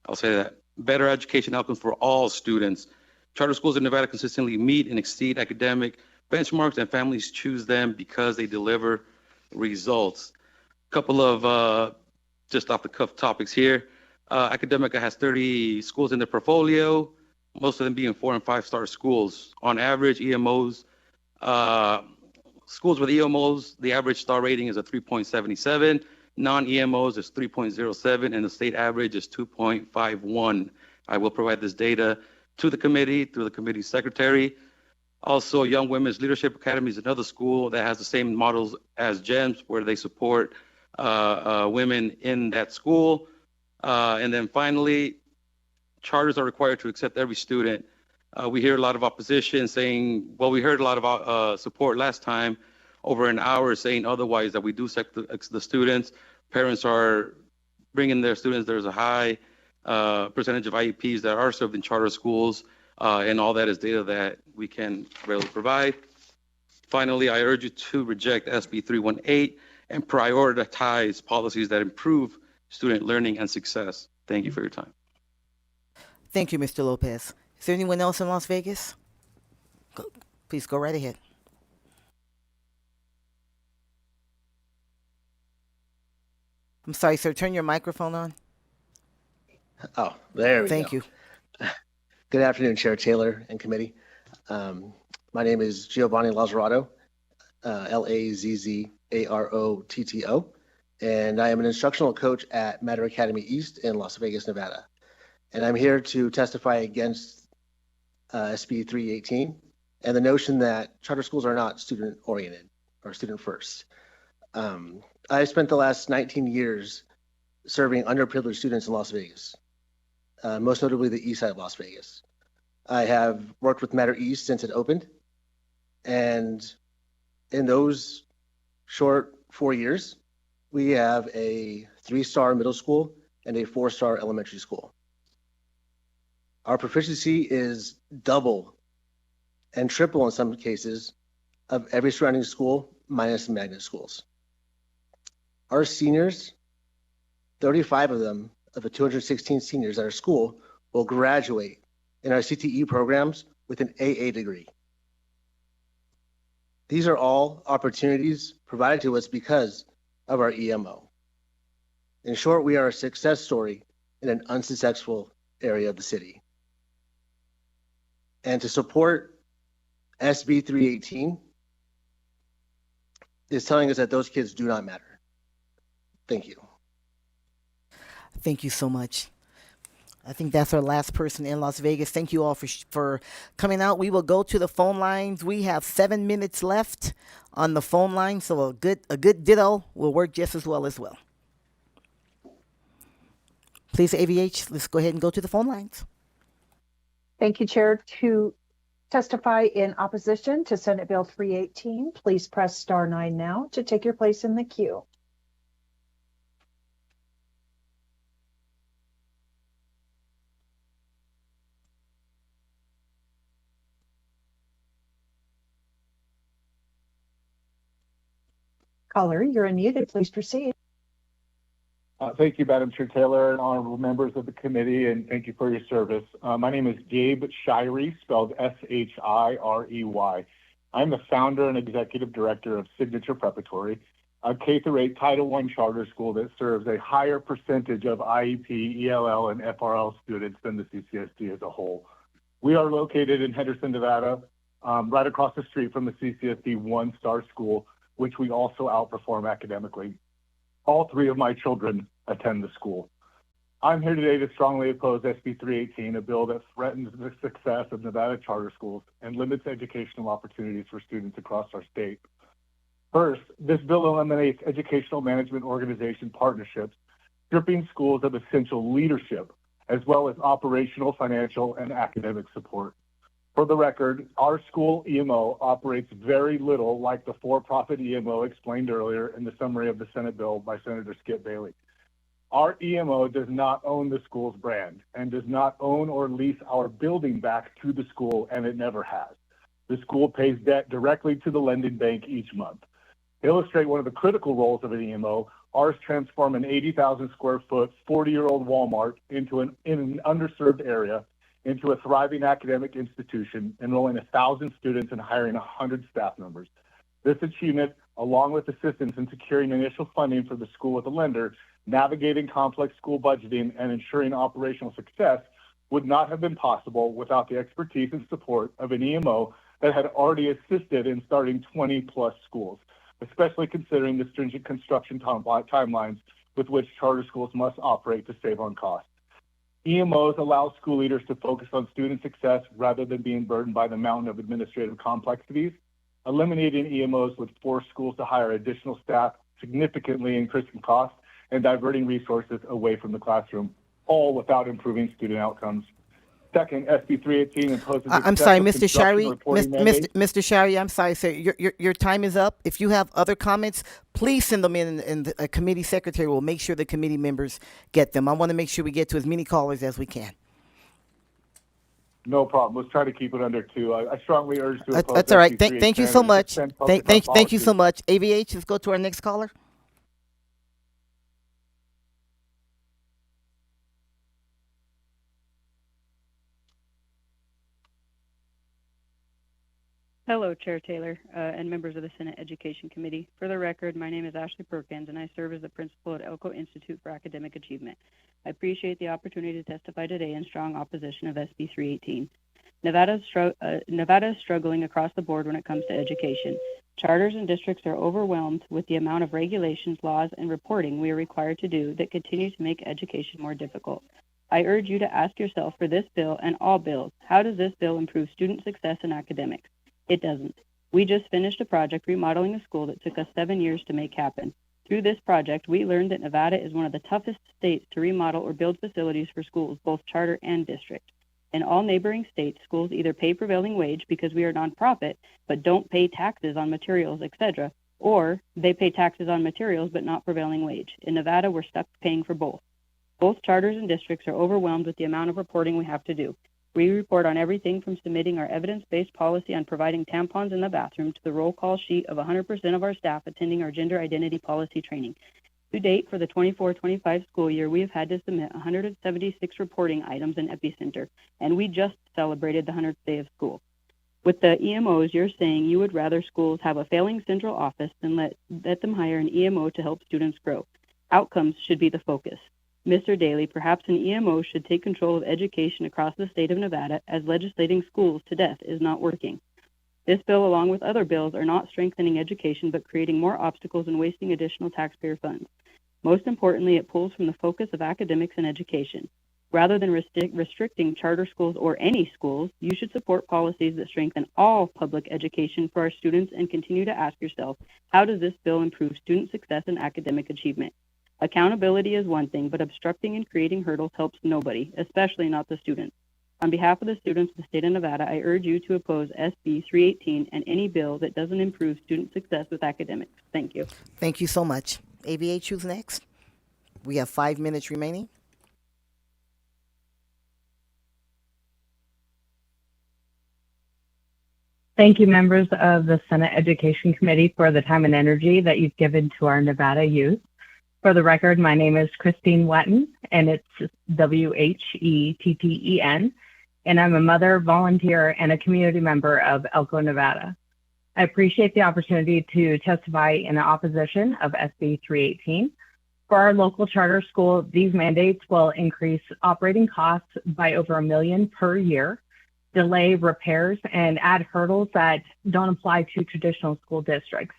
I'll say that, better education outcomes for all students. Charter schools in Nevada consistently meet and exceed academic benchmarks, and families choose them because they deliver results. A couple of just off the cuff topics here. Academica has 30 schools in their portfolio, most of them being 4- and 5-star schools. On average, EMOs, schools with EMOs, the average star rating is a 3.77. Non-EMOs is 3.07, and the state average is 2.51. I will provide this data to the committee through the committee secretary. Also, Young Women's Leadership Academy is another school that has the same models as GEMS, where they support women in that school. And then finally, charters are required to accept every student. We hear a lot of opposition saying, well, we heard a lot of support last time, over an hour saying otherwise, that we do accept the students. Parents are bringing their students. There's a high percentage of IEPs that are served in charter schools, and all that is data that we can readily provide. Finally, I urge you to reject SB 318 and prioritize policies that improve student learning and success. Thank you for your time. Thank you, Mr. Lopez. Is there anyone else in Las Vegas? Please go right ahead. I'm sorry, sir. Turn your microphone on. Oh, there we go. Thank you. Good afternoon, Chair Taylor and committee. My name is Giovanni Lazzarato, Lazzarotto, and I am an instructional coach at Matter Academy East in Las Vegas, Nevada. And I'm here to testify against SB 318 and the notion that charter schools are not student-oriented or student-first. I spent the last 19 years serving underprivileged students in Las Vegas, most notably the east side of Las Vegas. I have worked with Matter East since it opened, and in those short 4 years, we have a 3-star middle school and a 4-star elementary school. Our proficiency is double and triple in some cases of every surrounding school minus the magnet schools. Our seniors, 35 of them, of the 216 seniors at our school, will graduate in our CTE programs with an AA degree. These are all opportunities provided to us because of our EMO. In short, we are a success story in an unsuccessful area of the city. And to support SB 318 is telling us that those kids do not matter. Thank you. Thank you so much. I think that's our last person in Las Vegas. Thank you all for coming out. We will go to the phone lines. We have 7 minutes left on the phone line, so a good ditto will work just as well. Please, AVH, let's go ahead and go to the phone lines. Thank you, Chair. To testify in opposition to Senate Bill 318, please press star 9 now to take your place in the queue. Caller, you're unmuted. Please proceed. Thank you, Madam Chair Taylor, and honorable members of the committee, and thank you for your service. My name is Gabe Shirey, spelled S-H-I-R-E-Y. I'm the founder and executive director of Signature Preparatory, a K-8 Title I charter school that serves a higher percentage of IEP, ELL, and FRL students than the CCSD as a whole. We are located in Henderson, Nevada, right across the street from the CCSD one-star school, which we also outperform academically. All three of my children attend the school. I'm here today to strongly oppose SB 318, a bill that threatens the success of Nevada charter schools and limits educational opportunities for students across our state. First, this bill eliminates educational management organization partnerships, stripping schools of essential leadership, as well as operational, financial, and academic support. For the record, our school EMO operates very little like the for-profit EMO explained earlier in the summary of the Senate bill by Senator Skip Bailey. Our EMO does not own the school's brand and does not own or lease our building back to the school, and it never has. The school pays debt directly to the lending bank each month. To illustrate one of the critical roles of an EMO, ours transform an 80,000 square foot, 40-year-old Walmart in an underserved area into a thriving academic institution, enrolling 1,000 students and hiring 100 staff members. This achievement, along with assistance in securing initial funding for the school with a lender, navigating complex school budgeting, and ensuring operational success, would not have been possible without the expertise and support of an EMO that had already assisted in starting 20-plus schools, especially considering the stringent construction timelines with which charter schools must operate to save on costs. EMOs allow school leaders to focus on student success rather than being burdened by the mountain of administrative complexities. Eliminating EMOs would force schools to hire additional staff, significantly increasing costs and diverting resources away from the classroom, all without improving student outcomes. Second, SB 318 imposes I'm sorry, Mr. excessive Shirey. construction reporting mandates. Mr. Shirey, I'm sorry, sir. Your time is up. If you have other comments, please send them in, and the committee secretary will make sure the committee members get them. I want to make sure we get to as many callers as we can. No problem. Let's try to keep it under two. I strongly urge to oppose. That's all right. SB Thank you so 318 much. and focus on Thank you so policy. much. AVH, let's go to our next caller. Hello, Chair Taylor and members of the Senate Education Committee. For the record, my name is Ashley Perkins, and I serve as the principal at Elko Institute for Academic Achievement. I appreciate the opportunity to testify today in strong opposition of SB 318. Nevada is struggling across the board when it comes to education. Charters and districts are overwhelmed with the amount of regulations, laws, and reporting we are required to do that continue to make education more difficult. I urge you to ask yourself for this bill and all bills, how does this bill improve student success in academics? It doesn't. We just finished a project remodeling a school that took us 7 years to make happen. Through this project, we learned that Nevada is one of the toughest states to remodel or build facilities for schools, both charter and district. In all neighboring states, schools either pay prevailing wage because we are nonprofit, but don't pay taxes on materials, etc., or they pay taxes on materials but not prevailing wage. In Nevada, we're stuck paying for both. Both charters and districts are overwhelmed with the amount of reporting we have to do. We report on everything from submitting our evidence-based policy on providing tampons in the bathroom to the roll call sheet of 100% of our staff attending our gender identity policy training. To date, for the 24-25 school year, we have had to submit 176 reporting items in Epicenter, and we just celebrated the 100th day of school. With the EMOs, you're saying you would rather schools have a failing central office than let them hire an EMO to help students grow. Outcomes should be the focus. Mr. Daly, perhaps an EMO should take control of education across the state of Nevada, as legislating schools to death is not working. This bill, along with other bills, are not strengthening education but creating more obstacles and wasting additional taxpayer funds. Most importantly, it pulls from the focus of academics and education. Rather than restricting charter schools or any schools, you should support policies that strengthen all public education for our students and continue to ask yourself, how does this bill improve student success and academic achievement? Accountability is one thing, but obstructing and creating hurdles helps nobody, especially not the students. On behalf of the students of the state of Nevada, I urge you to oppose SB 318 and any bill that doesn't improve student success with academics. Thank you. Thank you so much. AVH, who's next? We have 5 minutes remaining. Thank you, members of the Senate Education Committee, for the time and energy that you've given to our Nevada youth. For the record, my name is Christine Whetten, and it's Whetten, and I'm a mother, volunteer, and a community member of Elko, Nevada. I appreciate the opportunity to testify in opposition of SB 318. For our local charter school, these mandates will increase operating costs by over $1 million per year, delay repairs, and add hurdles that don't apply to traditional school districts.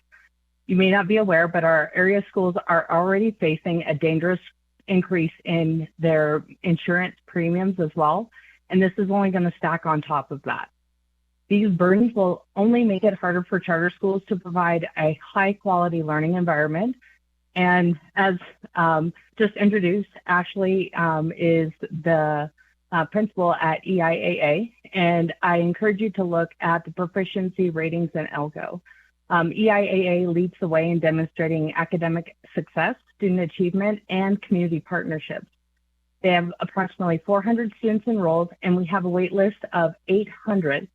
You may not be aware, but our area schools are already facing a dangerous increase in their insurance premiums as well, and this is only going to stack on top of that. These burdens will only make it harder for charter schools to provide a high-quality learning environment. And as just introduced, Ashley is the principal at EIAA, and I encourage you to look at the proficiency ratings in ELCO. EIAA leads the way in demonstrating academic success, student achievement, and community partnerships. They have approximately 400 students enrolled, and we have a wait list of 800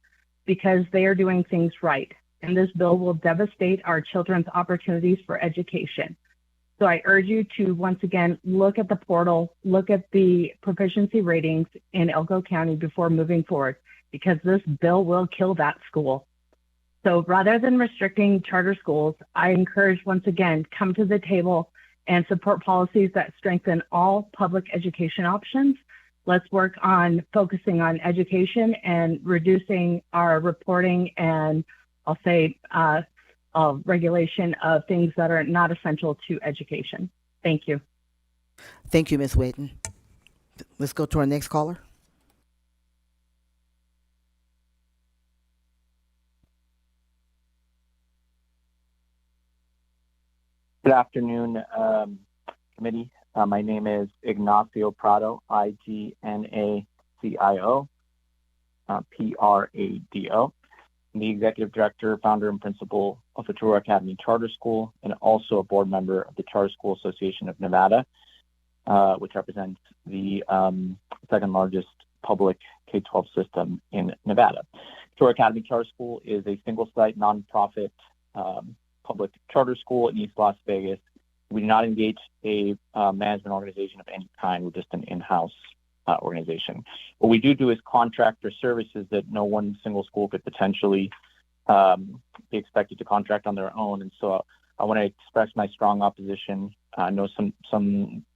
because they are doing things right. And this bill will devastate our children's opportunities for education. So I urge you to, once again, look at the portal, look at the proficiency ratings in Elko County before moving forward, because this bill will kill that school. So rather than restricting charter schools, I encourage, once again, come to the table and support policies that strengthen all public education options. Let's work on focusing on education and reducing our reporting and, I'll say, regulation of things that are not essential to education. Thank you. Thank you, Ms. Whetten. Let's go to our next caller. Good afternoon, committee. My name is Ignacio Prado, IGNACIO, PRADO. I'm the executive director, founder, and principal of Ventura Academy Charter School, and also a board member of the Charter School Association of Nevada, which represents the second largest public K-12 system in Nevada. Ventura Academy Charter School is a single-site, nonprofit public charter school in East Las Vegas. We do not engage a management organization of any kind. We're just an in-house organization. What we do is contractor services that no one single school could potentially be expected to contract on their own. And so I want to express my strong opposition. I know some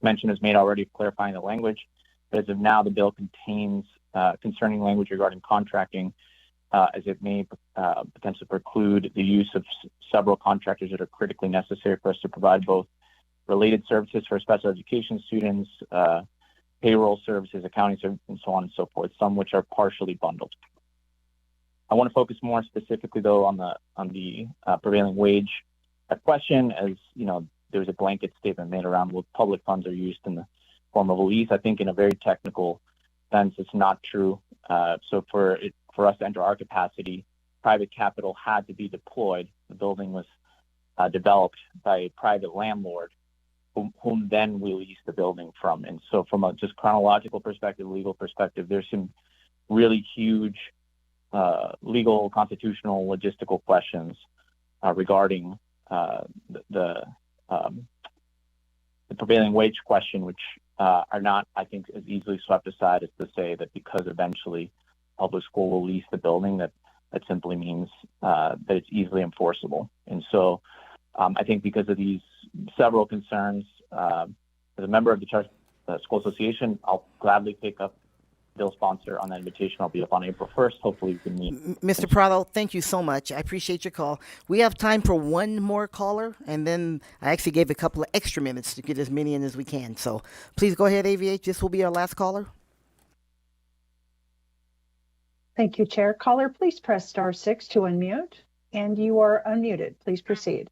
mention is made already of clarifying the language, but as of now, the bill contains concerning language regarding contracting, as it may potentially preclude the use of several contractors that are critically necessary for us to provide both related services for special education students, payroll services, accounting services, and so on and so forth, some which are partially bundled. I want to focus more specifically, though, on the prevailing wage question. As you know, there's a blanket statement made around what public funds are used in the form of a lease. I think in a very technical sense, it's not true. So for us to enter our capacity, private capital had to be deployed. The building was developed by a private landlord whom then we lease the building from. And so from a just chronological perspective, legal perspective, there's some really huge legal, constitutional, logistical questions regarding the prevailing wage question, which are not, I think, as easily swept aside as to say that because eventually public school will lease the building, that simply means that it's easily enforceable. And so I think because of these several concerns, as a member of the Charter School Association, I'll gladly take up bill sponsor on that invitation. I'll be up on April 1st. Hopefully we can meet. Mr. Prado, thank you so much. I appreciate your call. We have time for one more caller, and then I actually gave a couple of extra minutes to get as many in as we can. So please go ahead, AVH. This will be our last caller. Thank you, Chair. Caller, please press *6 to unmute. And you are unmuted. Please proceed.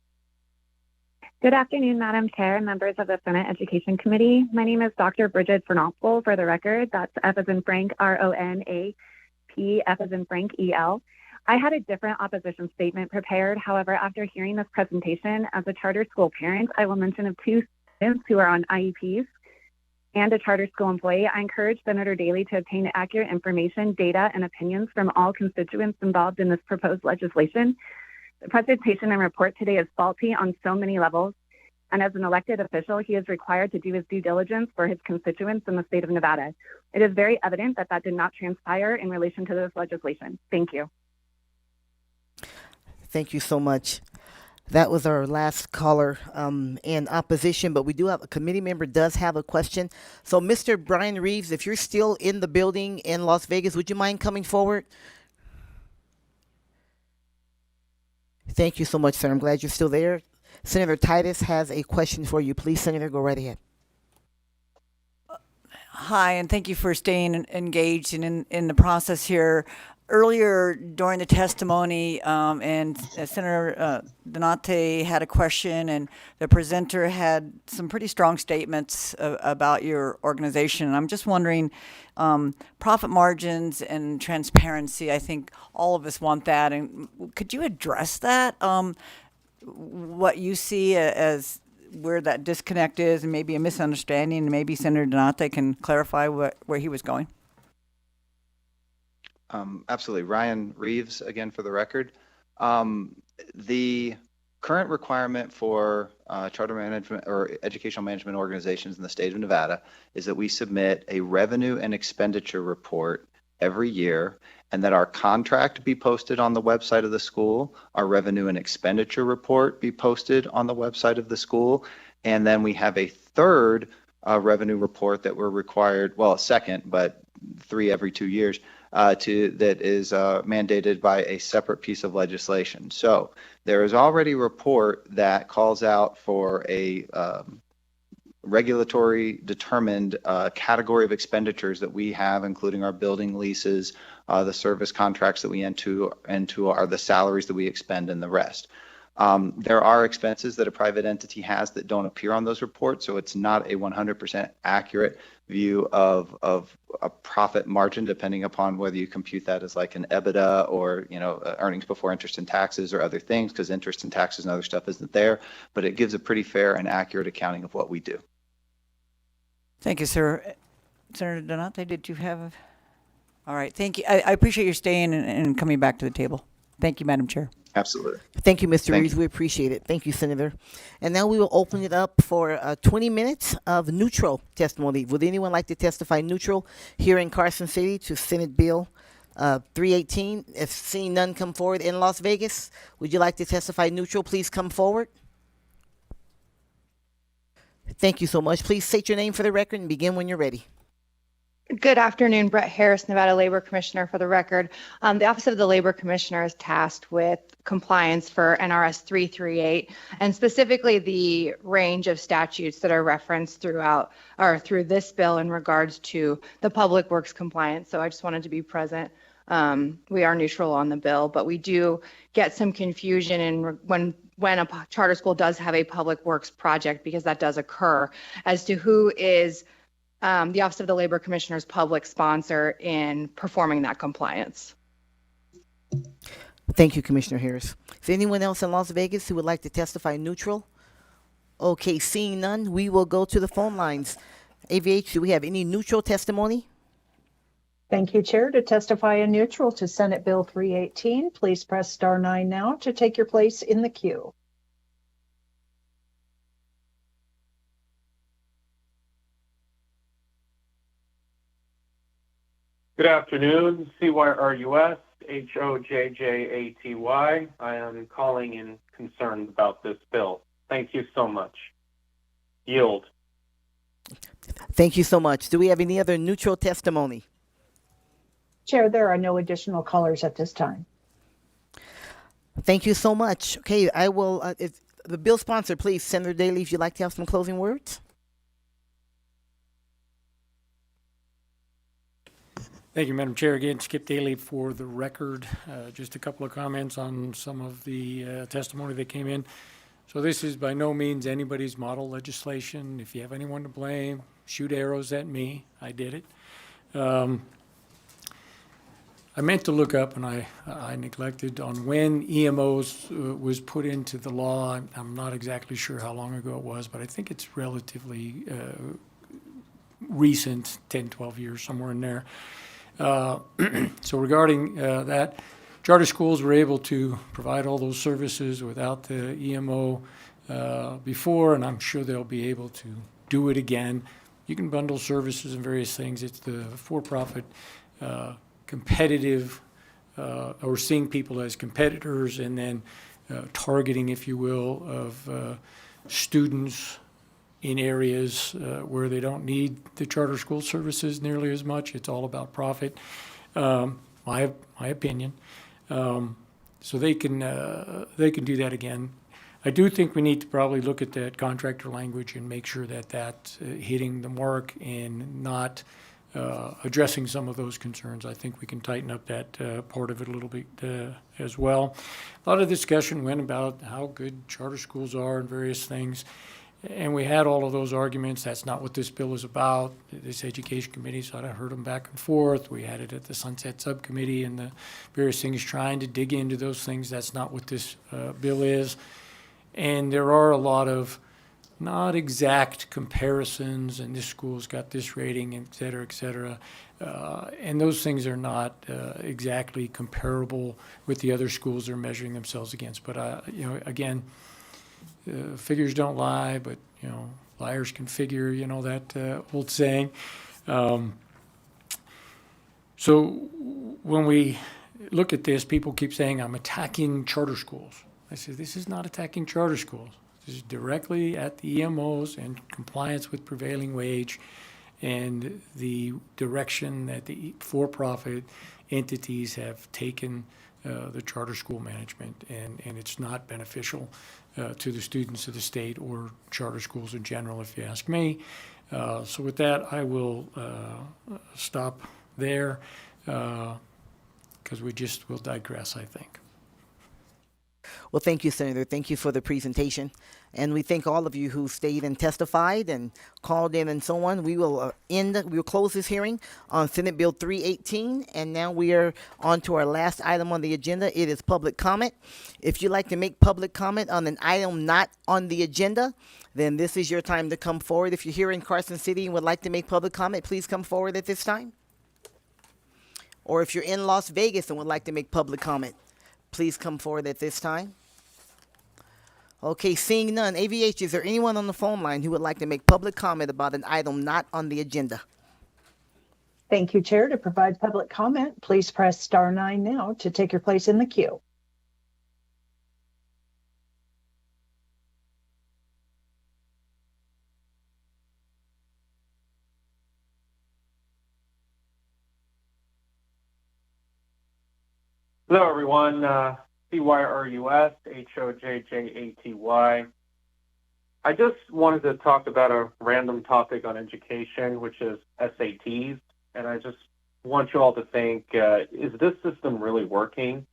Good afternoon, Madam Chair and members of the Senate Education Committee. My name is Dr. Bridget Fernopol, for the record. That's F as in Frank, R-O-N-A-P, F as in Frank, E-L. I had a different opposition statement prepared. However, after hearing this presentation, as a charter school parent, I will mention of two students who are on IEPs and a charter school employee. I encourage Senator Daley to obtain accurate information, data, and opinions from all constituents involved in this proposed legislation. The presentation and report today is faulty on so many levels. and as an elected official, he is required to do his due diligence for his constituents in the state of Nevada. It is very evident that that did not transpire in relation to this legislation. Thank you. Thank you so much. That was our last caller in opposition, but we do have a committee member does have a question. So, Mr. Brian Reeves, if you're still in the building in Las Vegas, would you mind coming forward? Thank you so much, sir. I'm glad you're still there. Senator Titus has a question for you. Please, Senator, go right ahead. Hi, and thank you for staying engaged and in the process here. Earlier during the testimony, and Senator Donate had a question, and the presenter had some pretty strong statements about your organization. And I'm just wondering, profit margins and transparency, I think all of us want that. And could you address that? What you see as where that disconnect is, and maybe a misunderstanding, and maybe Senator Donate can clarify where he was going? Absolutely. Ryan Reeves, again, for the record. The current requirement for charter management or educational management organizations in the state of Nevada is that we submit a revenue and expenditure report every year, and that our contract be posted on the website of the school, our revenue and expenditure report be posted on the website of the school, and then we have a third revenue report that we're required, well, a second, but 3 every 2 years, that is mandated by a separate piece of legislation. So there is already a report that calls out for a regulatory determined category of expenditures that we have, including our building leases, the service contracts that we enter into, are the salaries that we expend, and the rest. There are expenses that a private entity has that don't appear on those reports, so it's not a 100% accurate view of a profit margin, depending upon whether you compute that as like an EBITDA or earnings before interest and taxes or other things, because interest and taxes and other stuff isn't there. But it gives a pretty fair and accurate accounting of what we do. Thank you, sir. Senator Donate, did you have? All right, thank you. I appreciate your staying and coming back to the table. Thank you, Madam Chair. Absolutely. Thank you, Mr. Reeves. We appreciate it. Thank you, Senator. And now we will open it up for 20 minutes of neutral testimony. Would anyone like to testify neutral here in Carson City to Senate Bill 318? If seeing none come forward in Las Vegas, would you like to testify neutral? Please come forward. Thank you so much. Please state your name for the record and begin when you're ready. Good afternoon, Brett Harris, Nevada Labor Commissioner, for the record. The Office of the Labor Commissioner is tasked with compliance for NRS 338, and specifically the range of statutes that are referenced throughout or through this bill in regards to the public works compliance. So I just wanted to be present. We are neutral on the bill, but we do get some confusion in when a charter school does have a public works project, because that does occur, as to who is the Office of the Labor Commissioner's public sponsor in performing that compliance. Thank you, Commissioner Harris. Is there anyone else in Las Vegas who would like to testify neutral? Okay, seeing none, we will go to the phone lines. AVH, do we have any neutral testimony? Thank you, Chair. To testify in neutral to Senate Bill 318, please press *9 now to take your place in the queue. Good afternoon, CYRUS, HOJJATY. I am calling in concerned about this bill. Thank you so much. Yield. Thank you so much. Do we have any other neutral testimony? Chair, there are no additional callers at this time. Thank you so much. Okay, I will, the bill sponsor, please, Senator Daly, if you'd like to have some closing words. Thank you, Madam Chair. Again, Skip Daly for the record. Just a couple of comments on some of the testimony that came in. So this is by no means anybody's model legislation. If you have anyone to blame, shoot arrows at me. I did it. I meant to look up, and I neglected, on when EMOs was put into the law. I'm not exactly sure how long ago it was, but I think it's relatively recent, 10, 12 years, somewhere in there. So regarding that, charter schools were able to provide all those services without the EMO before, and I'm sure they'll be able to do it again. You can bundle services and various things. It's the for-profit competitive, or seeing people as competitors, and then targeting, if you will, of students in areas where they don't need the charter school services nearly as much. It's all about profit, my opinion. So they can do that again. I do think we need to probably look at that contractor language and make sure that that's hitting the mark and not addressing some of those concerns. I think we can tighten up that part of it a little bit as well. A lot of discussion went about how good charter schools are and various things. And we had all of those arguments. That's not what this bill is about. This education committee, so I heard them back and forth. We had it at the Sunset Subcommittee and the various things trying to dig into those things. That's not what this bill is. And there are a lot of not exact comparisons, and this school's got this rating, et cetera, et cetera. And those things are not exactly comparable with the other schools they're measuring themselves against. But, you know, again, figures don't lie, but, you know, liars can figure, you know, that old saying. So when we look at this, people keep saying, I'm attacking charter schools. I say, this is not attacking charter schools. This is directly at the EMOs and compliance with prevailing wage and the direction that the for-profit entities have taken the charter school management, and it's not beneficial to the students of the state or charter schools in general, if you ask me. So with that, I will stop there because we just will digress, I think. Well, thank you, Senator. Thank you for the presentation. And we thank all of you who stayed and testified and called in and so on. We will close this hearing on Senate Bill 318. And now we are on to our last item on the agenda. It is public comment. If you'd like to make public comment on an item not on the agenda, then this is your time to come forward. If you're here in Carson City and would like to make public comment, please come forward at this time. Or if you're in Las Vegas and would like to make public comment, please come forward at this time. Okay, seeing none. AVH, is there anyone on the phone line who would like to make public comment about an item not on the agenda? Thank you, Chair. To provide public comment, please press *9 now to take your place in the queue. Hello, everyone. CYRUS, HOJJATY. I just wanted to talk about a random topic on education, which is SATs. And I just want you all to think, is this system really working?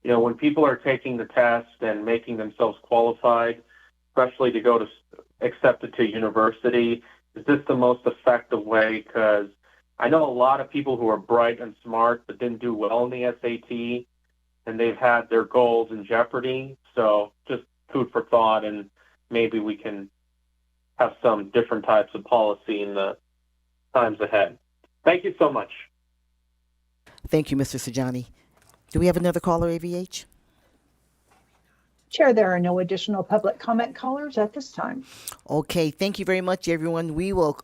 You know, when people are taking the test and making themselves qualified, especially to go to accepted to university, is this the most effective way? Because I know a lot of people who are bright and smart but didn't do well in the SAT, and they've had their goals in jeopardy. So just food for thought, and maybe we can have some different types of policy in the times ahead. Thank you so much. Thank you, Mr. Sajani. Do we have another caller, AVH? Chair, there are no additional public comment callers at this time. Okay, thank you very much, everyone. We will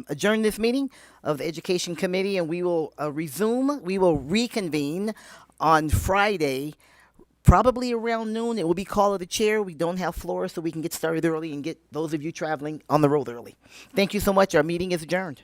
adjourn this meeting of the Education Committee, and we will reconvene on Friday, probably around noon. It will be call of the chair. We don't have floor, so we can get started early and get those of you traveling on the road early. Thank you so much. Our meeting is adjourned.